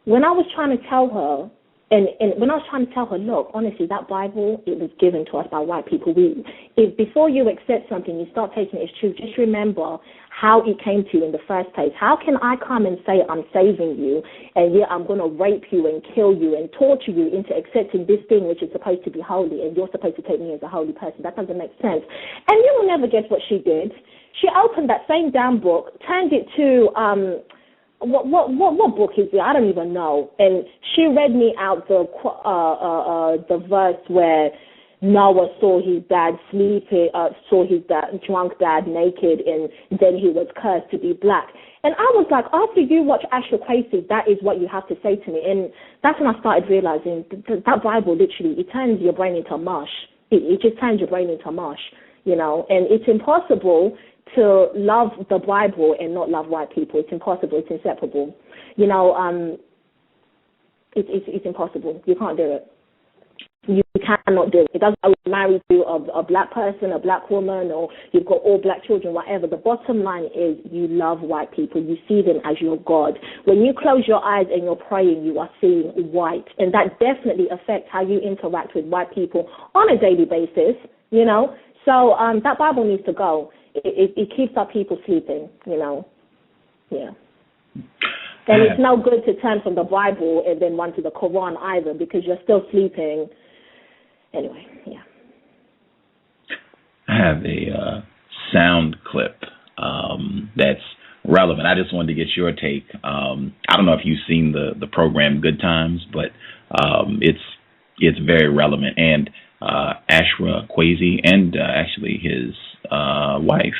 when I was trying to tell her, And when I was trying to tell her, look, honestly, that Bible, it was given to us by white people. If before you accept something, you start taking it as true, just remember how it came to you in the first place. How can I come and say I'm saving you, and yet I'm going to rape you and kill you and torture you into accepting this thing which is supposed to be holy, and you're supposed to take me as a holy person? That doesn't make sense. And you will never guess what she did. She opened that same damn book, turned it to... What book is it? I don't even know. And she read me out the verse where Noah saw his dad sleeping, saw his drunk dad naked, and then he was cursed to be black. And I was like, after you watch Asher Crazy, that is what you have to say to me. And that's when I started realizing that Bible literally, it turns your brain into mush. It just turns your brain into mush, you know. And it's impossible to love the Bible and not love white people. It's impossible. It's inseparable. You know, it's impossible. You can't do it. You cannot do it. It doesn't matter if you're married to a black person, a black woman, or you've got all black children, whatever. The bottom line is you love white people. You see them as your God. When you close your eyes and you're praying, you are seeing white. And that definitely affects how you interact with white people on a daily basis, you know. So that Bible needs to go. It keeps our people sleeping, you know. Yeah. And it's no good to turn from the Bible and then run to the Quran either, because you're still sleeping. Anyway, yeah. I have a sound clip that's relevant. I just wanted to get your take. I don't know if you've seen the program Good Times, but it's very relevant. And Ashra Kwesi and actually his wife,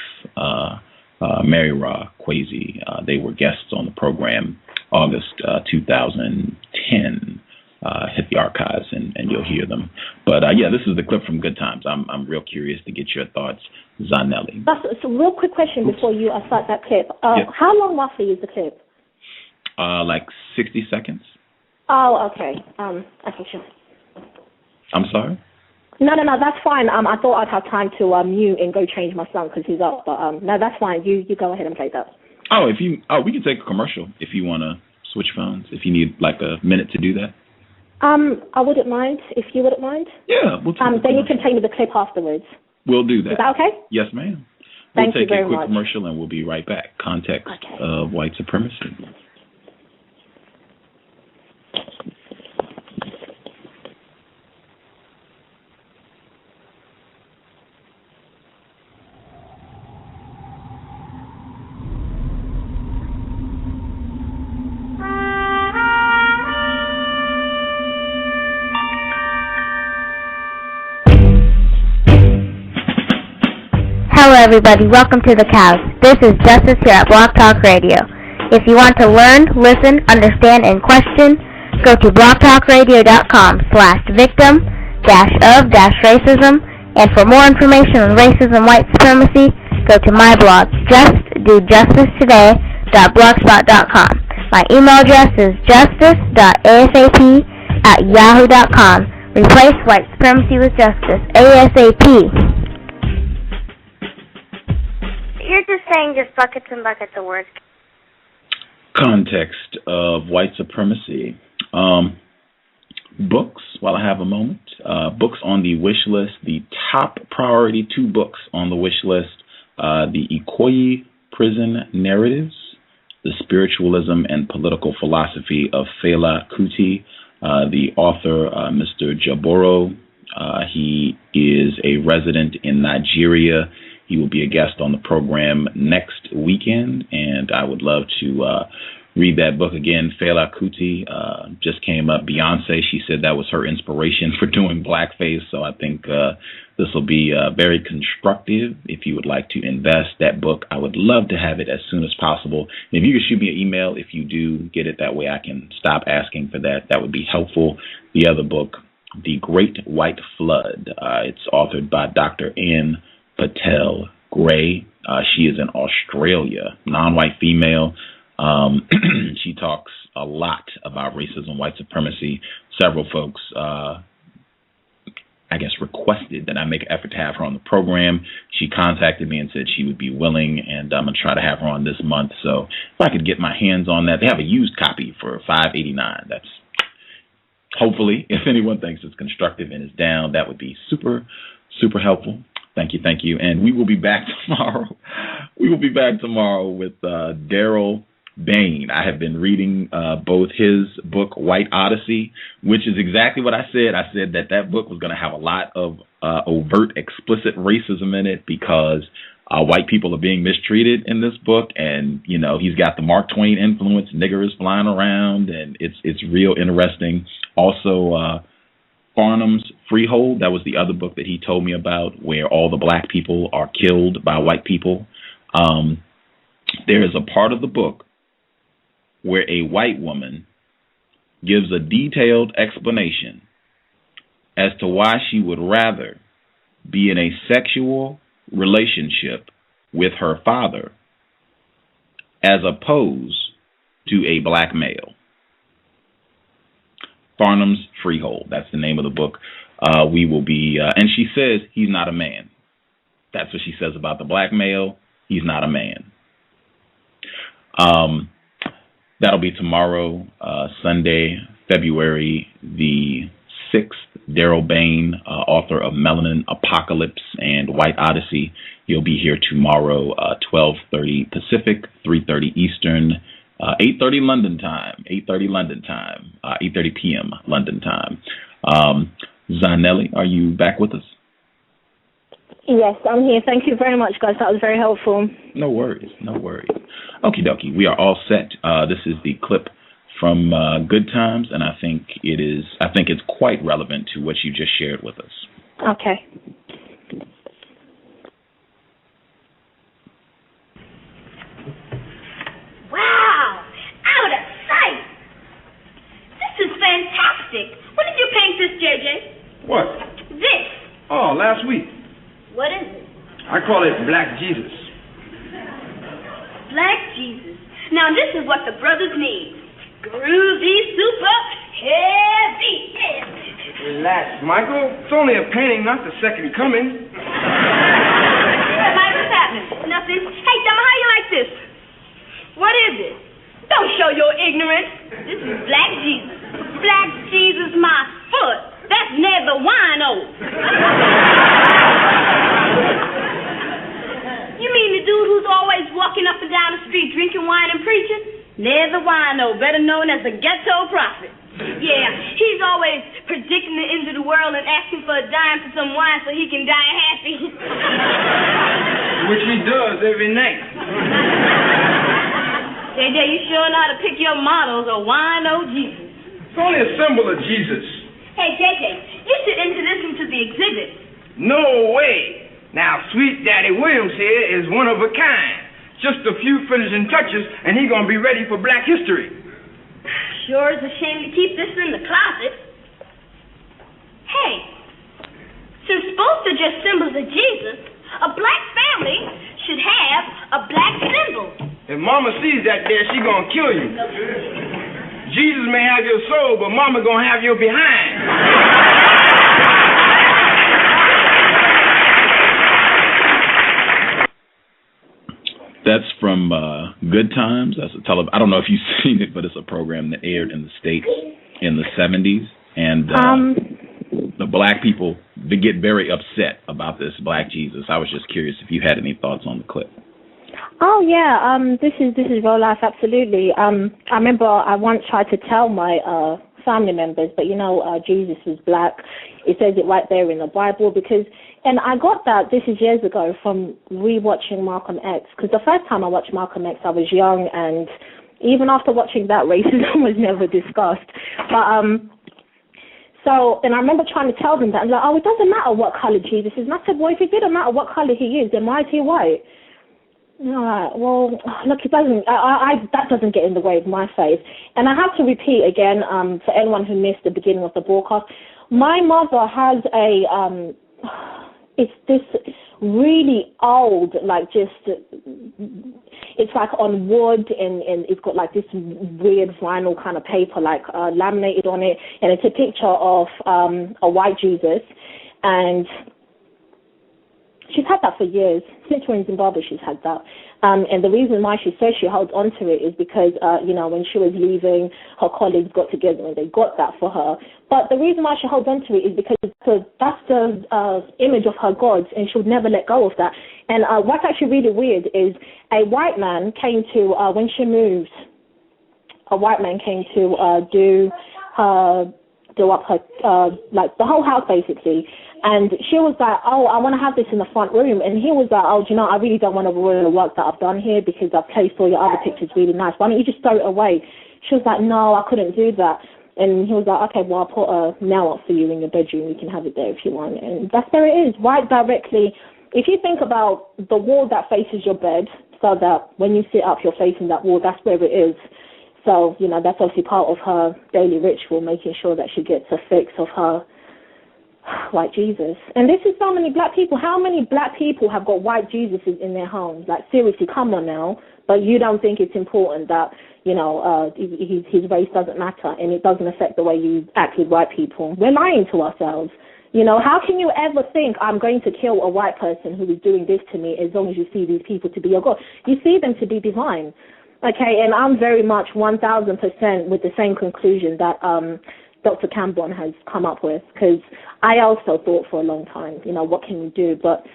Mary Ra Kwesi, they were guests on the program August 2010. Hit the archives and you'll hear them. But yeah, this is the clip from Good Times. I'm real curious to get your thoughts, Zanele. So real quick question before you start that clip. Yeah. How long roughly is the clip? Like 60 seconds. Oh, okay. Okay, sure. I'm sorry? No, that's fine. I thought I'd have time to mute and go change my son because he's up. But no, that's fine. You go ahead and play that. We can take a commercial if you want to switch phones. If you need like a minute to do that. I wouldn't mind if you wouldn't mind. Yeah, we'll take then you can play me the clip afterwards. We'll do that. Is that okay? Yes, ma'am. Thank you very We'll take a quick much. commercial and we'll be right back. Context of White Supremacy. Hello everybody, welcome to the C.O.W.S. This is Justice here at Blog Talk Radio. If you want to learn, listen, understand, and question, go to blogtalkradio.com/victim-of-racism. And for more information on racism, white supremacy, go to my blog, justdojusticetoday.blogspot.com. My email address is justice.asap@yahoo.com. Replace white supremacy with justice, ASAP. You're just saying just buckets and buckets of words. Context of White Supremacy. Books, while I have a moment. Books on the wish list. The top priority 2 books on the wish list. The Ikoyi Prison Narratives, The Spiritualism and Political Philosophy of Fela Kuti. The author, Mr. Jaboro, he is a resident in Nigeria. He will be a guest on the program next weekend, and I would love to read that book again. Fela Kuti just came up. Beyonce, she said that was her inspiration for doing blackface, so I think this will be very constructive. If you would like to invest that book, I would love to have it as soon as possible. And if you could shoot me an email if you do get it, that way I can stop asking for that. That would be helpful. The other book, The Great White Flood, it's authored by Dr. N. Patel Gray. She is in Australia, non-white female. She talks a lot about racism, white supremacy. Several folks, requested that I make an effort to have her on the program. She contacted me and said she would be willing, and I'm going to try to have her on this month. So if I could get my hands on that. They have a used copy for $5.89. That's hopefully, if anyone thinks it's constructive and is down, that would be super, super helpful. Thank you. And we will be back tomorrow. With Daryl Bain. I have been reading both his book, White Odyssey, which is exactly what I said. I said that book was going to have a lot of overt, explicit racism in it because white people are being mistreated in this book. And, you know, he's got the Mark Twain influence. Nigger is flying around, and it's real interesting. Also, Farnham's Freehold, that was the other book that he told me about, where all the black people are killed by white people. There is a part of the book where a white woman gives a detailed explanation as to why she would rather be in a sexual relationship with her father as opposed to a black male. Farnham's Freehold, that's the name of the book. We will be, and she says he's not a man. That's what she says about the black male. He's not a man. That'll be tomorrow, Sunday, February the 6th. Daryl Bain, author of Melanin Apocalypse and White Odyssey. He'll be here tomorrow, 12:30 Pacific, 3:30 Eastern, 8:30 London time, 8:30 p.m. London time. Zanele, are you back with us? Yes, I'm here. Thank you very much, guys. That was very helpful. No worries. Okie dokie. We are all set. This is the clip from Good Times, and I think it's quite relevant to what you just shared with us. Okay. Wow! Out of sight! This is fantastic. When did you paint this, JJ? What? This. Oh, last week. What is it? I call it Black Jesus. Black Jesus. Now this is what the brothers need. Groovy, super, heavy. Relax, Michael. It's only a painting, not the second coming. Mike, what's happening? Nothing. Hey, Dama, how you like this? What is it? Don't show your ignorance. This is Black Jesus. Black Jesus, my foot. That's never wino. You mean the dude who's always walking up and down the street drinking wine and preaching? Never wino, better known as the ghetto prophet. Yeah, he's always predicting the end of the world and asking for a dime for some wine so he can die happy. Which he does every night. JJ, you sure know how to pick your models or wino Jesus. It's only a symbol of Jesus. Hey, JJ, you should enter this into the exhibit. No way. Now, Sweet Daddy Williams here is one of a kind. Just a few finishing touches, and he gonna be ready for Black History. Sure is a shame to keep this in the closet. Hey, since both are just symbols of Jesus, a black family should have a black symbol. If Mama sees that there, she gonna kill you. Jesus may have your soul, but Mama gonna have your behind. That's from Good Times. That's a I don't know if you've seen it, but it's a program that aired in the States in the 70s. And the black people, they get very upset about this Black Jesus. I was just curious if you had any thoughts on the clip. Oh yeah, this is real life, absolutely. I remember I once tried to tell my family members, but Jesus was black. It says it right there in the Bible and I got that, this is years ago, from rewatching Malcolm X, because the first time I watched Malcolm X, I was young, and even after watching that, racism was never discussed. But and I remember trying to tell them that, and like, it doesn't matter what color Jesus is. And I said, well, if it didn't matter what color he is, then why is he white? Well, look, it doesn't. That doesn't get in the way of my faith. And I have to repeat again, for anyone who missed the beginning of the broadcast, my mother has it's this really old, it's like on wood, and it's got like this weird vinyl kind of paper, laminated on it, and it's a picture of a white Jesus, and she's had that for years. Since we're in Zimbabwe, she's had that. And the reason why she says she holds on to it is because, when she was leaving, her colleagues got together and they got that for her. But the reason why she holds on to it is because that's the image of her gods, and she would never let go of that. And what's actually really weird is a white man came to, when she moved, a white man came to do up her, the whole house basically. And she was like, I want to have this in the front room. And he was like, I really don't want to ruin the work that I've done here because I've placed all your other pictures really nice. Why don't you just throw it away? She was like, no, I couldn't do that. And he was like, okay, well, I'll put a nail up for you in your bedroom. You can have it there if you want. And that's where it is, right directly. If you think about the wall that faces your bed, so that when you sit up, you're facing that wall, that's where it is. So, that's obviously part of her daily ritual, making sure that she gets a fix of her white Jesus. And this is so many black people. How many black people have got white Jesuses in their homes? Like, seriously, come on now. But you don't think it's important that, his race doesn't matter and it doesn't affect the way you act with white people. We're lying to ourselves. How can you ever think I'm going to kill a white person who is doing this to me as long as you see these people to be your God? You see them to be divine. Okay, and I'm very much 1,000% with the same conclusion that Dr. Campbell has come up with, because I also thought for a long time, what can we do? But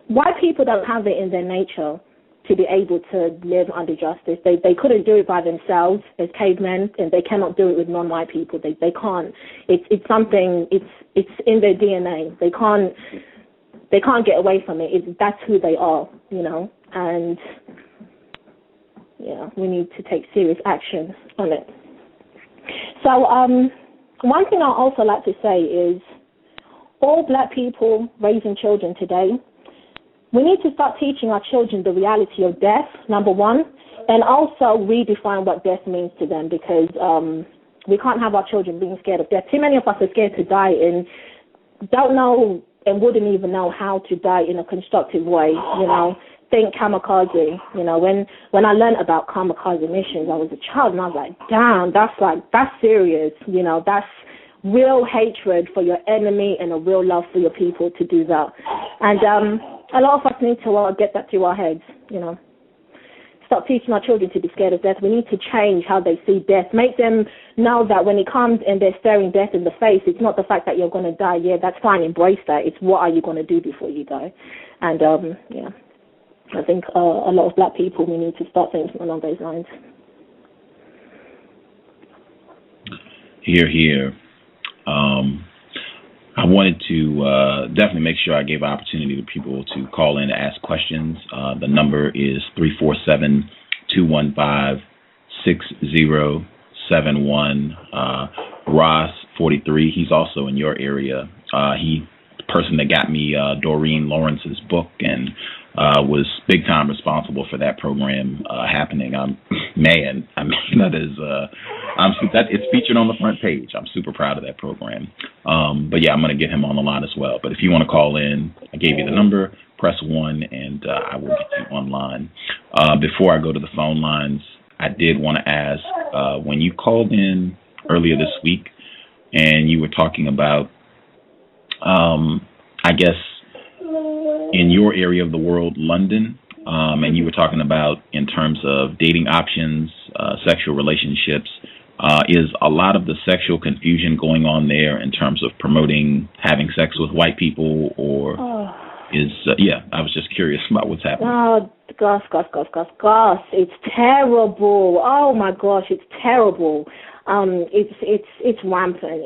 white people don't have it in their nature to be able to live under justice. They couldn't do it by themselves as cavemen, and they cannot do it with non-white people. They can't. It's something. It's in their DNA. They can't get away from it. That's who they are, and we need to take serious action on it. So one thing I'd also like to say is all black people raising children today, we need to start teaching our children the reality of death, number one, and also redefine what death means to them, because we can't have our children being scared of death. Too many of us are scared to die and don't know and wouldn't even know how to die in a constructive way, Think kamikaze. When I learned about kamikaze missions, I was a child, and I was like, damn, that's serious. That's real hatred for your enemy and a real love for your people to do that. And a lot of us need to get that through our heads. Stop teaching our children to be scared of death. We need to change how they see death. Make them know that when it comes and they're staring death in the face, it's not the fact that you're going to die. Yeah, that's fine. Embrace that. It's what are you going to do before you die. And I think a lot of black people, we need to start thinking along those lines. Hear, hear. I wanted to definitely make sure I gave opportunity to people to call in to ask questions. The number is 347-215-6071. Ross, 43, he's also in your area. He the person that got me Doreen Lawrence's book, and was big time responsible for that program happening. That is it's featured on the front page. I'm super proud of that program. But yeah, I'm going to get him on the line as well. But if you want to call in, I gave you the number. Press 1, and I will get you online. Before I go to the phone lines, I did want to ask, when you called in earlier this week, and you were talking about, I guess, in your area of the world, London, and you were talking about in terms of dating options, sexual relationships, is a lot of the sexual confusion going on there in terms of promoting having sex with white people, or I was just curious about what's happening. Oh, Gus, it's terrible. Oh my gosh, it's terrible. It's rampant.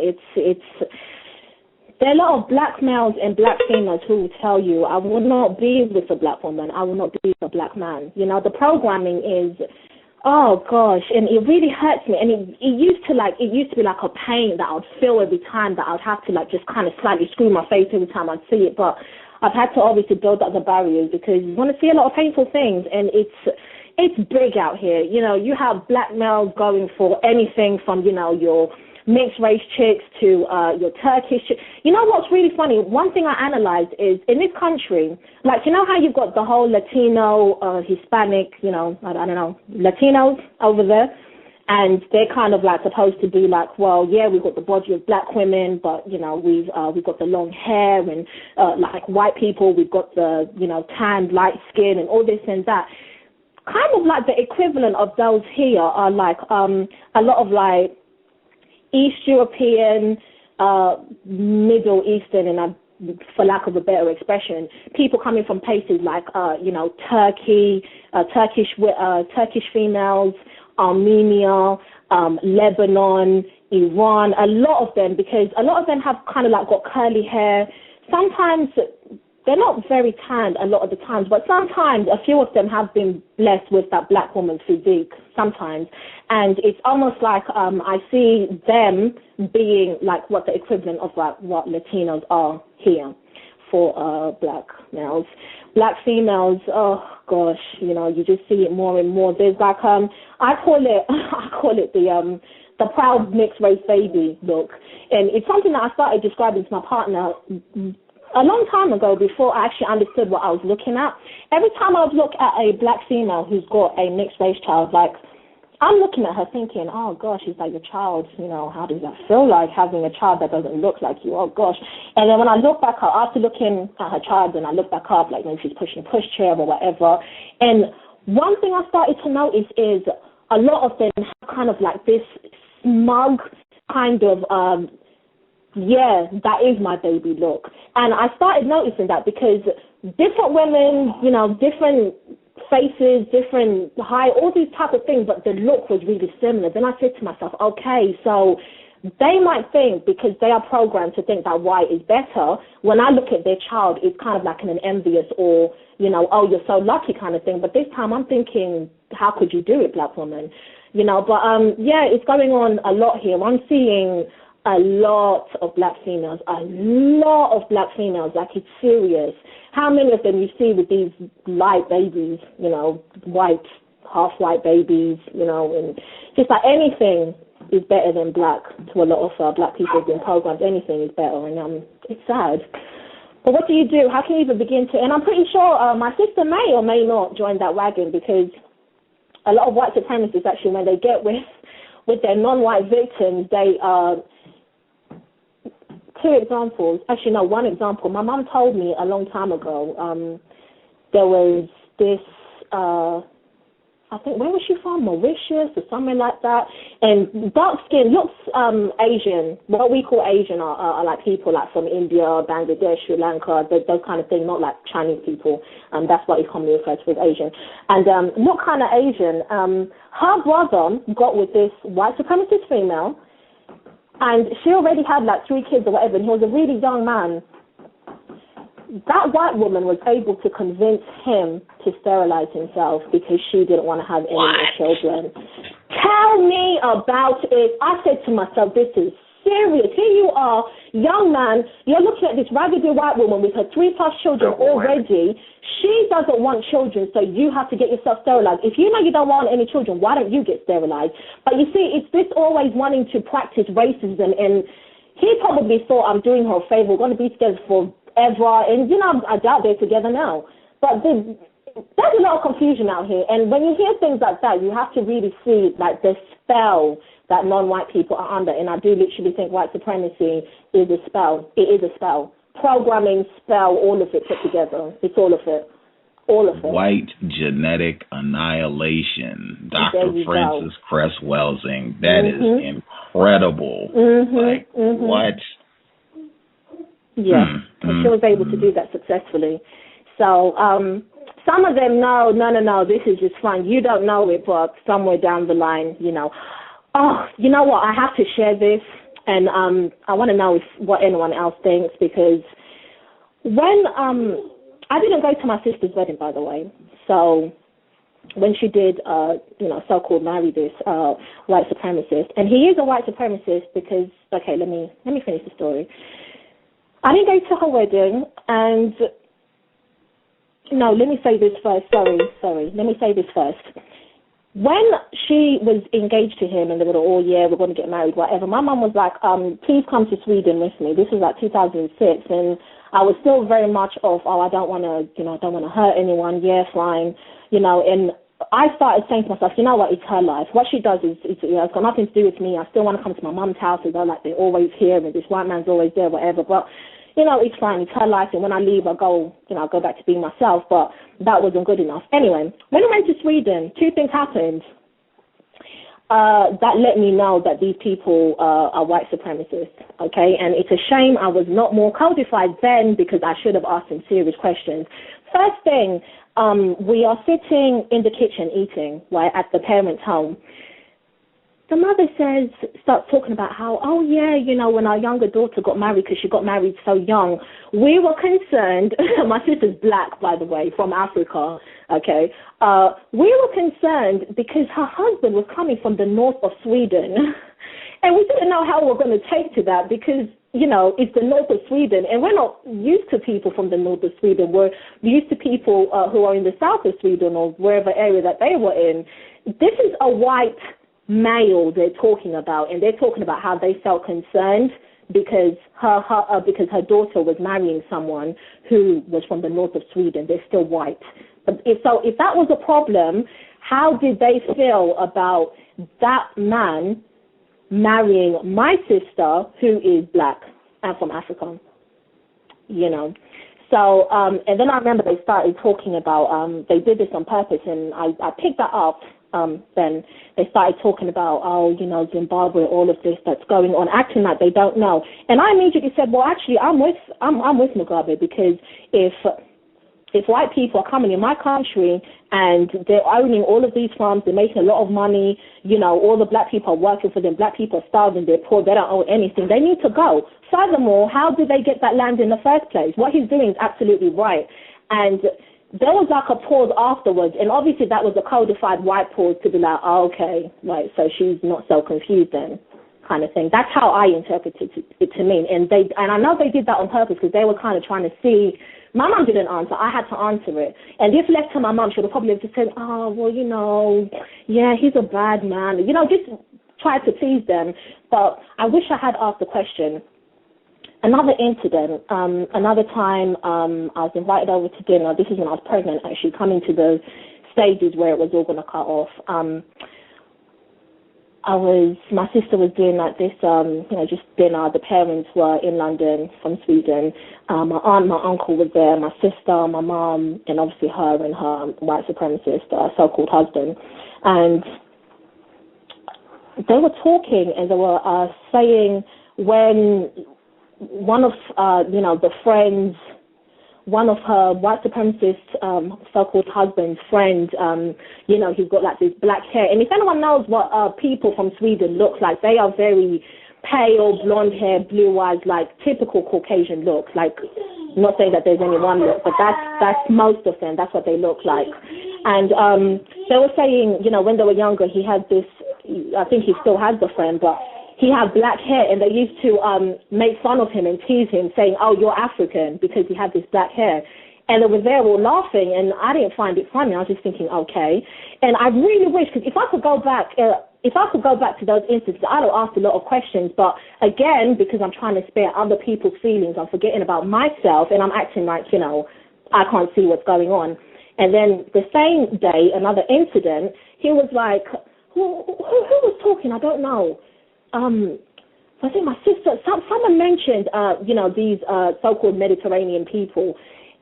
There are a lot of black males and black females who will tell you, I will not be with a black woman, I will not be with a black man. You know, the programming is, oh gosh, and it really hurts me. And it used to be like a pain that I would feel every time, that I would have to like just kind of slightly screw my face every time I'd see it. But I've had to obviously build up the barriers, because you want to see a lot of painful things, and it's big out here. You know, you have black males going for anything from, you know, your mixed race chicks to your Turkish chicks. You know what's really funny? One thing I analyzed is, in this country, like, you know how you've got the whole Latino, Hispanic, you know, I don't know, Latinos over there, and they're kind of like supposed to be like, well, yeah, we've got the body of black women, but, you know, we've got the long hair, and like white people, we've got the, you know, tanned, light skin, and all this and that. Kind of like the equivalent of those here are like a lot of like East European, Middle Eastern, and for lack of a better expression, people coming from places like, you know, Turkey, Turkish females, Armenia, Lebanon, Iran, a lot of them, because a lot of them have kind of like got curly hair. Sometimes they're not very tanned a lot of the times, but sometimes a few of them have been blessed with that black woman's physique sometimes. And it's almost like I see them being like what the equivalent of like what Latinos are here for black males. Black females, oh gosh, you know, you just see it more and more. There's like I call it the proud mixed race baby look, and it's something that I started describing to my partner a long time ago, before I actually understood what I was looking at. Every time I would look at a black female who's got a mixed race child, like, I'm looking at her thinking, oh gosh, is that your child? You know, how does that feel like having a child that doesn't look like you? Oh gosh. And then when I look back up, after looking at her child, then I look back up, like maybe she's pushing a pushchair or whatever. And one thing I started to notice is a lot of them have kind of like this smug kind of, yeah, that is my baby look. And I started noticing that because different women, you know, different faces, different height, all these type of things, but the look was really similar. Then I said to myself, okay, so they might think, because they are programmed to think that white is better, when I look at their child, it's kind of like an envious or, you know, oh, you're so lucky kind of thing. But this time I'm thinking, how could you do it, black woman? You know, but yeah, it's going on a lot here. I'm seeing a lot of black females, like it's serious. How many of them you see with these light babies, you know, white, half-white babies, you know, and just like anything is better than black to a lot of black people who've been programmed. Anything is better, and it's sad. But what do you do? How can you even begin to? And I'm pretty sure my sister may or may not join that wagon, because a lot of white supremacists actually, when they get with their non-white victims, they two examples. Actually, no, one example. My mum told me a long time ago, there was this, I think, where was she from? Mauritius or somewhere like that. And dark skin, looks Asian. What we call Asian are like people like from India, Bangladesh, Sri Lanka, those kind of thing, not like Chinese people. That's what we commonly refer to as Asian. And look kind of Asian. Her brother got with this white supremacist female, and she already had like 3 kids or whatever, and he was a really young man. That white woman was able to convince him to sterilize himself because she didn't want to have any more children. Tell me about it. I said to myself, this is serious. Here you are, young man, you're looking at this raggedy white woman with her 3+ children already. She doesn't want children, so you have to get yourself sterilized. If you know you don't want any children, why don't you get sterilized? But you see, it's this always wanting to practice racism, and he probably thought, I'm doing her a favor, we're going to be together forever, and, you know, I doubt they're together now. But there's a lot of confusion out here, and when you hear things like that, you have to really see, like, the spell that non-white people are under, and I do literally think white supremacy is a spell. It is a spell. Programming, spell, all of it put together. It's all of it. All of it. White genetic annihilation. Dr. Frances Cress Welsing. That is incredible. Like, what? Yeah, and she was able to do that successfully. So, some of them, no, this is just fun. You don't know it, but somewhere down the line, you know. Oh, you know what? I have to share this, and I want to know what anyone else thinks, because when I didn't go to my sister's wedding, by the way. So when she did, so-called marry this white supremacist, and he is a white supremacist because, okay, let me finish the story. I didn't go to her wedding, and no, let me say this first. Sorry. Let me say this first. When she was engaged to him and they were all, we're going to get married, whatever, my mom was like, please come to Sweden with me. This was like 2006, and I was still very much of, I don't want to hurt anyone. Yeah, fine. And I started saying to myself, you know what, it's her life. What she does is it's got nothing to do with me. I still want to come to my mom's house, although like they're always here and this white man's always there, whatever. But it's fine. It's her life, and when I leave, I'll go back to being myself. But that wasn't good enough. Anyway, when I went to Sweden, 2 things happened that let me know that these people are white supremacists, okay? And it's a shame I was not more codified then, because I should have asked some serious questions. First thing, we are sitting in the kitchen eating, right, at the parents' home. The mother starts talking about how, when our younger daughter got married, because she got married so young, we were concerned, my sister's black, by the way, from Africa, okay, we were concerned because her husband was coming from the north of Sweden, and we didn't know how we were going to take to that, because, it's the north of Sweden, and we're not used to people from the north of Sweden. We're used to people who are in the south of Sweden or wherever area that they were in. This is a white male they're talking about, and they're talking about how they felt concerned because her daughter was marrying someone who was from the north of Sweden. They're still white. But if that was a problem, how did they feel about that man marrying my sister, who is black and from Africa? So, and then I remember they started talking about, they did this on purpose, and I picked that up. Then they started talking about, Zimbabwe, all of this that's going on, acting like they don't know. And I immediately said, well, actually, I'm with Mugabe, because if white people are coming in my country and they're owning all of these farms, they're making a lot of money, all the black people are working for them, black people are starving, they're poor, they don't own anything, they need to go. Furthermore, how did they get that land in the first place? What he's doing is absolutely right. And there was like a pause afterwards, and obviously that was a codified white pause to be like, oh, okay, right, so she's not so confused then, kind of thing. That's how I interpreted it to mean. And I know they did that on purpose, because they were kind of trying to see. My mom didn't answer. I had to answer it. And if left to my mom, she would have probably just said, oh, well, yeah, he's a bad man. Just try to please them. But I wish I had asked the question. Another incident, another time I was invited over to dinner. This is when I was pregnant, actually, coming to the stages where it was all going to cut off. My sister was doing like this, just dinner. The parents were in London from Sweden. My aunt, my uncle was there, my sister, my mom, and obviously her and her white supremacist so-called husband. And they were talking, and they were saying when one of, the friends, one of her white supremacist so-called husband's friend, he's got like this black hair. And if anyone knows what people from Sweden look like, they are very pale, blonde hair, blue eyes, like typical Caucasian look. Like, I'm not saying that there's only one look, but that's most of them. That's what they look like. And they were saying, when they were younger, he had this, I think he still has the friend, but he had black hair, and they used to make fun of him and tease him, saying, "Oh, you're African," because he had this black hair. And they were there all laughing, and I didn't find it funny. I was just thinking, okay. And I really wish, because if I could go back to those instances, I'd have asked a lot of questions. But again, because I'm trying to spare other people's feelings, I'm forgetting about myself, and I'm acting like, I can't see what's going on. And then the same day, another incident, he was like, who was talking? I don't know. I think my sister, someone mentioned, these so-called Mediterranean people.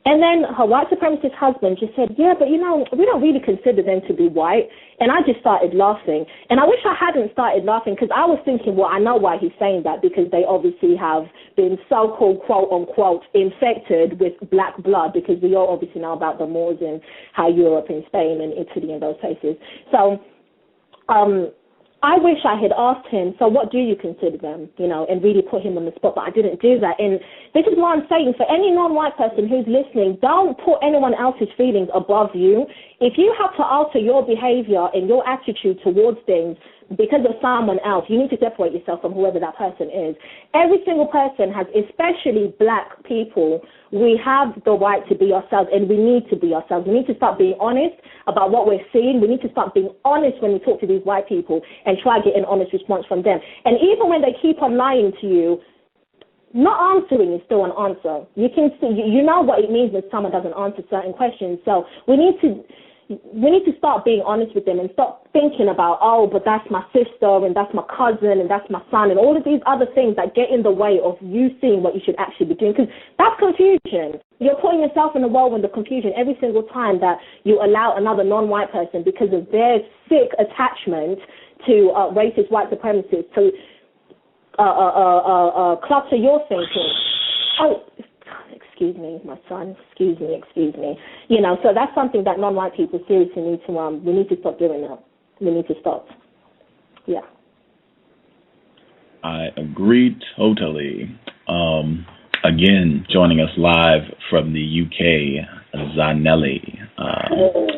And then her white supremacist husband just said, yeah, but, we don't really consider them to be white. And I just started laughing. And I wish I hadn't started laughing, because I was thinking, well, I know why he's saying that, because they obviously have been so-called, quote-unquote, infected with black blood, because we all obviously know about the Moors and how Europe and Spain and Italy and those places. So I wish I had asked him, so what do you consider them, and really put him on the spot, but I didn't do that. And this is what I'm saying, for any non-white person who's listening, don't put anyone else's feelings above you. If you have to alter your behavior and your attitude towards things because of someone else, you need to separate yourself from whoever that person is. Every single person has, especially black people, we have the right to be ourselves, and we need to be ourselves. We need to start being honest about what we're seeing. We need to start being honest when we talk to these white people and try to get an honest response from them. And even when they keep on lying to you, not answering is still an answer. You can see, you know what it means when someone doesn't answer certain questions. So we need to start being honest with them and stop thinking about, oh, but that's my sister and that's my cousin and that's my son and all of these other things that get in the way of you seeing what you should actually be doing, because that's confusion. You're putting yourself in a whirlwind of confusion every single time that you allow another non-white person, because of their sick attachment to racist white supremacists, to clutter your thinking. Oh, excuse me, my son, excuse me. So that's something that non-white people seriously need to, we need to stop doing that. We need to stop. Yeah. I agree totally. Again, joining us live from the UK, Zanele.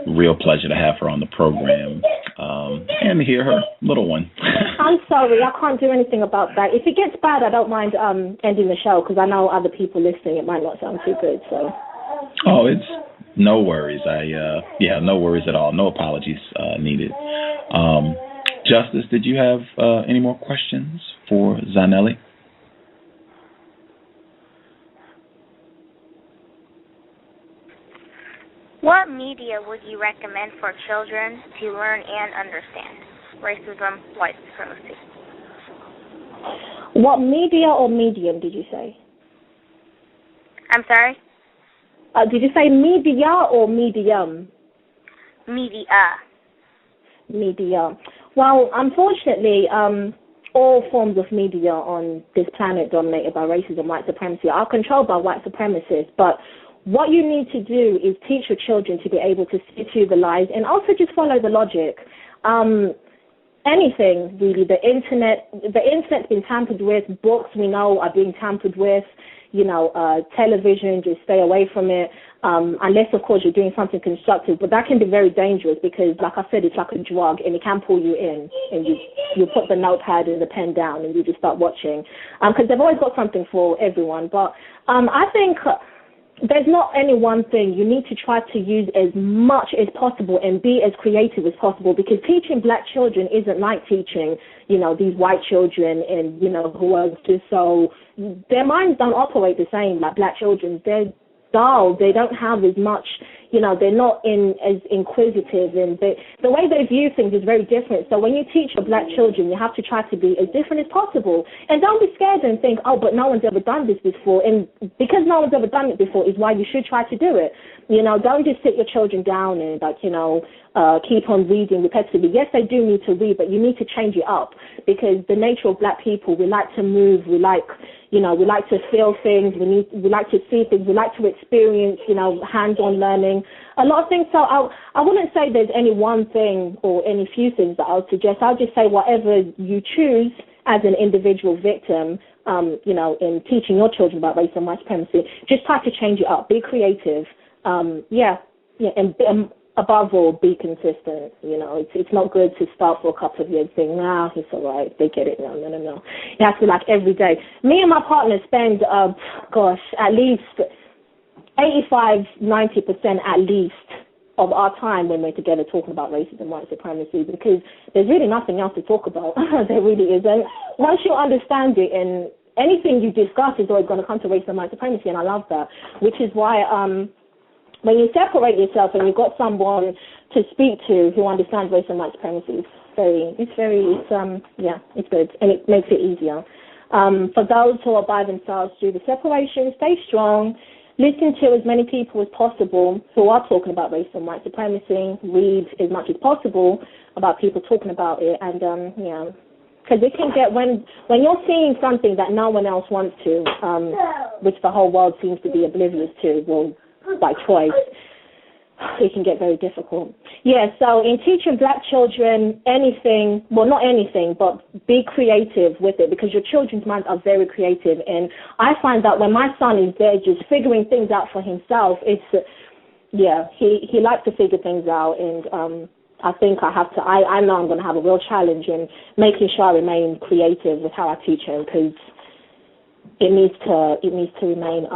Real pleasure to have her on the program and hear her little one. I'm sorry, I can't do anything about that. If it gets bad, I don't mind ending the show, because I know other people listening, it might not sound too good. So. Oh, it's no worries. No worries at all. No apologies needed. Justice, did you have any more questions for Zanele? What media would you recommend for children to learn and understand racism, white supremacy? What media or medium did you say? I'm sorry? Did you say media or medium? Media. Well, unfortunately, all forms of media on this planet dominated by racism, white supremacy are controlled by white supremacists, but what you need to do is teach your children to be able to see through the lies and also just follow the logic. Anything, really. The internet's been tampered with. Books, we know, are being tampered with. Television, just stay away from it. Unless, of course, you're doing something constructive. But that can be very dangerous because, like I said, it's like a drug and it can pull you in. And you put the notepad and the pen down and you just start watching. Because they've always got something for everyone. But I think there's not any one thing. You need to try to use as much as possible and be as creative as possible, because teaching black children isn't like teaching, these white children and, who are just so, their minds don't operate the same like black children's. They're dull. They don't have as much, they're not as inquisitive, and the way they view things is very different. So when you teach your black children, you have to try to be as different as possible. And don't be scared and think, oh, but no one's ever done this before. And because no one's ever done it before is why you should try to do it. Don't just sit your children down and, keep on reading repetitively. Yes, they do need to read, but you need to change it up, because the nature of black people, we like to move, we like to feel things, we like to see things, we like to experience, hands-on learning, a lot of things. So I wouldn't say there's any one thing or any few things that I would suggest. I'll just say whatever you choose as an individual victim, in teaching your children about racism and white supremacy, just try to change it up, be creative, and above all, be consistent. You know, it's not good to start for a couple of years saying, nah, it's all right, they get it. No. It has to be like every day. Me and my partner spend, at least 85-90% at least of our time when we're together talking about racism, white supremacy, because there's really nothing else to talk about. There really isn't. Once you understand it, and anything you discuss is always going to come to racism and white supremacy, and I love that, which is why when you separate yourself and you've got someone to speak to who understands racism and white supremacy, it's good, and it makes it easier. For those who are by themselves, do the separation, stay strong, listen to as many people as possible who are talking about racism and white supremacy, read as much as possible about people talking about it, and because it can get, when you're seeing something that no one else wants to, which the whole world seems to be oblivious to, well, by choice, it can get very difficult. Yeah, so in teaching black children anything, well, not anything, but be creative with it, because your children's minds are very creative. And I find that when my son is there just figuring things out for himself, he likes to figure things out. And I think I know I'm going to have a real challenge in making sure I remain creative with how I teach him, because it needs to remain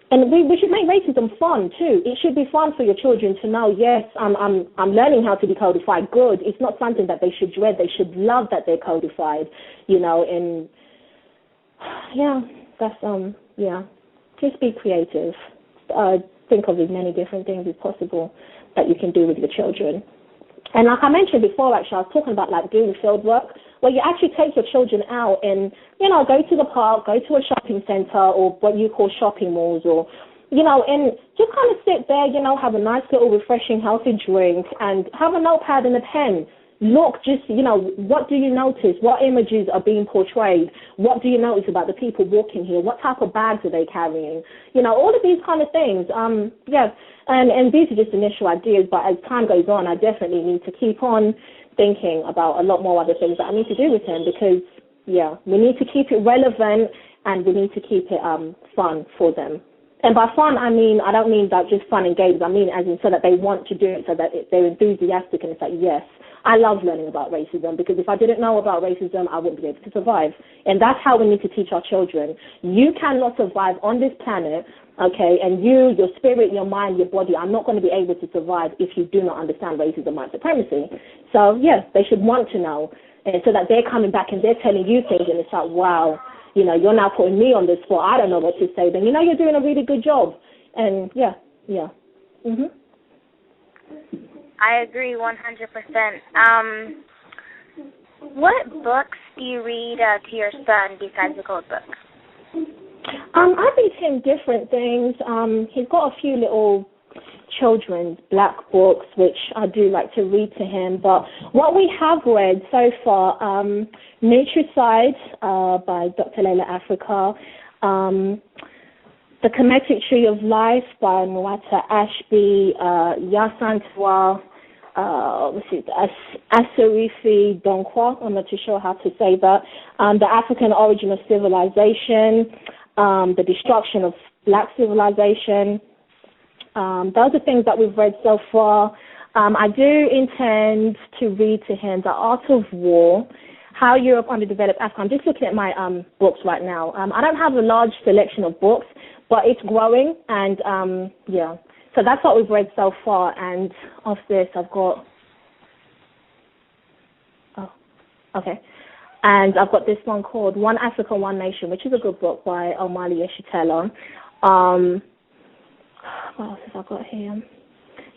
and we should make racism fun too. It should be fun for your children to know, yes, I'm learning how to be codified. Good. It's not something that they should dread. They should love that they're codified, you know, and just be creative. Think of as many different things as possible that you can do with your children. And like I mentioned before, actually, I was talking about like doing field work, where you actually take your children out and, you know, go to the park, go to a shopping center or what you call shopping malls, or, you know, and just kind of sit there, you know, have a nice little refreshing, healthy drink and have a notepad and a pen. Look, just, you know, what do you notice? What images are being portrayed? What do you notice about the people walking here? What type of bags are they carrying? You know, all of these kind of things. And these are just initial ideas, but as time goes on, I definitely need to keep on thinking about a lot more other things that I need to do with him, because, we need to keep it relevant and we need to keep it fun for them. And by fun, I don't mean that just fun and games. I mean as in so that they want to do it, so that they're enthusiastic and it's like, yes, I love learning about racism, because if I didn't know about racism, I wouldn't be able to survive. And that's how we need to teach our children. You cannot survive on this planet, okay, and your spirit, your mind, your body are not going to be able to survive if you do not understand racism and white supremacy. So, yes, they should want to know, and so that they're coming back and they're telling you things, and it's like, wow, you know, you're now putting me on the spot. I don't know what to say. Then, you know, you're doing a really good job. And, I agree 100%. What books do you read to your son besides the code books? I read him different things. He's got a few little children's black books, which I do like to read to him. But what we have read so far, Nutricide by Dr. Layla Africa, The Kemetic Tree of Life by Mwata Ashby, Yasantua, Asarifi Donkwa, I'm not too sure how to say that, The African Origin of Civilization, The Destruction of Black Civilization. Those are things that we've read so far. I do intend to read to him The Art of War, How Europe Underdeveloped Africa. I'm just looking at my books right now. I don't have a large selection of books, but it's growing, and so that's what we've read so far. And of this, I've got, and I've got this one called One Africa, One Nation, which is a good book by Omali Yeshitela. What else have I got here?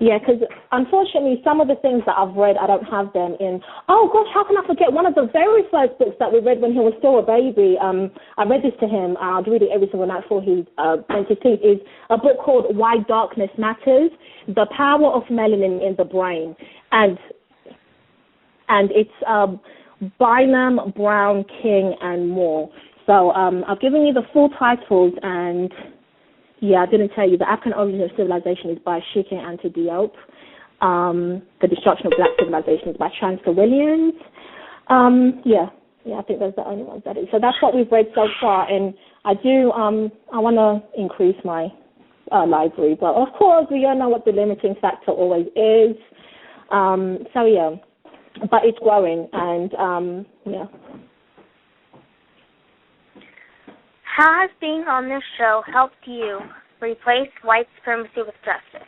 Yeah, because unfortunately, some of the things that I've read, I don't have them in. Oh, gosh, how can I forget? One of the very first books that we read when he was still a baby, I read this to him. I'd read it every single night before he went to sleep, is a book called Why Darkness Matters, The Power of Melanin in the Brain. And it's Bynum, Brown, King, and Moore. So I've given you the full titles, and I didn't tell you. The African Origin of Civilization is by Shike Anta Diop. The Destruction of Black Civilization is by Chancellor Williams. I think those are the only ones that is. So that's what we've read so far, and I do, I want to increase my library. But of course, we all know what the limiting factor always is. So yeah, but it's growing, and yeah. How has being on this show helped you replace white supremacy with justice?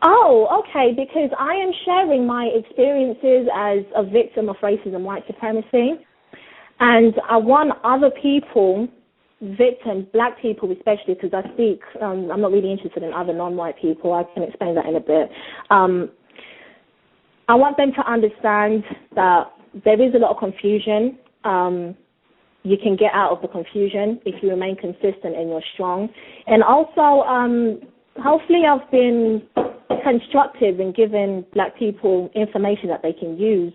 Oh, okay, because I am sharing my experiences as a victim of racism, white supremacy, and I want other people, victims, black people especially, because I speak, I'm not really interested in other non-white people. I can explain that in a bit. I want them to understand that there is a lot of confusion. You can get out of the confusion if you remain consistent and you're strong. And also, hopefully I've been constructive in giving black people information that they can use,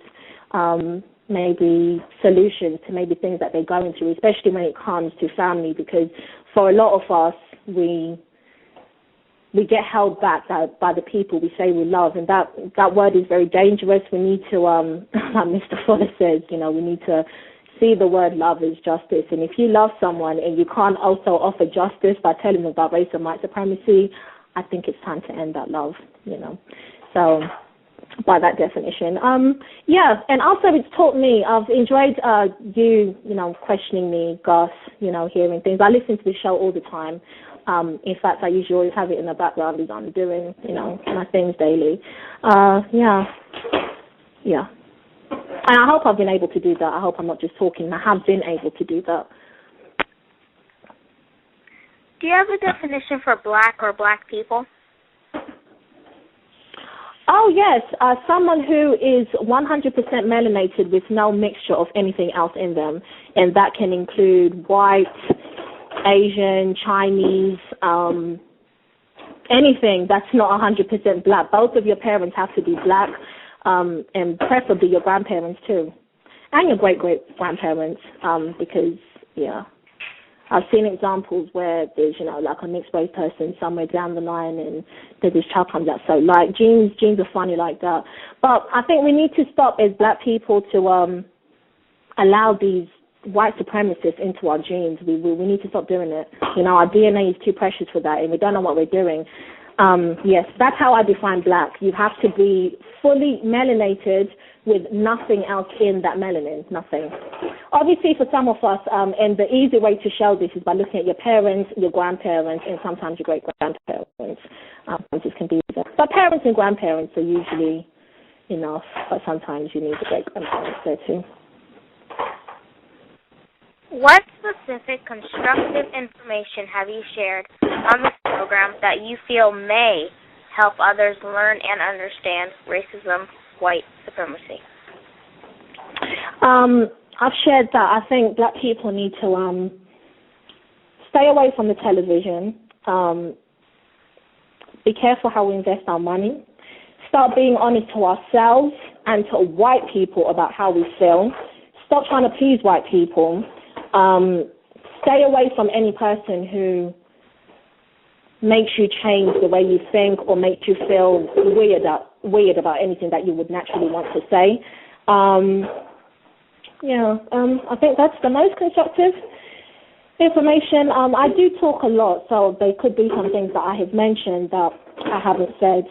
maybe solutions to maybe things that they're going through, especially when it comes to family, because for a lot of us, we get held back by the people we say we love, and that word is very dangerous. We need to, like Mr. Fuller says, we need to see the word love as justice. And if you love someone and you can't also offer justice by telling them about race and white supremacy, I think it's time to end that love, So by that definition. Yeah, and also it's taught me, I've enjoyed you questioning me, Gus, hearing things. I listen to the show all the time. In fact, I usually always have it in the background as I'm doing, my things daily. Yeah. And I hope I've been able to do that. I hope I'm not just talking. I have been able to do that. Do you have a definition for black or black people? Oh, yes. Someone who is 100% melanated with no mixture of anything else in them. And that can include white, Asian, Chinese, anything that's not 100% black. Both of your parents have to be black, and preferably your grandparents too. And your great-great-grandparents, because, yeah. I've seen examples where there's, like a mixed race person somewhere down the line and this child comes out so light. Genes are funny like that. But I think we need to stop as black people to allow these white supremacists into our genes. We need to stop doing it. Our DNA is too precious for that and we don't know what we're doing. Yes, that's how I define black. You have to be fully melanated with nothing else in that melanin, nothing. Obviously, for some of us, and the easy way to show this is by looking at your parents, your grandparents, and sometimes your great-grandparents. This can be either. But parents and grandparents are usually enough, but sometimes you need the great-grandparents there too. What specific constructive information have you shared on this program that you feel may help others learn and understand racism, white supremacy? I've shared that I think black people need to stay away from the television, be careful how we invest our money, start being honest to ourselves and to white people about how we feel, stop trying to please white people, stay away from any person who makes you change the way you think or makes you feel weird about anything that you would naturally want to say. I think that's the most constructive information. I do talk a lot, so there could be some things that I have mentioned that I haven't said.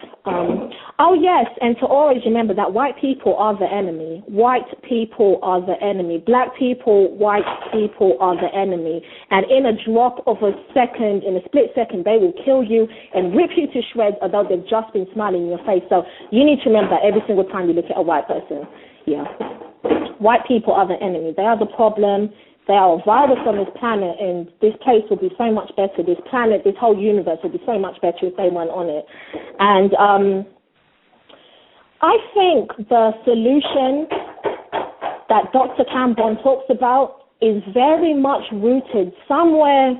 Oh, yes, and to always remember that white people are the enemy. White people are the enemy. Black people, white people are the enemy. And in a drop of a second, in a split second, they will kill you and rip you to shreds, although they've just been smiling in your face. So you need to remember every single time you look at a white person. Yeah. White people are the enemy. They are the problem. They are a virus on this planet, and this place will be so much better. This planet, this whole universe will be so much better if they weren't on it. And I think the solution that Dr. Cambon talks about is very much rooted somewhere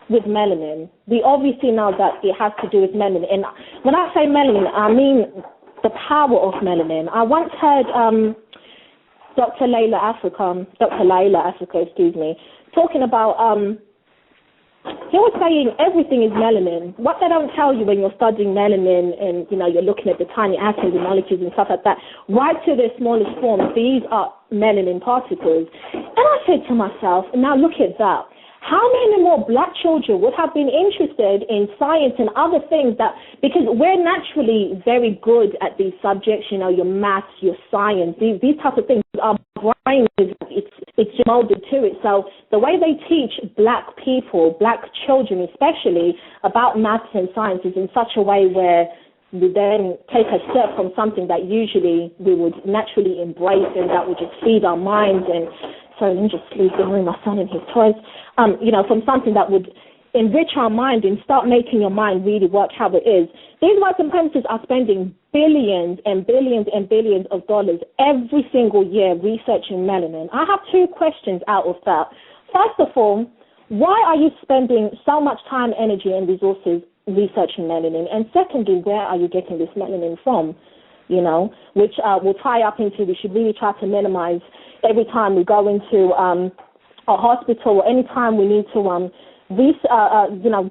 with melanin. We obviously know that it has to do with melanin. And when I say melanin, I mean the power of melanin. I once heard Dr. Layla Africa, talking about, he was saying everything is melanin. What they don't tell you when you're studying melanin and, you're looking at the tiny atoms and molecules and stuff like that, right to their smallest form, these are melanin particles. And I said to myself, now look at that. how many more black children would have been interested in science and other things because we're naturally very good at these subjects, your maths, your science, these types of things. Our brain it's molded to it. So the way they teach black people, black children especially, about maths and science is in such a way where we then take a step from something that usually we would naturally embrace and that would just feed our minds and sorry, let me just ignoring my son and his toys. From something that would enrich our mind and start making your mind really work how it is. These white supremacists are spending billions and billions and billions of dollars every single year researching melanin. I have two questions out of that. First of all, why are you spending so much time, energy, and resources researching melanin? And secondly, where are you getting this melanin from? Which will tie up into we should really try to minimize every time we go into a hospital or any time we need to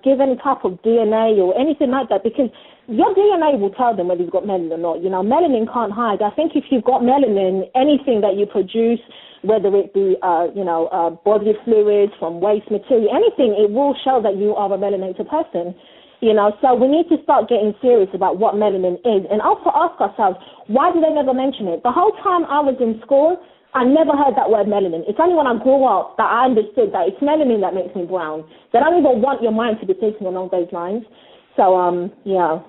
give any type of DNA or anything like that, because your DNA will tell them whether you've got melanin or not. Melanin can't hide. I think if you've got melanin, anything that you produce, whether it be bodily fluids from waste material, anything, it will show that you are a melanated person. So we need to start getting serious about what melanin is and also ask ourselves, why do they never mention it? The whole time I was in school, I never heard that word melanin. It's only when I grew up that I understood that it's melanin that makes me brown. They don't even want your mind to be thinking along those lines. So, yeah.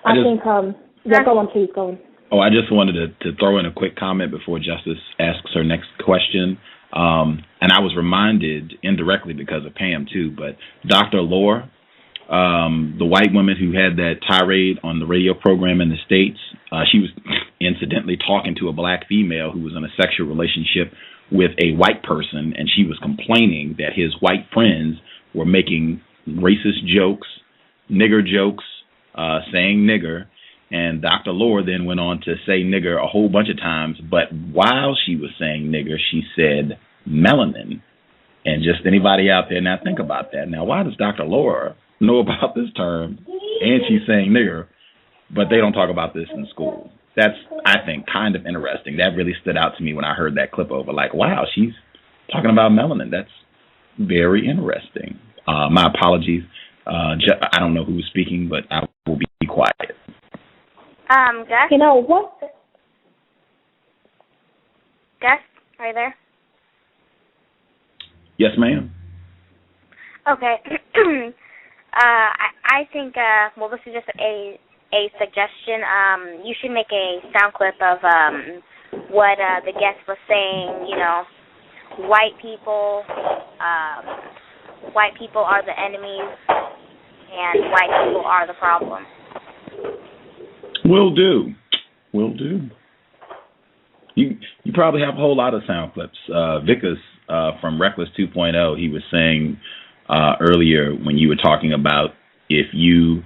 Go on, please, go on. Oh, I just wanted to throw in a quick comment before Justice asks her next question. And I was reminded indirectly because of Pam, too, but Dr. Laura, the white woman who had that tirade on the radio program in the States, she was incidentally talking to a black female who was in a sexual relationship with a white person, and she was complaining that his white friends were making racist jokes, nigger jokes, saying nigger, and Dr. Laura then went on to say nigger a whole bunch of times, but while she was saying nigger, she said melanin. And just anybody out there now think about that. Now, why does Dr. Laura know about this term and she's saying nigger, but they don't talk about this in school? That's, I think, kind of interesting. That really stood out to me when I heard that clip over. Like, wow, she's talking about melanin. That's very interesting. My apologies. I don't know who was speaking, but I will be quiet. Gus? You know what? Gus, are you there? Yes, ma'am. Okay. I think, this is just a suggestion. You should make a sound clip of what the guest was saying. White people are the enemies, and white people are the problem. Will do. You probably have a whole lot of sound clips. Vickers from Reckless 2.0, he was saying earlier when you were talking about if you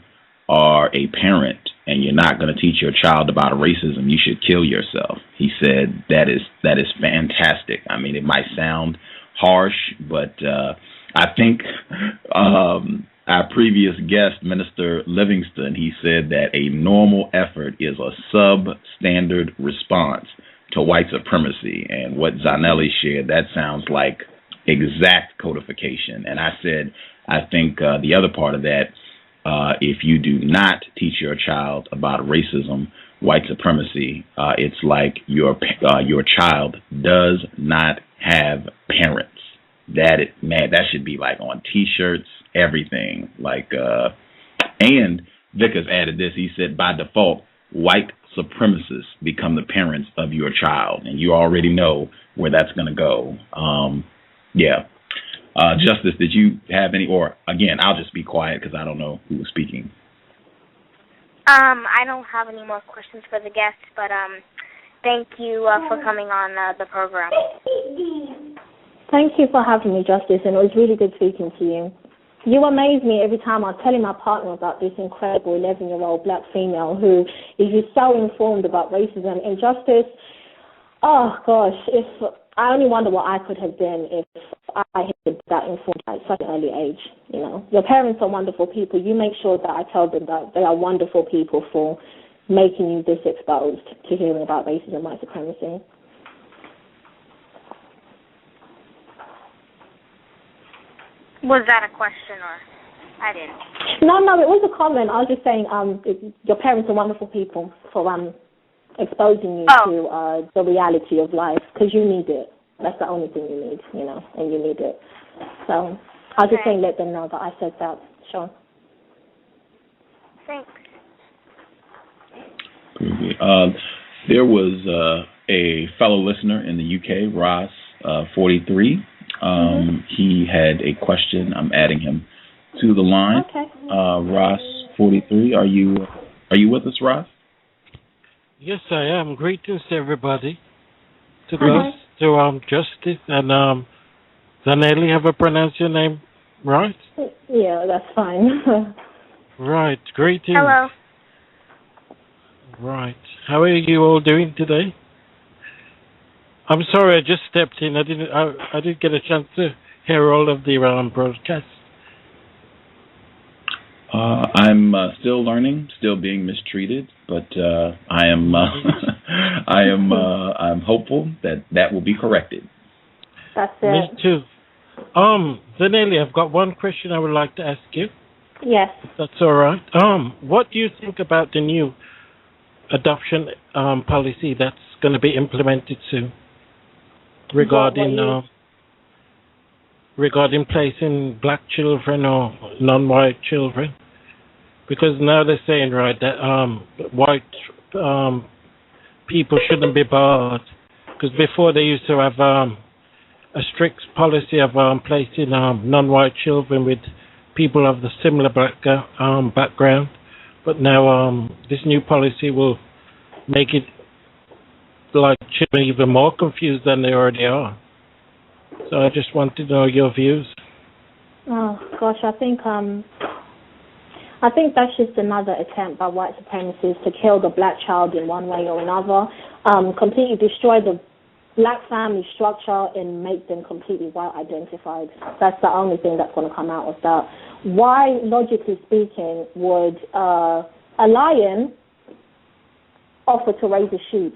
are a parent and you're not going to teach your child about racism, you should kill yourself. He said that is fantastic. I mean, it might sound harsh, but I think our previous guest, Minister Livingston, he said that a normal effort is a substandard response to white supremacy. And what Zanele shared, that sounds like exact codification. And I said, I think the other part of that, if you do not teach your child about racism, white supremacy, it's like your child does not have parents. That should be like on T-shirts, everything. And Vickers added this. He said, by default, white supremacists become the parents of your child, and you already know where that's going to go. Justice, did you have any? Or again, I'll just be quiet because I don't know who was speaking. I don't have any more questions for the guests, but thank you for coming on the program. Thank you for having me, Justice, and it was really good speaking to you. You amaze me every time I'm telling my partner about this incredible 11-year-old black female who is just so informed about racism and justice. Oh, gosh, I only wonder what I could have been if I had been that informed at such an early age. Your parents are wonderful people. You make sure that I tell them that they are wonderful people for making you this exposed to hearing about racism and white supremacy. Was that a question or I didn't? No, it was a comment. I was just saying your parents are wonderful people for exposing you to the reality of life, because you need it. That's the only thing you need, and you need it. So I was just saying, let them know that I said that. Sure. Thanks. There was a fellow listener in the UK, Ross, 43. He had a question. I'm adding him to the line. Okay. Ross, 43. Are you with us, Ross? Yes, I am. Greetings to everybody. To Gus, to Justice, and Zanele. Have I pronounced your name right? Yeah, that's fine. Right. Greetings. Hello. Right. How are you all doing today? I'm sorry, I just stepped in. I didn't get a chance to hear all of the broadcast. I'm still learning, still being mistreated, but I am I'm hopeful that will be corrected. That's it. Me too. Zanele, I've got one question I would like to ask you. Yes. If that's all right. What do you think about the new adoption policy that's going to be implemented soon regarding placing black children or non-white children? Because now they're saying, right, that white people shouldn't be barred. Because before they used to have a strict policy of placing non-white children with people of the similar background. But now this new policy will make it like children even more confused than they already are. So I just want to know your views. Oh gosh, I think that's just another attempt by white supremacists to kill the black child in one way or another, completely destroy the black family structure and make them completely white identified. That's the only thing that's going to come out of that. Why, logically speaking, would a lion offer to raise a sheep?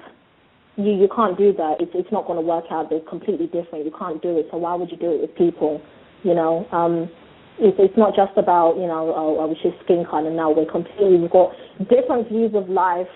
You can't do that. It's not going to work out. They're completely different. You can't do it. So why would you do it with people? It's not just about, it's just skin color. No, we've got different views of life.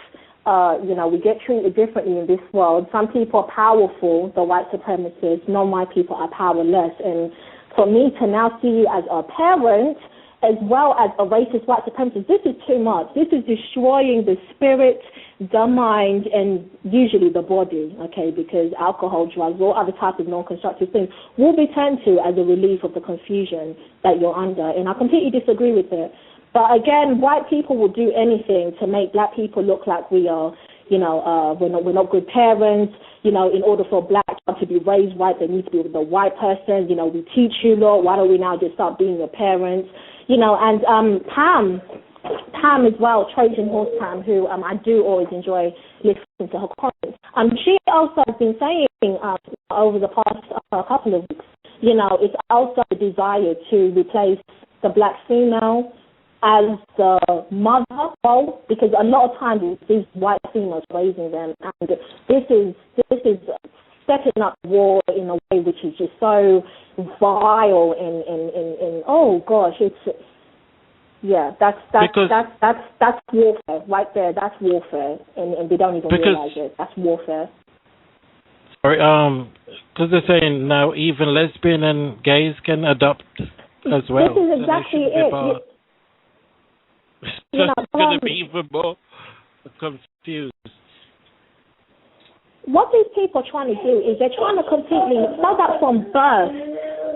We get treated differently in this world. Some people are powerful, the white supremacists. Non-white people are powerless. And for me to now see you as a parent as well as a racist white supremacist, this is too much. This is destroying the spirit, the mind, and usually the body, okay, because alcohol, drugs, all other types of non-constructive things will be turned to as a relief of the confusion that you're under. And I completely disagree with it. But again, white people will do anything to make black people look like we are, we're not good parents. In order for a black child to be raised white, they need to be with a white person. We teach you, Lord, why don't we now just start being your parents? And Pam as well, Trojan Horse Pam, who I do always enjoy listening to her comments. She also has been saying over the past couple of weeks, it's also a desire to replace the black female as the mother role, because a lot of times it's these white females raising them, and this is setting up war in a way which is just so vile and oh gosh, that's warfare right there. That's warfare, and they don't even realize it. That's warfare. Sorry, because they're saying now even lesbian and gays can adopt as well. This is exactly it. It's going to be even more confused. What these people are trying to do is they're trying to completely, so that from birth,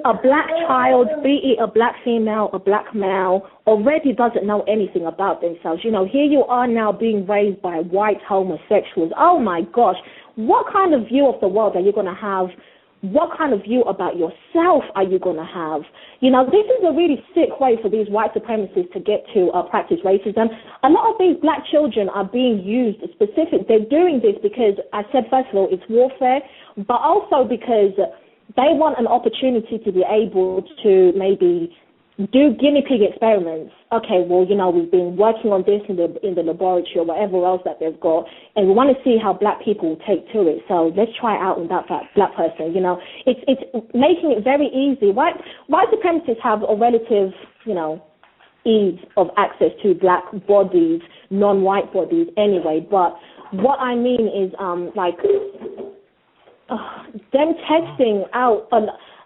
a black child, be it a black female, a black male, already doesn't know anything about themselves. Here you are now being raised by white homosexuals. Oh my gosh, what kind of view of the world are you going to have? What kind of view about yourself are you going to have? This is a really sick way for these white supremacists to get to practice racism. A lot of these black children are being used They're doing this because, I said, first of all, it's warfare, but also because they want an opportunity to be able to maybe do guinea pig experiments. Okay, well, we've been working on this in the laboratory or whatever else that they've got, and we want to see how black people take to it. So let's try it out on that black person. It's making it very easy. White supremacists have a relative, ease of access to black bodies, non-white bodies anyway. But what I mean is, them testing out.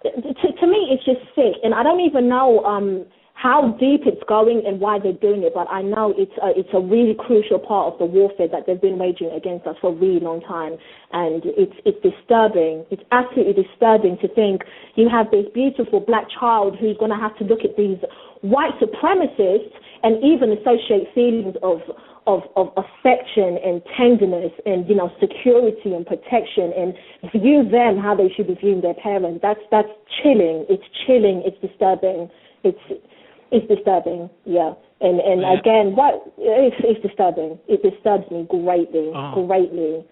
To me, it's just sick, and I don't even know how deep it's going and why they're doing it. But I know it's a really crucial part of the warfare that they've been waging against us for a really long time, and it's disturbing. It's absolutely disturbing to think you have this beautiful black child who's going to have to look at these white supremacists and even associate feelings of affection and tenderness and security and protection and view them how they should be viewing their parents. That's chilling. It's chilling. It's disturbing. It's disturbing. Yeah. And again, it's disturbing. It disturbs me greatly. Greatly.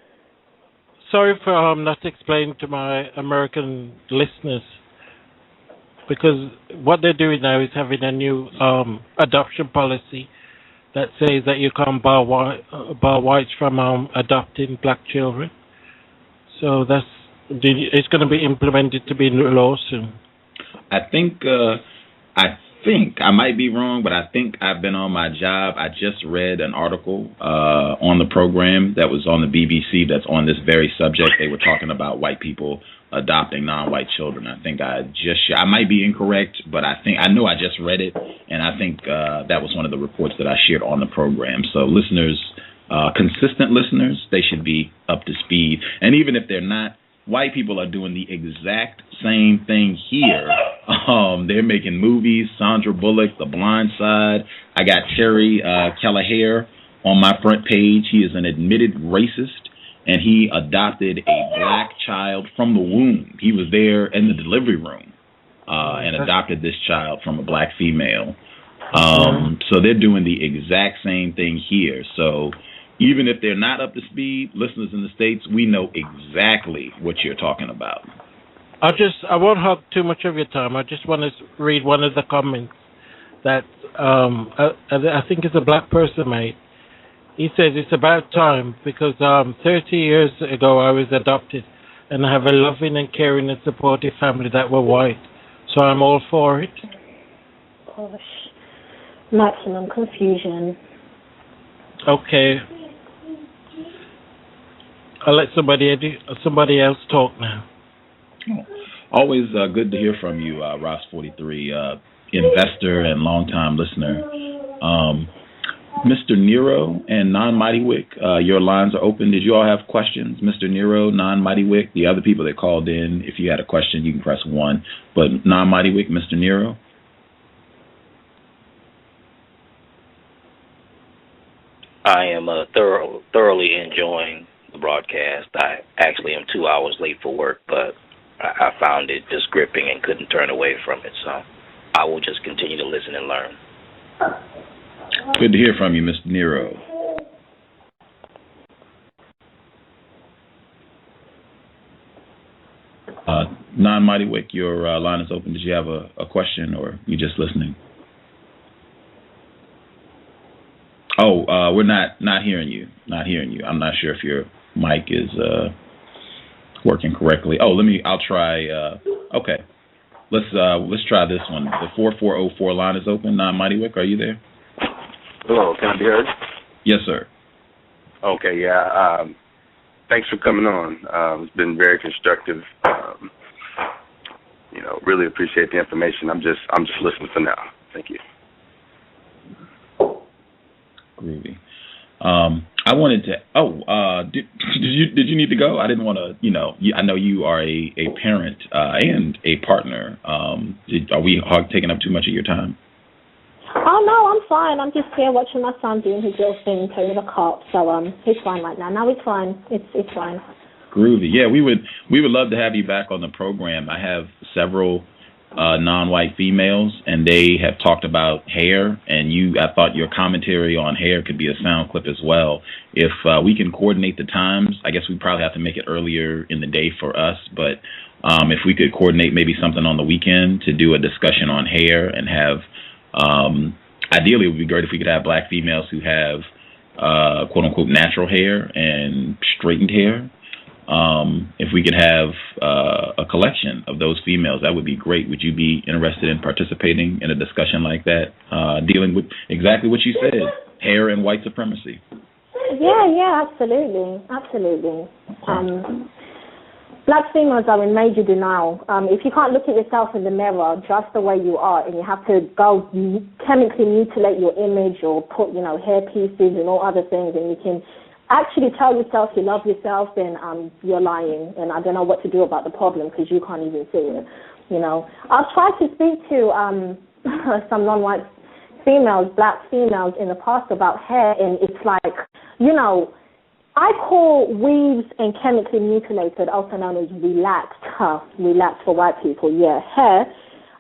Sorry for not explaining to my American listeners, because what they're doing now is having a new adoption policy that says that you can't bar whites from adopting black children. So it's going to be implemented to be law soon. I think I might be wrong, but I think I've been on my job. I just read an article on the program that was on the BBC that's on this very subject. They were talking about white people adopting non-white children. I think I might be incorrect, but I know I just read it, and I think that was one of the reports that I shared on the program. So listeners, consistent listeners, they should be up to speed. And even if they're not, white people are doing the exact same thing here. They're making movies, Sandra Bullock, The Blind Side. I got Terry Kelleher on my front page. He is an admitted racist, and he adopted a black child from the womb. He was there in the delivery room and adopted this child from a black female. So they're doing the exact same thing here. So even if they're not up to speed, listeners in the States, we know exactly what you're talking about. I won't hog too much of your time. I just want to read one of the comments that I think it's a black person made. He says it's about time because 30 years ago I was adopted and I have a loving and caring and supportive family that were white. So I'm all for it. Gosh. Maximum confusion. Okay. I'll let somebody else talk now. Always good to hear from you, Ross43, investor and longtime listener. Mr. Nero and Non-Mighty Wick, your lines are open. Did you all have questions? Mr. Nero, Non-Mighty Wick, the other people that called in, if you had a question, you can press 1. But Non-Mighty Wick, Mr. Nero? I am thoroughly enjoying the broadcast. I actually am 2 hours late for work, but I found it just gripping and couldn't turn away from it. So I will just continue to listen and learn. Good to hear from you, Mr. Nero. Non-Mighty Wick, your line is open. Did you have a question, or you just listening? Oh, we're not hearing you. Not hearing you. I'm not sure if your mic is working correctly. Oh, I'll try. Okay, let's try this one. The 4404 line is open. Non-Mighty Wick, are you there? Hello, can I be heard? Yes, sir. Okay, yeah. Thanks for coming on. It's been very constructive. Really appreciate the information. I'm just listening for now. Thank you. Groovy. I wanted to. Did you need to go? I didn't want to. I know you are a parent and a partner. Are we taking up too much of your time? Oh no, I'm fine. I'm just here watching my son doing his little thing, playing with a cop. So he's fine right now. No, it's fine. It's fine. Groovy. Yeah, we would love to have you back on the program. I have several non-white females, and they have talked about hair, and I thought your commentary on hair could be a sound clip as well. If we can coordinate the times, I guess we probably have to make it earlier in the day for us, but if we could coordinate maybe something on the weekend to do a discussion on hair and have, ideally it would be great if we could have black females who have quote-unquote natural hair and straightened hair. If we could have a collection of those females, that would be great. Would you be interested in participating in a discussion like that, dealing with exactly what you said, hair and white supremacy? Yeah, absolutely. Black females are in major denial. If you can't look at yourself in the mirror just the way you are, and you have to go chemically mutilate your image or put, hair pieces and all other things, and you can actually tell yourself you love yourself, then you're lying, and I don't know what to do about the problem because you can't even see it. I've tried to speak to some non-white females, black females in the past about hair, and it's like, I call weaves and chemically mutilated, also known as relaxed for white people, hair.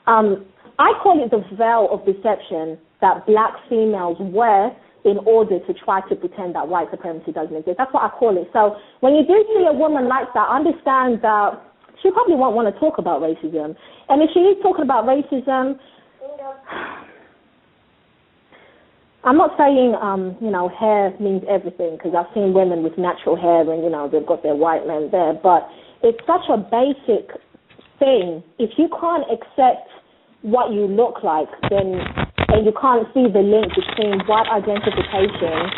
I call it the veil of deception that black females wear in order to try to pretend that white supremacy doesn't exist. That's what I call it. So when you do see a woman like that, understand that she probably won't want to talk about racism. And if she is talking about racism, I'm not saying, hair means everything, because I've seen women with natural hair and, they've got their white men there, but it's such a basic thing. If you can't accept what you look like, then, and you can't see the link between white identification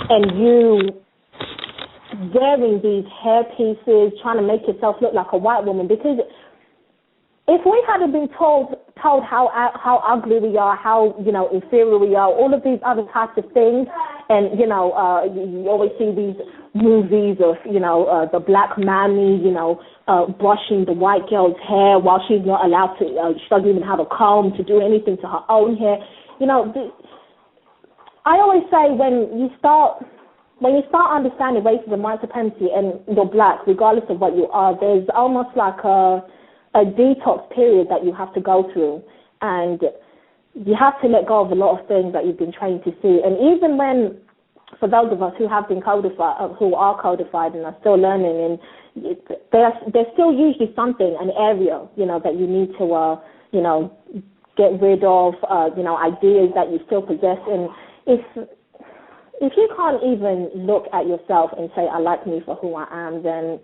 and you wearing these hair pieces, trying to make yourself look like a white woman, because if we hadn't been told how ugly we are, how, inferior we are, all of these other types of things, and, you always see these movies of, the black mammy, brushing the white girl's hair while she's not allowed to, she doesn't even have a comb to do anything to her own hair. I always say when you start understanding racism, white supremacy, and you're black, regardless of what you are, there's almost like a detox period that you have to go through, and you have to let go of a lot of things that you've been trained to see. And even when, for those of us who have been codified, who are codified and are still learning, and there's still usually something, an area, that you need to, get rid of, ideas that you still possess. And if you can't even look at yourself and say, I like me for who I am, then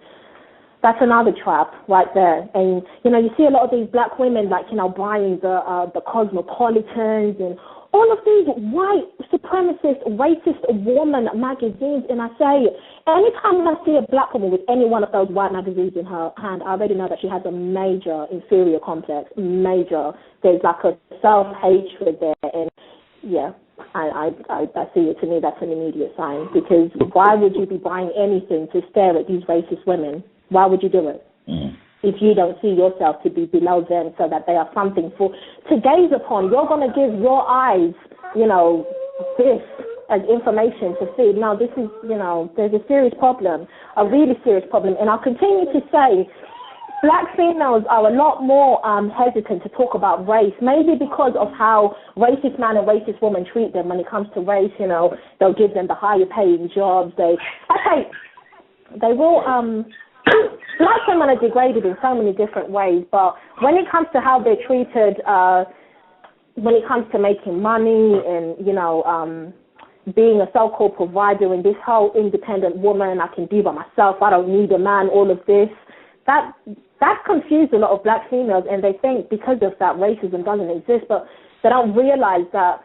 that's another trap right there. And, you see a lot of these black women, like, buying the Cosmopolitans and all of these white supremacist, racist woman magazines. And I say, anytime I see a black woman with any one of those white magazines in her hand, I already know that she has a major inferior complex, major. There's like a self-hatred there. And, I see it. To me, that's an immediate sign. Because why would you be buying anything to stare at these racist women? Why would you do it? If you don't see yourself to be below them so that they are something to gaze upon? You're going to give your eyes, this as information to see. No, this is, there's a serious problem, a really serious problem. And I'll continue to say black females are a lot more hesitant to talk about race, maybe because of how racist man and racist woman treat them when it comes to race. They'll give them the higher paying jobs. They will... Black women are degraded in so many different ways, but when it comes to how they're treated, when it comes to making money and, being a so-called provider and this whole independent woman, I can be by myself, I don't need a man, all of this, that's confused a lot of black females, and they think because of that racism doesn't exist, but they don't realize that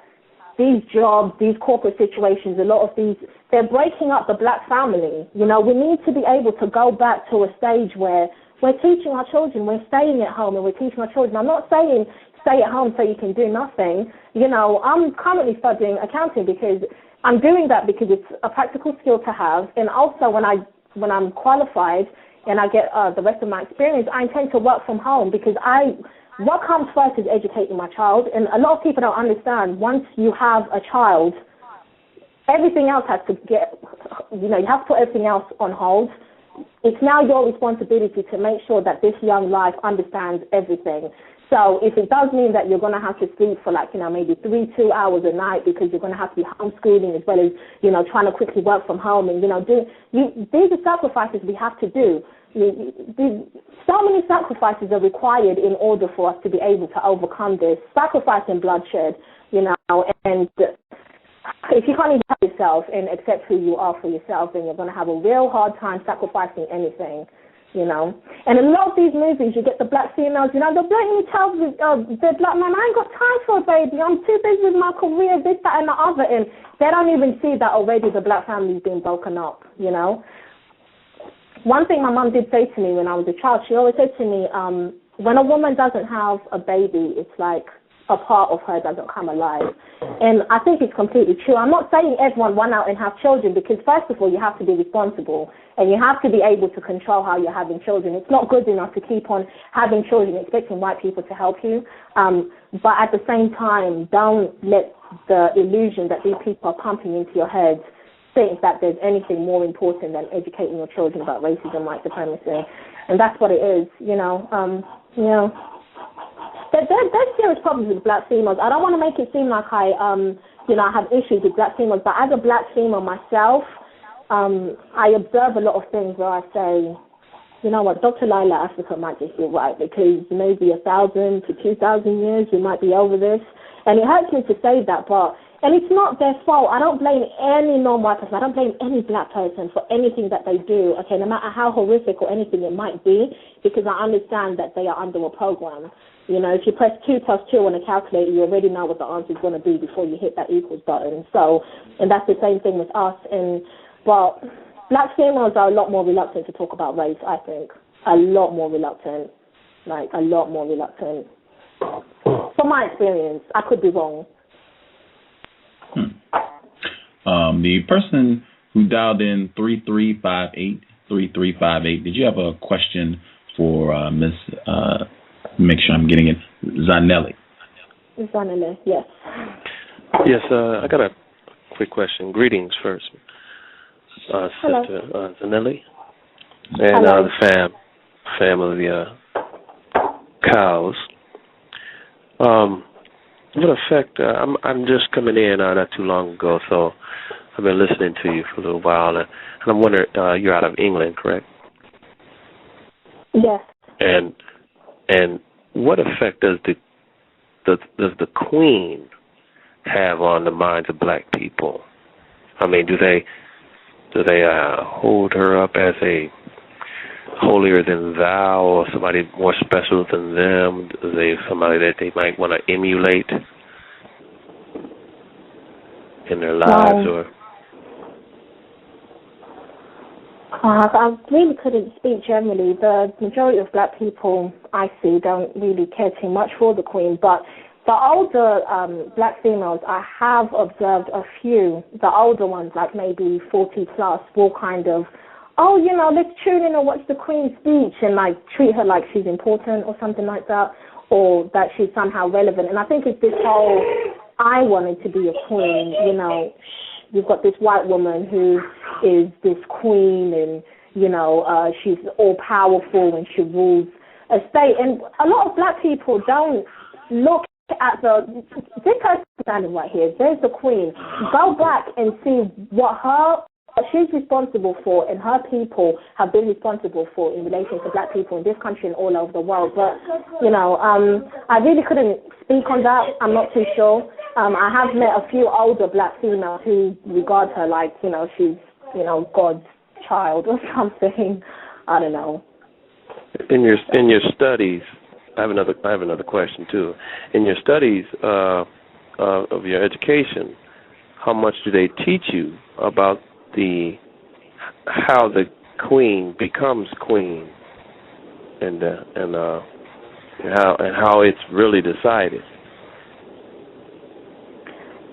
these jobs, these corporate situations, a lot of these, they're breaking up the black family. We need to be able to go back to a stage where we're teaching our children, we're staying at home and we're teaching our children. I'm not saying stay at home so you can do nothing. I'm currently studying accounting because I'm doing that because it's a practical skill to have. And also when I'm qualified and I get the rest of my experience, I intend to work from home because what comes first is educating my child, and a lot of people don't understand. Once you have a child, everything else has to you have to put everything else on hold. it's now your responsibility to make sure that this young life understands everything. So if it does mean that you're going to have to sleep for maybe 2 hours a night because you're going to have to be homeschooling as well as, trying to quickly work from home and, these are sacrifices we have to do. So many sacrifices are required in order for us to be able to overcome this. Sacrifice and bloodshed, and if you can't even help yourself and accept who you are for yourself, then you're going to have a real hard time sacrificing anything. And in a lot of these movies, you get the black females, they'll blatantly tell the black man, I ain't got time for a baby, I'm too busy with my career, this, that, and the other, and they don't even see that already the black family's been broken up, One thing my mum did say to me when I was a child, she always said to me, when a woman doesn't have a baby, it's like a part of her doesn't come alive. And I think it's completely true. I'm not saying everyone run out and have children because, first of all, you have to be responsible and you have to be able to control how you're having children. It's not good enough to keep on having children expecting white people to help you. But at the same time, don't let the illusion that these people are pumping into your head think that there's anything more important than educating your children about racism, white supremacy. And that's what it is, There's serious problems with black females. I don't want to make it seem like I have issues with black females, but as a black female myself, I observe a lot of things where I say, Dr. Lila Africa might just be right because maybe 1,000 to 2,000 years we might be over this. And it hurts me to say that, and it's not their fault. I don't blame any non-white person. I don't blame any black person for anything that they do, okay, no matter how horrific or anything it might be, because I understand that they are under a program. If you press 2 plus 2 on a calculator, you already know what the answer is going to be before you hit that equals button. So, and that's the same thing with us. But black females are a lot more reluctant to talk about race, I think. A lot more reluctant. From my experience, I could be wrong. The person who dialed in 3358, did you have a question for Ms. Make sure I'm getting it, Zanele? Zanele, yes. Yes, I got a quick question. Greetings first, Sister Zanele, and the fam of the cows. What effect? I'm just coming in not too long ago, so I've been listening to you for a little while, and I'm wondering, you're out of England, correct? Yes. And what effect does the Queen have on the minds of black people? I mean, do they hold her up as a holier than thou, or somebody more special than them? Are they somebody that they might want to emulate in their lives? Or I really couldn't speak generally. The majority of black people I see don't really care too much for the Queen, but the older black females, I have observed a few, the older ones, like maybe 40 plus, will kind of, let's tune in and watch the Queen's speech and treat her like she's important or something like that, or that she's somehow relevant. And I think it's this whole, I wanted to be a queen, you've got this white woman who is this queen and, she's all powerful and she rules a state. And a lot of black people don't look at this person standing right here, there's the Queen. Go back and see what she's responsible for and her people have been responsible for in relation to black people in this country and all over the world. But, I really couldn't speak on that. I'm not too sure. I have met a few older black females who regard her like, she's, God's child or something. I don't know. In your studies, I have another question too. In your studies of your education, how much do they teach you about how the Queen becomes queen, and how it's really decided?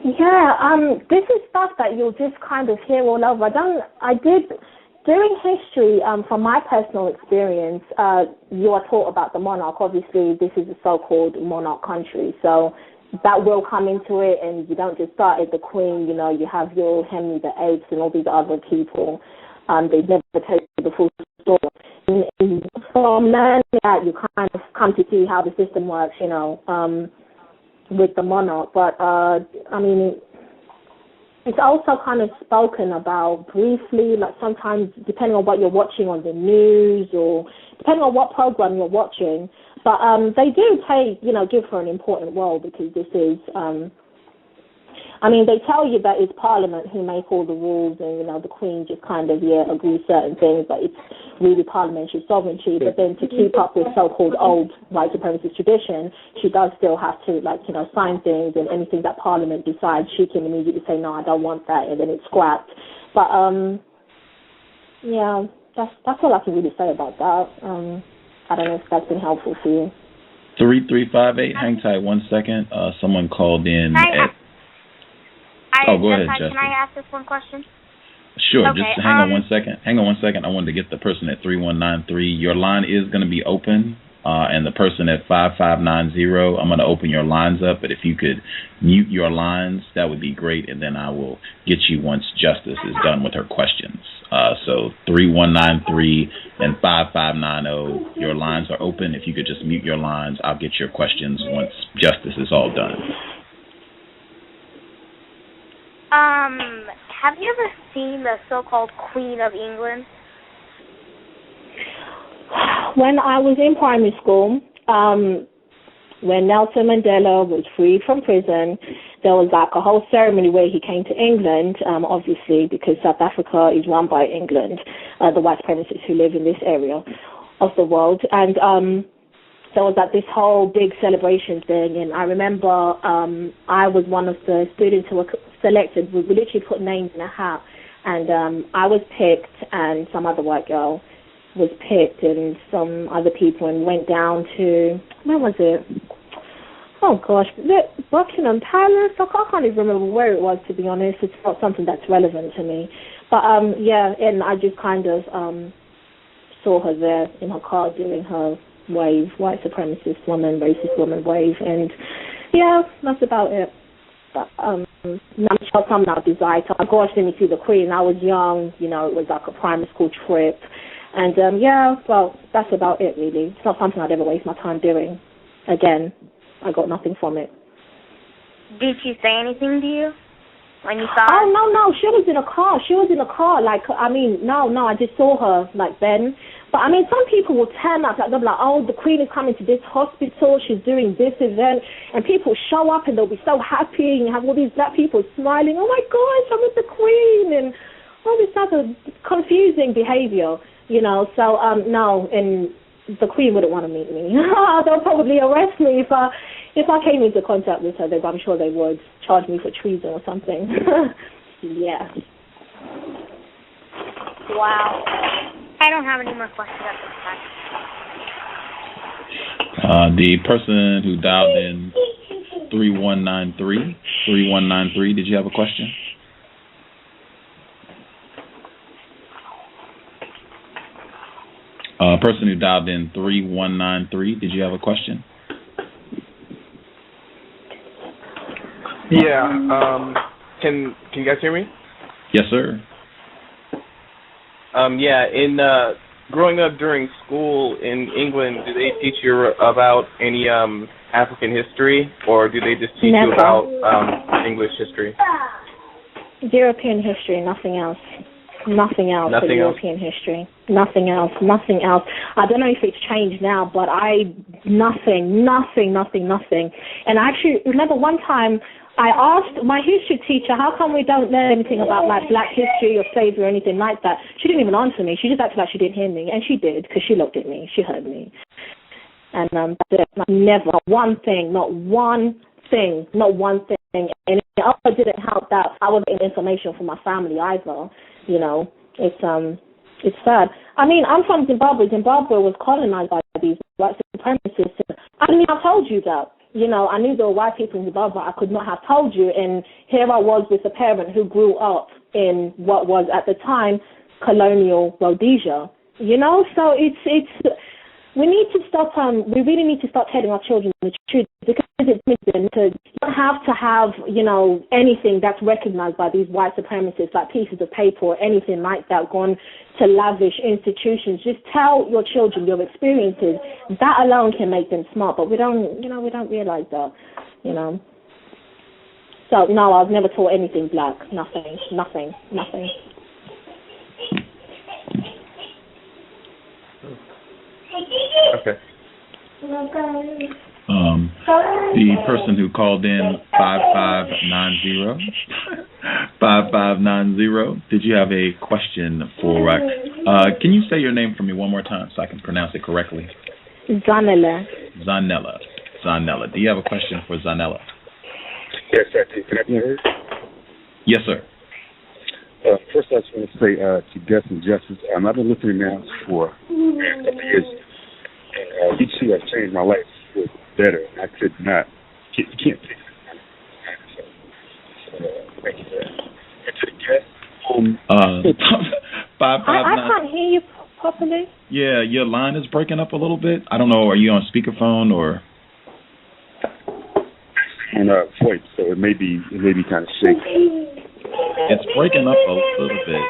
Yeah, this is stuff that you'll just kind of hear all over. During history, from my personal experience, you are taught about the monarch. Obviously, this is a so-called monarch country, so that will come into it, and you don't just start at the Queen, you have your Henry VIII and all these other people. They never tell you the full story. from learning that, you kind of come to see how the system works, with the monarch. But, it's also kind of spoken about briefly, like sometimes depending on what you're watching on the news or depending on what program you're watching. But they do give her an important role because this is, they tell you that it's Parliament who make all the rules and, the Queen just kind of, agrees certain things, but it's really parliamentary sovereignty. But then to keep up with so-called old white supremacist tradition, she does still have to, sign things, and anything that Parliament decides, she can immediately say, no, I don't want that, and then it's scrapped. But, that's all I can really say about that. I don't know if that's been helpful for you. 3358, hang tight 1 second. Someone called in go ahead, Justin. Can I ask this one question? Sure, okay, just hang on 1 second. Hang on 1 second. I wanted to get the person at 3193. Your line is going to be open, and the person at 5590, I'm going to open your lines up, but if you could mute your lines, that would be great, and then I will get you once Justice is done with her questions. So 3193 and 5590, your lines are open. If you could just mute your lines, I'll get your questions once Justice is all done. Have you ever seen the so-called Queen of England? When I was in primary school, when Nelson Mandela was freed from prison, there was like a whole ceremony where he came to England, obviously because South Africa is run by England, the white supremacists who live in this area of the world. And there was like this whole big celebration thing, and I remember I was one of the students who were selected. We literally put names in a hat, and I was picked, and some other white girl was picked, and some other people, and went down to, where was it? Oh gosh, Buckingham Palace. I can't even remember where it was, to be honest. It's not something that's relevant to me. But and I just kind of saw her there in her car doing her wave, white supremacist woman, racist woman wave, and that's about it. But I'm sure some now desire to, gosh, let me see the Queen. I was young, it was like a primary school trip, and that's about it really. It's not something I'd ever waste my time doing. Again, I got nothing from it. Did she say anything to you when you saw her? Oh, no, she was in a car. I just saw her, then. But, some people will turn up, they'll be like, oh, the Queen is coming to this hospital, she's doing this event, and people show up and they'll be so happy, and you have all these black people smiling, oh my gosh, I'm with the Queen, and all this other confusing behavior, so, no, and the Queen wouldn't want to meet me. They'll probably arrest me if I came into contact with her. I'm sure they would charge me for treason or something. Yeah. Wow. I don't have any more questions at this time. The person who dialed in 3193, did you have a question? Person who dialed in 3193, did you have a question? Yeah. Can you guys hear me? Yes, sir. In growing up during school in England, do they teach you about any African history, or do they just teach you about English history? European history, nothing else. Nothing else for European history. Nothing else. I don't know if it's changed now, but nothing. And I actually remember one time I asked my history teacher, how come we don't learn anything about black history or slavery or anything like that? She didn't even answer me. She just acted like she didn't hear me, and she did, because she looked at me. She heard me. And never one thing, not one thing. And it also didn't help that I wasn't getting information from my family either. It's sad. I'm from Zimbabwe. Zimbabwe was colonized by these white supremacists. I told you that. I knew there were white people in Zimbabwe. I could not have told you. And here I was with a parent who grew up in what was at the time colonial Rhodesia. So it's we need to stop. We really need to start telling our children the truth, because it's you don't have to have anything that's recognized by these white supremacists, like pieces of paper or anything like that, gone to lavish institutions. Just tell your children your experiences. That alone can make them smart, but we don't realize that, So, no, I was never taught anything black. Nothing. Okay. The person who called in 5590, did you have a question for Rex? Can you say your name for me one more time so I can pronounce it correctly? Zanele. Zanele. Do you have a question for Zanele? Yes, I do. Can I be heard? Yes, sir. First, I just want to say to Gus and Justice, I've been listening now for a couple of years, and you two have changed my life for the better. I could not. You can't fix it. So, thank you for that. And to the guest, I can't hear you properly. Yeah, your line is breaking up a little bit. I don't know. Are you on speakerphone or? On voice, so it may be kind of shaky. It's breaking up a little bit.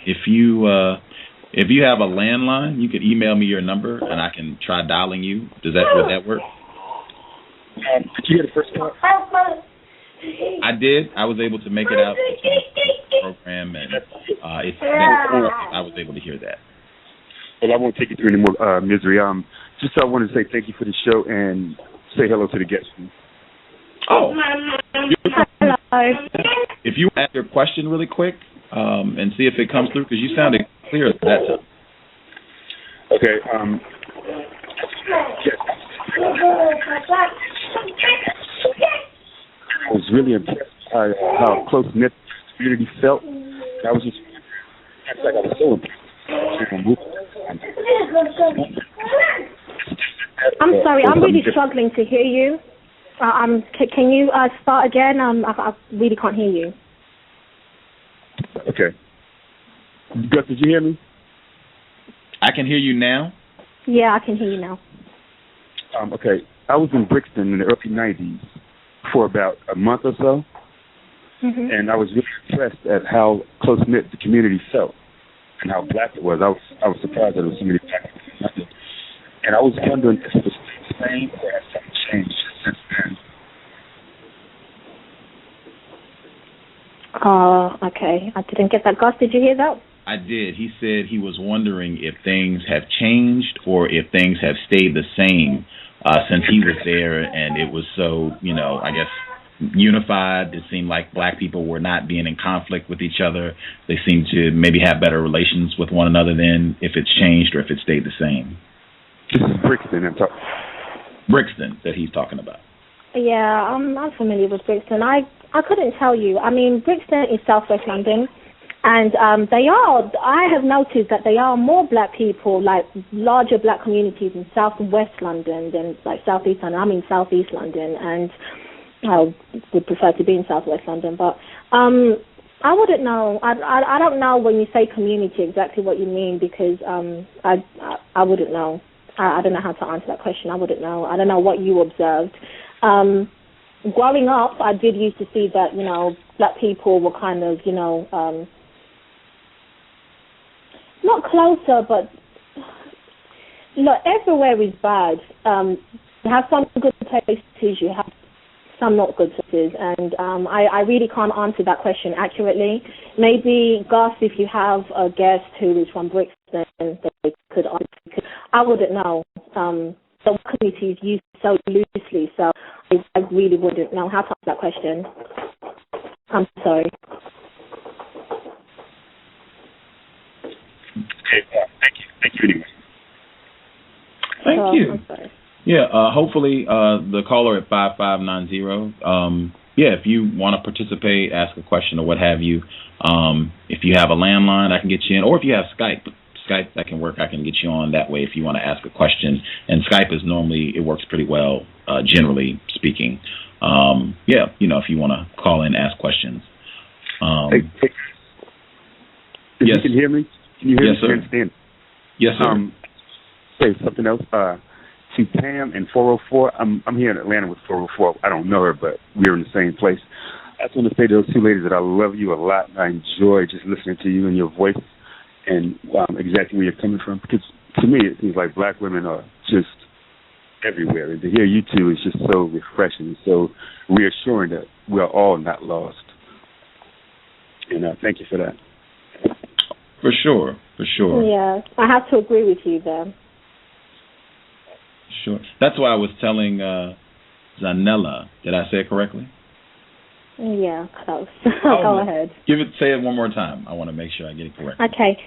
If you have a landline, you could email me your number and I can try dialing you. Would that work? Did you hear the first part? I did. I was able to make it out to the program, and I was able to hear that. Well, I won't take you through any more misery. Just I wanted to say thank you for the show and say hello to the guests. Oh. Hello. If you ask your question really quick and see if it comes through, because you sounded clear that time. Okay. Yes. I was really impressed by how close-knit the community felt. I was just, I was so impressed. I'm sorry, I'm really struggling to hear you. Can you start again? I really can't hear you. Okay. Gus, did you hear me? I can hear you now. Yeah, I can hear you now. Okay. I was in Brixton in the early 90s for about a month or so, and I was really impressed at how close-knit the community felt and how black it was. I was surprised that there was so many black people. And I was wondering if it was the same or has something changed since then. Okay. I didn't get that. Gus, did you hear that? I did. He said he was wondering if things have changed or if things have stayed the same since he was there, and it was so, I guess, unified. It seemed like black people were not being in conflict with each other. They seemed to maybe have better relations with one another than if it's changed or if it stayed the same. This is Brixton I'm talking. Brixton that he's talking about. Yeah, I'm familiar with Brixton. I couldn't tell you. I mean, Brixton is southwest London, and I have noticed that there are more black people, like larger black communities in southwest London than like southeast London. I'm in southeast London, and I would prefer to be in southwest London, but I wouldn't know. I don't know when you say community exactly what you mean, because I wouldn't know. I don't know how to answer that question. I wouldn't know. I don't know what you observed. Growing up, I did used to see that, black people were kind of, not closer, but look, everywhere is bad. You have some good places, you have some not good places, and I really can't answer that question accurately. Maybe, Gus, if you have a guest who is from Brixton, they could answer. I wouldn't know. The community is used so loosely, so I really wouldn't know how to answer that question. I'm sorry. Okay, thank you. Thank you anyway. Thank you. I'm sorry. Yeah, hopefully the caller at 5590, if you want to participate, ask a question or what have you, if you have a landline, I can get you in, or if you have Skype, that can work. I can get you on that way if you want to ask a question. And Skype is normally, it works pretty well, generally speaking. If you want to call in, ask questions. If yes. You can hear me? Can you hear yes, me? Sir. Understand? Yes, sir. Say something else. To Pam and 404, I'm here in Atlanta with 404. I don't know her, but we're in the same place. I just want to say to those two ladies that I love you a lot. I enjoy just listening to you and your voice. and exactly where you're coming from. Because to me, it seems like black women are just everywhere. And to hear you two is just so refreshing, so reassuring that we are all not lost. And thank you for that. For sure. Yeah, I have to agree with you there. Sure. That's why I was telling Zanele. Did I say it correctly? Yeah, close. Go ahead. Say it one more time. I want to make sure I get it correct. Okay.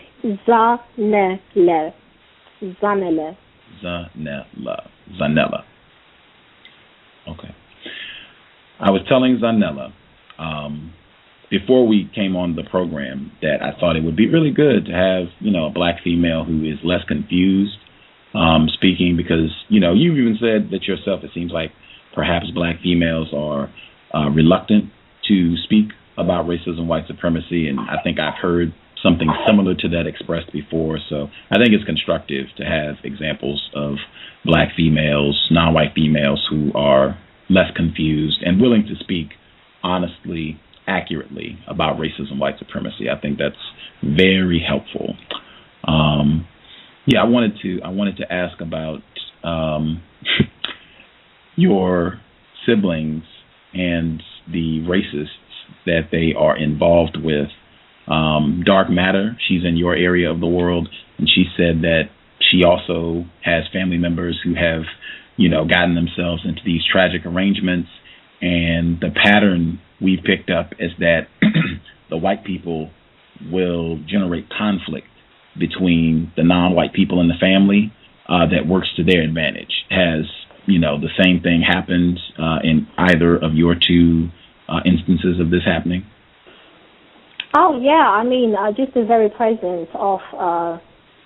Zanele. Okay. I was telling Zanele before we came on the program that I thought it would be really good to have, a black female who is less confused speaking, because, you've even said that yourself, it seems like perhaps black females are reluctant to speak about racism, white supremacy, and I think I've heard something similar to that expressed before. So I think it's constructive to have examples of black females, non-white females who are less confused and willing to speak honestly, accurately about racism, white supremacy. I think that's very helpful. I wanted to ask about your siblings and the racists that they are involved with. Dark Matter, she's in your area of the world, and she said that she also has family members who have, gotten themselves into these tragic arrangements, and the pattern we picked up is that the white people will generate conflict between the non-white people in the family that works to their advantage. Has, the same thing happened in either of your two instances of this happening? Oh, yeah. I mean, just the very presence of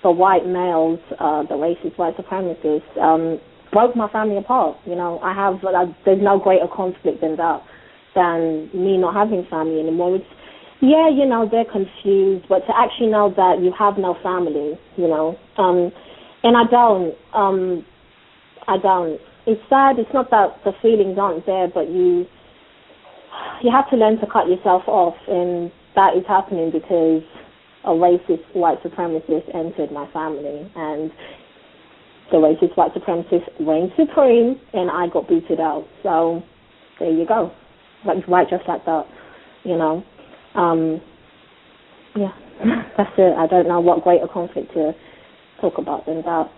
the white males, the racist white supremacists, broke my family apart. There's no greater conflict than that, than me not having family anymore. It's, they're confused, but to actually know that you have no family, and I don't. It's sad. It's not that the feelings aren't there, but you have to learn to cut yourself off, and that is happening because a racist white supremacist entered my family, and the racist white supremacist reigned supreme, and I got booted out. So there you go, right, just like that, that's it. I don't know what greater conflict to talk about than that.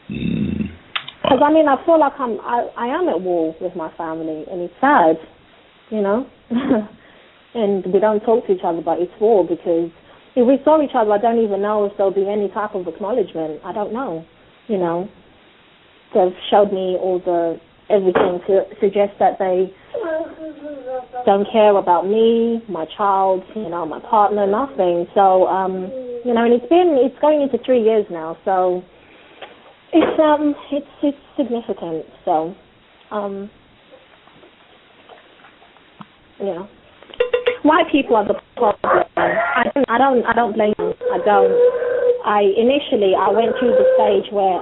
Because I feel like I am at war with my family, and it's sad, and we don't talk to each other, but it's war, because if we saw each other, I don't even know if there'll be any type of acknowledgement. I don't know, They've showed me everything to suggest that they don't care about me, my child, my partner, nothing. So, and it's going into 3 years now, so it's significant. So, white people are the problem. I don't blame them. Initially I went through the stage where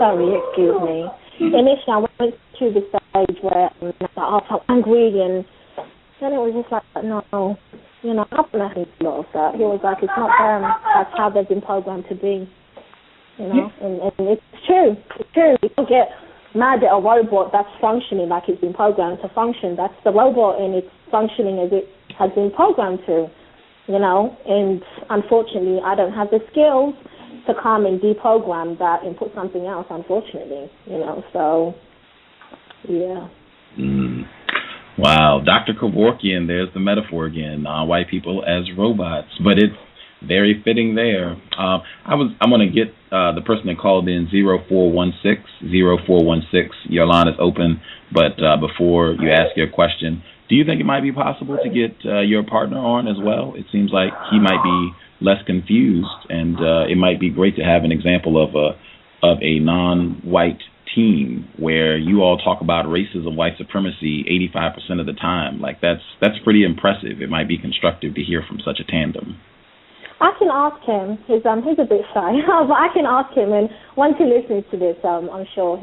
excuse me. Initially I went through the stage where I felt angry, and then it was just like, no, I'm not nothing to of that. He was like, it's not them. That's how they've been programmed to be. And it's true. It's true. You don't get mad at a robot that's functioning like it's been programmed to function. That's the robot, and it's functioning as it has been programmed to, and unfortunately I don't have the skills to come and deprogram that and put something else, unfortunately, so, yeah. Wow, Dr. Kevorkian, there's the metaphor again, white people as robots, but it's very fitting there. I'm going to get the person that called in 0416. Your line is open, but before you ask your question, do you think it might be possible to get your partner on as well? It seems like he might be less confused, and it might be great to have an example of a non-white team where you all talk about racism, white supremacy 85% of the time. Like that's pretty impressive. It might be constructive to hear from such a tandem. I can ask him. He's a bit shy, but I can ask him, and once he listens to this, I'm sure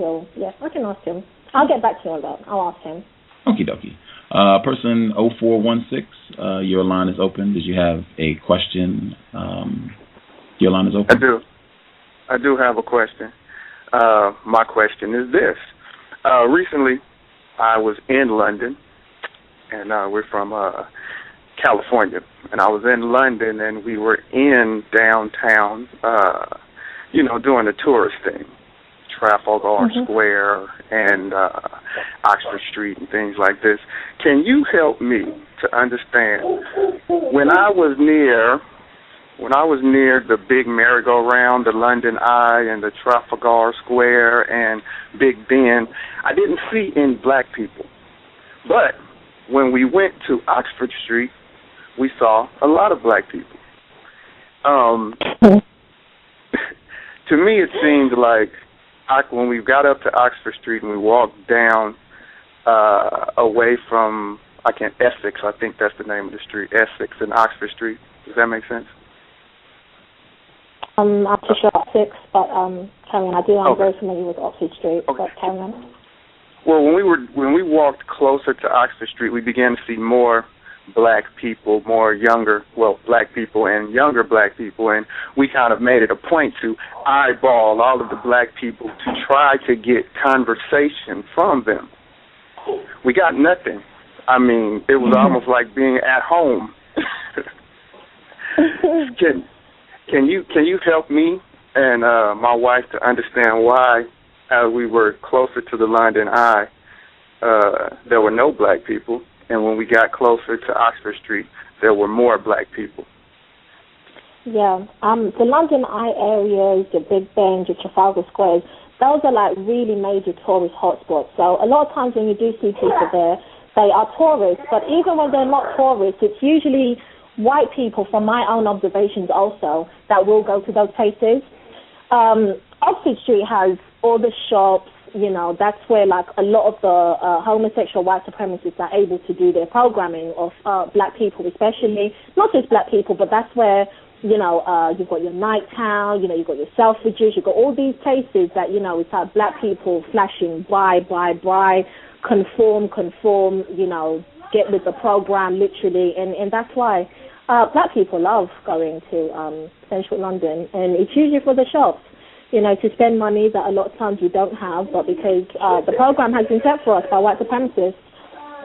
I can ask him. I'll get back to you on that. I'll ask him. Okie dokie. Person 0416, your line is open. Did you have a question? Your line is open. I do have a question. My question is this. Recently, I was in London, and we're from California, and I was in London, and we were in downtown, doing the tourist thing, Trafalgar Square and Oxford Street and things like this. Can you help me to understand, when I was near the big merry-go-round, the London Eye and the Trafalgar Square and Big Ben, I didn't see any black people. But when we went to Oxford Street, we saw a lot of black people. To me, it seemed like when we got up to Oxford Street and we walked down away from, Essex, I think that's the name of the street, Essex and Oxford Street. Does that make sense? I'm not too sure Essex, but carry on. I'm very familiar with Oxford Street, but carry on. Well, when we walked closer to Oxford Street, we began to see more black people, black people and younger black people, and we kind of made it a point to eyeball all of the black people to try to get conversation from them. We got nothing. I mean, it was almost like being at home. Can you help me and my wife to understand why, as we were closer to the London Eye, there were no black people, and when we got closer to Oxford Street, there were more black people? Yeah, the London Eye areas, the Big Ben, the Trafalgar Squares, those are like really major tourist hotspots. So a lot of times when you do see people there, they are tourists, but even when they're not tourists, it's usually white people, from my own observations also, that will go to those places. Oxford Street has all the shops, that's where like a lot of the homosexual white supremacists are able to do their programming of black people, especially, not just black people, but that's where, you've got your night town, you've got your Selfridges, you've got all these places that, it's like black people flashing, buy, conform, get with the program, literally, and that's why black people love going to central London, and it's usually for the shops, to spend money that a lot of times we don't have, but because the program has been set for us by white supremacists,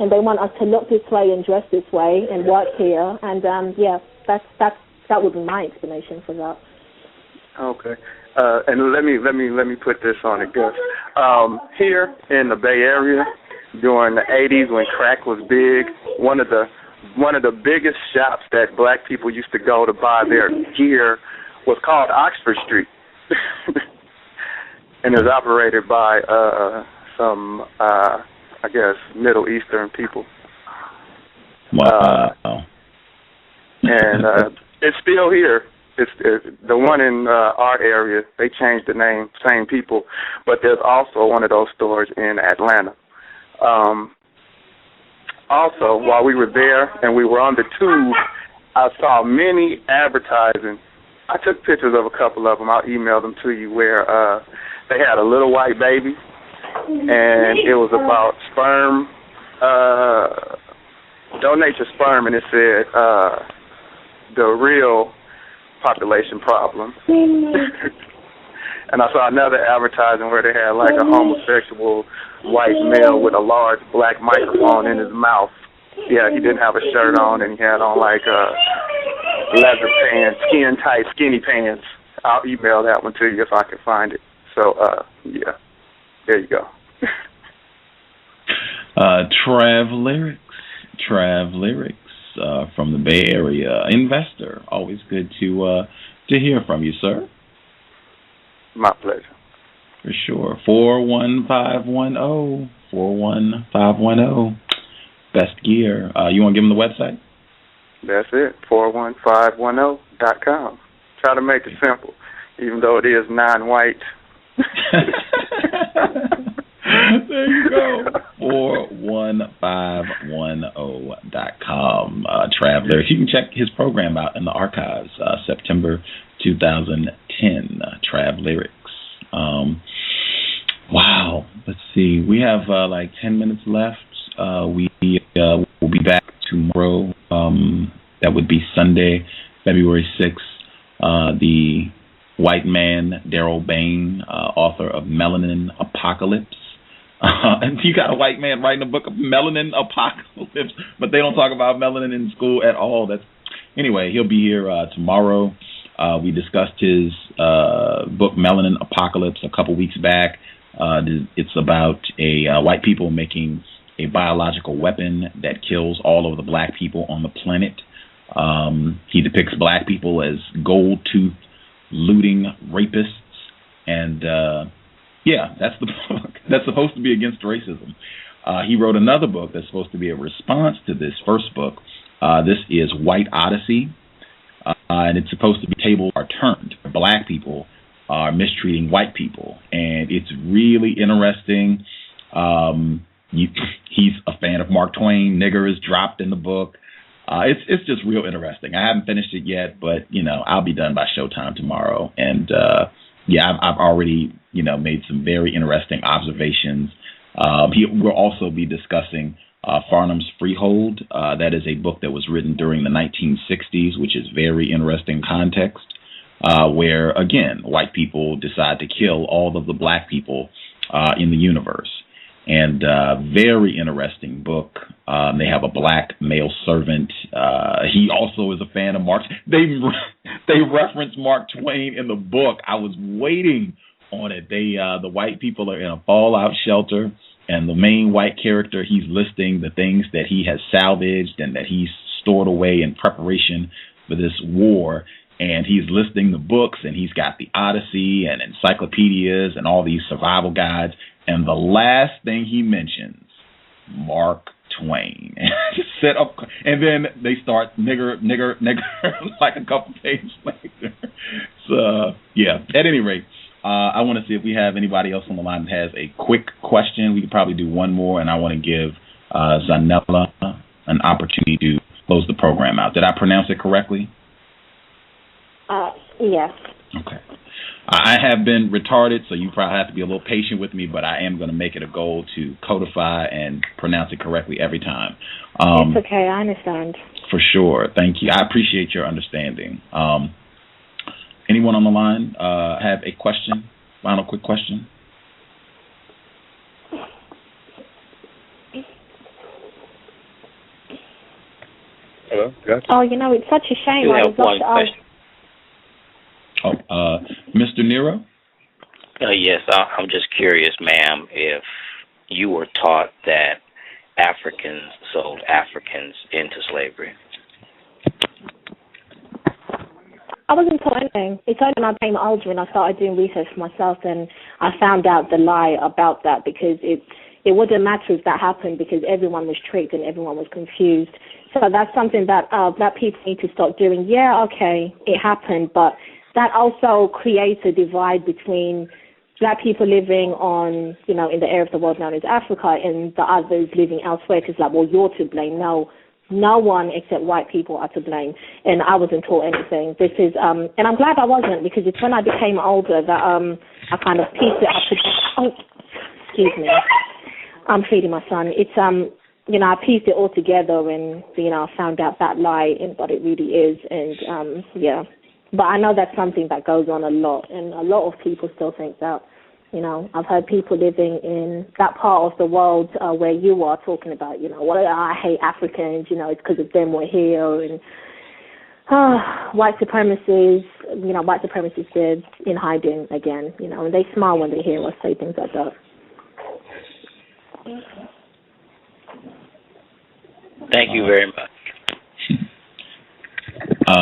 and they want us to look this way and dress this way and work here, and that would be my explanation for that. Okay. And let me put this on it, Gus. Here in the Bay Area, during the 80s when crack was big, one of the biggest shops that black people used to go to buy their gear was called Oxford Street. And it was operated by some, Middle Eastern people. Wow. And it's still here. It's the one in our area. They changed the name, same people, but there's also one of those stores in Atlanta. Also, while we were there and we were on the tube, I saw many advertising. I took pictures of a couple of them. I'll email them to you, where they had a little white baby, and it was about sperm, donate your sperm, and it said the real population problem. And I saw another advertising where they had like a homosexual white male with a large black microphone in his mouth. Yeah, he didn't have a shirt on, and he had on like leather pants, skin-tight, skinny pants. I'll email that one to you if I can find it. So, yeah, there you go. Trav Lyrics from the Bay Area, investor. Always good to hear from you, sir. My pleasure. For sure. 41510. Best gear. You want to give them the website? That's it. 41510.com. Try to make it simple, even though it is non-white. There you go. 41510.com. Traveler. You can check his program out in the archives, September 2010. Trav Lyrics. Wow. Let's see. We have like 10 minutes left. We will be back tomorrow. That would be Sunday, February 6th. The white man, Daryl Bain, author of Melanin Apocalypse. And you got a white man writing a book of Melanin Apocalypse, but they don't talk about melanin in school at all. Anyway, he'll be here tomorrow. We discussed his book Melanin Apocalypse a couple weeks back. It's about white people making a biological weapon that kills all of the black people on the planet. He depicts black people as gold-toothed, looting rapists, and that's the book. That's supposed to be against racism. He wrote another book that's supposed to be a response to this first book. This is White Odyssey, and it's supposed to be tables are turned. Black people are mistreating white people, and it's really interesting. He's a fan of Mark Twain. Nigger is dropped in the book. It's just real interesting. I haven't finished it yet, but I'll be done by showtime tomorrow. And I've already made some very interesting observations. We'll also be discussing Farnham's Freehold. That is a book that was written during the 1960s, which is very interesting context, where again white people decide to kill all of the black people in the universe. And very interesting book. They have a black male servant. He also is a fan of Mark. They reference Mark Twain in the book. I was waiting on it. The white people are in a fallout shelter, and the main white character, he's listing the things that he has salvaged and that he's stored away in preparation for this war. And he's listing the books, and he's got the Odyssey and encyclopedias and all these survival guides. And the last thing he mentions, Mark Twain. Set up, and then they start nigger, like a couple pages later. So, at any rate, I want to see if we have anybody else on the line that has a quick question. We could probably do one more, and I want to give Zanele an opportunity to close the program out. Did I pronounce it correctly? Yes. Okay. I have been retarded, so you probably have to be a little patient with me, but I am going to make it a goal to codify and pronounce it correctly every time. It's okay, I understand. For sure. Thank you. I appreciate your understanding. Anyone on the line have a question? Final quick question? Hello? Gus? Oh, it's such a shame. I would love to ask. Mr. Nero? Yes, I'm just curious, ma'am, if you were taught that Africans sold Africans into slavery. I wasn't taught anything. It's only when I became older and I started doing research for myself and I found out the lie about that, because it wouldn't matter if that happened, because everyone was tricked and everyone was confused. So that's something that people need to start doing. Yeah, okay, it happened, but that also creates a divide between black people living on, in the area of the world known as Africa, and the others living elsewhere. Because you're to blame. No one except white people are to blame. And I wasn't taught anything. This is, and I'm glad I wasn't, because it's when I became older that I kind of pieced it up. Excuse me. I'm feeding my son. It's I pieced it all together, and I found out that lie and what it really is, and But I know that's something that goes on a lot, and a lot of people still think that. I've heard people living in that part of the world where you are talking about, I hate Africans, it's because of them we're here, and white supremacists, they're in hiding again, and they smile when they hear us say things like that. Thank you very much.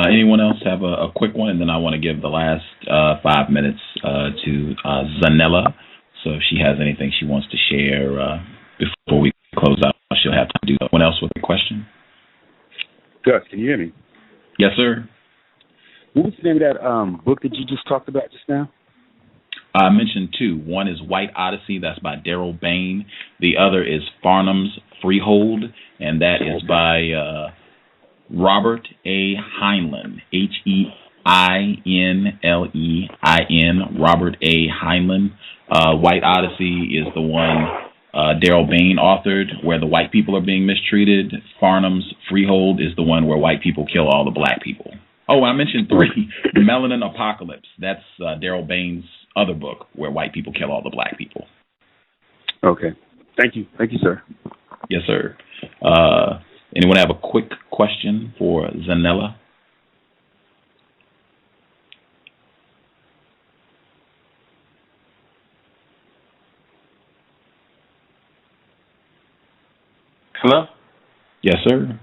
Anyone else have a quick one? And then I want to give the last 5 minutes to Zanele. So if she has anything she wants to share before we close out, she'll have time to do that. Anyone else with a question? Gus, can you hear me? Yes, sir. What was the name of that book that you just talked about just now? I mentioned two. One is White Odyssey. That's by Daryl Bain. The other is Farnham's Freehold, and that is by Robert A. Heinlein, Heinlein, Robert A. Heinlein. White Odyssey is the one Daryl Bain authored, where the white people are being mistreated. Farnham's Freehold is the one where white people kill all the black people. Oh, I mentioned 3. Melanin Apocalypse. That's Daryl Bain's other book, where white people kill all the black people. Okay. Thank you. Thank you, sir. Yes, sir. Anyone have a quick question for Zanele? Hello? Yes, sir.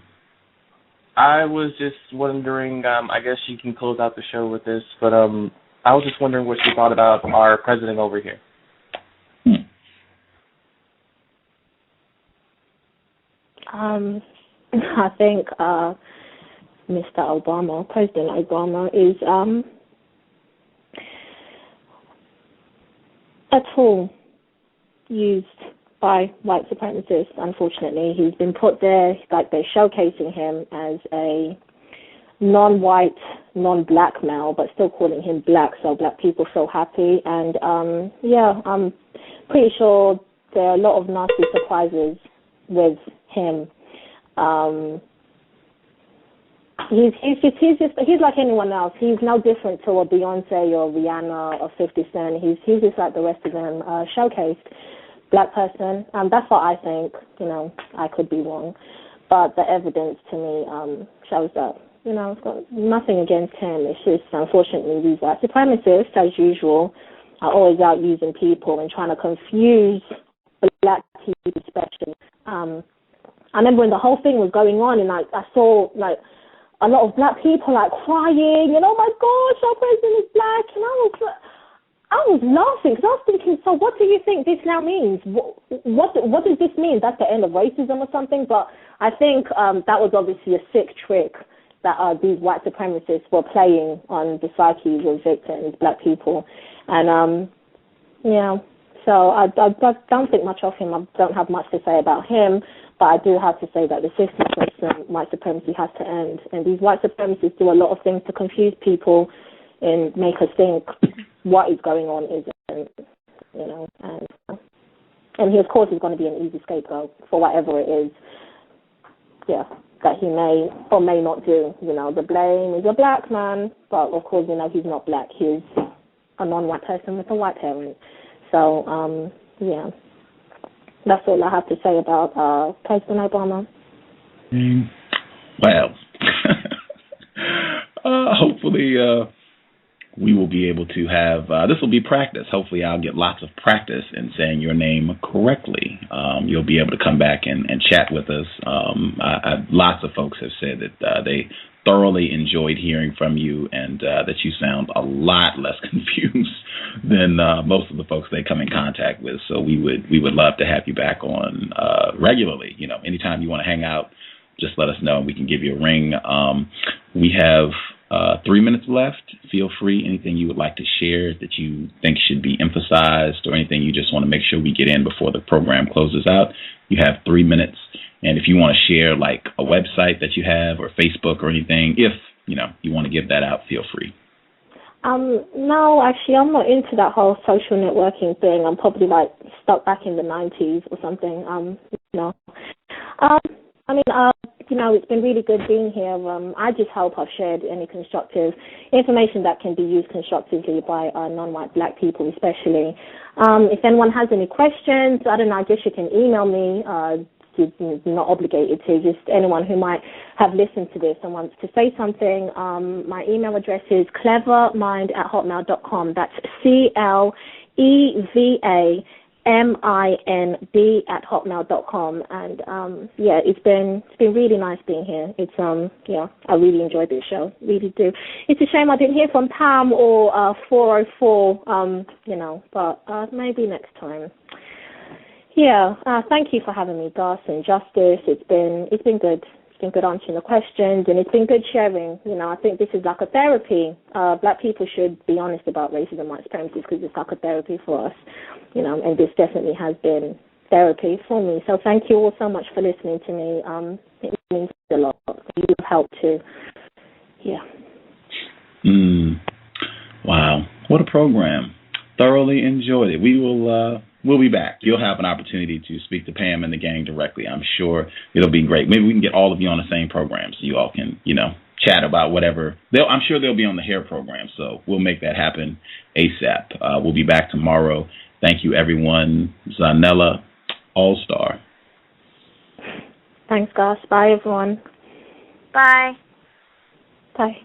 I was just wondering, I guess you can close out the show with this, but I was just wondering what you thought about our president over here. I think Mr. Obama, President Obama, is a tool used by white supremacists. Unfortunately, he's been put there, like they're showcasing him as a non-white, non-black male, but still calling him black, so black people feel happy. And I'm pretty sure there are a lot of nasty surprises with him. He's like anyone else. He's no different to a Beyonce or Rihanna or 50 Cent. He's just like the rest of them, showcased black person. That's what I think. I could be wrong, but the evidence to me shows that. It's got nothing against him. It's just, unfortunately, these white supremacists, as usual, are always out using people and trying to confuse black people, especially. I remember when the whole thing was going on, and I saw like a lot of black people like crying, and oh my gosh, our president is black, and I was laughing because I was thinking, so what do you think this now means? What does this mean? That's the end of racism or something? But I think that was obviously a sick trick that these white supremacists were playing on the psyches of victims, black people, and so I don't think much of him. I don't have much to say about him. But I do have to say that the system of white supremacy has to end. And these white supremacists do a lot of things to confuse people and make us think what is going on isn't, and he, of course, is going to be an easy scapegoat for whatever it is, that he may or may not do. The blame is a black man, but, of course, he's not black. He's a non-white person with a white parent. So, that's all I have to say about President Obama. Well, hopefully we will be able to have, this will be practice. Hopefully I'll get lots of practice in saying your name correctly. You'll be able to come back and chat with us. Lots of folks have said that they thoroughly enjoyed hearing from you, and that you sound a lot less confused than most of the folks they come in contact with. So we would love to have you back on regularly. Anytime you want to hang out, just let us know and we can give you a ring. We have 3 minutes left. Feel free. Anything you would like to share that you think should be emphasized, or anything you just want to make sure we get in before the program closes out, you have 3 minutes. And if you want to share like a website that you have or Facebook or anything, if you want to give that out, feel free. No, actually, I'm not into that whole social networking thing. I'm probably like stuck back in the 90s or something. It's been really good being here. I just hope I've shared any constructive information that can be used constructively by non-white black people, especially. If anyone has any questions, I don't know, I guess you can email me. You're not obligated to, just anyone who might have listened to this and wants to say something. My email address is clevermind@hotmail.com. That's CLEVAMIND@hotmail.com. And it's been really nice being here. It's I really enjoyed this show, really do. It's a shame I didn't hear from Pam or 404, but maybe next time. Thank you for having me, Gus and Justice. It's been good. It's been good answering the questions, and it's been good sharing. I think this is like a therapy. Black people should be honest about racism and white supremacy because it's like a therapy for us. And this definitely has been therapy for me. So thank you all so much for listening to me. It means a lot. You've helped too. Wow, what a program! Thoroughly enjoyed it. We will we'll be back. You'll have an opportunity to speak to Pam and the gang directly. I'm sure it'll be great. Maybe we can get all of you on the same program so you all can, chat about whatever. I'm sure they'll be on the hair program, so we'll make that happen ASAP. We'll be back tomorrow. Thank you, everyone. Zanele, All-Star. Thanks, Gus. Bye, everyone. Bye. Bye.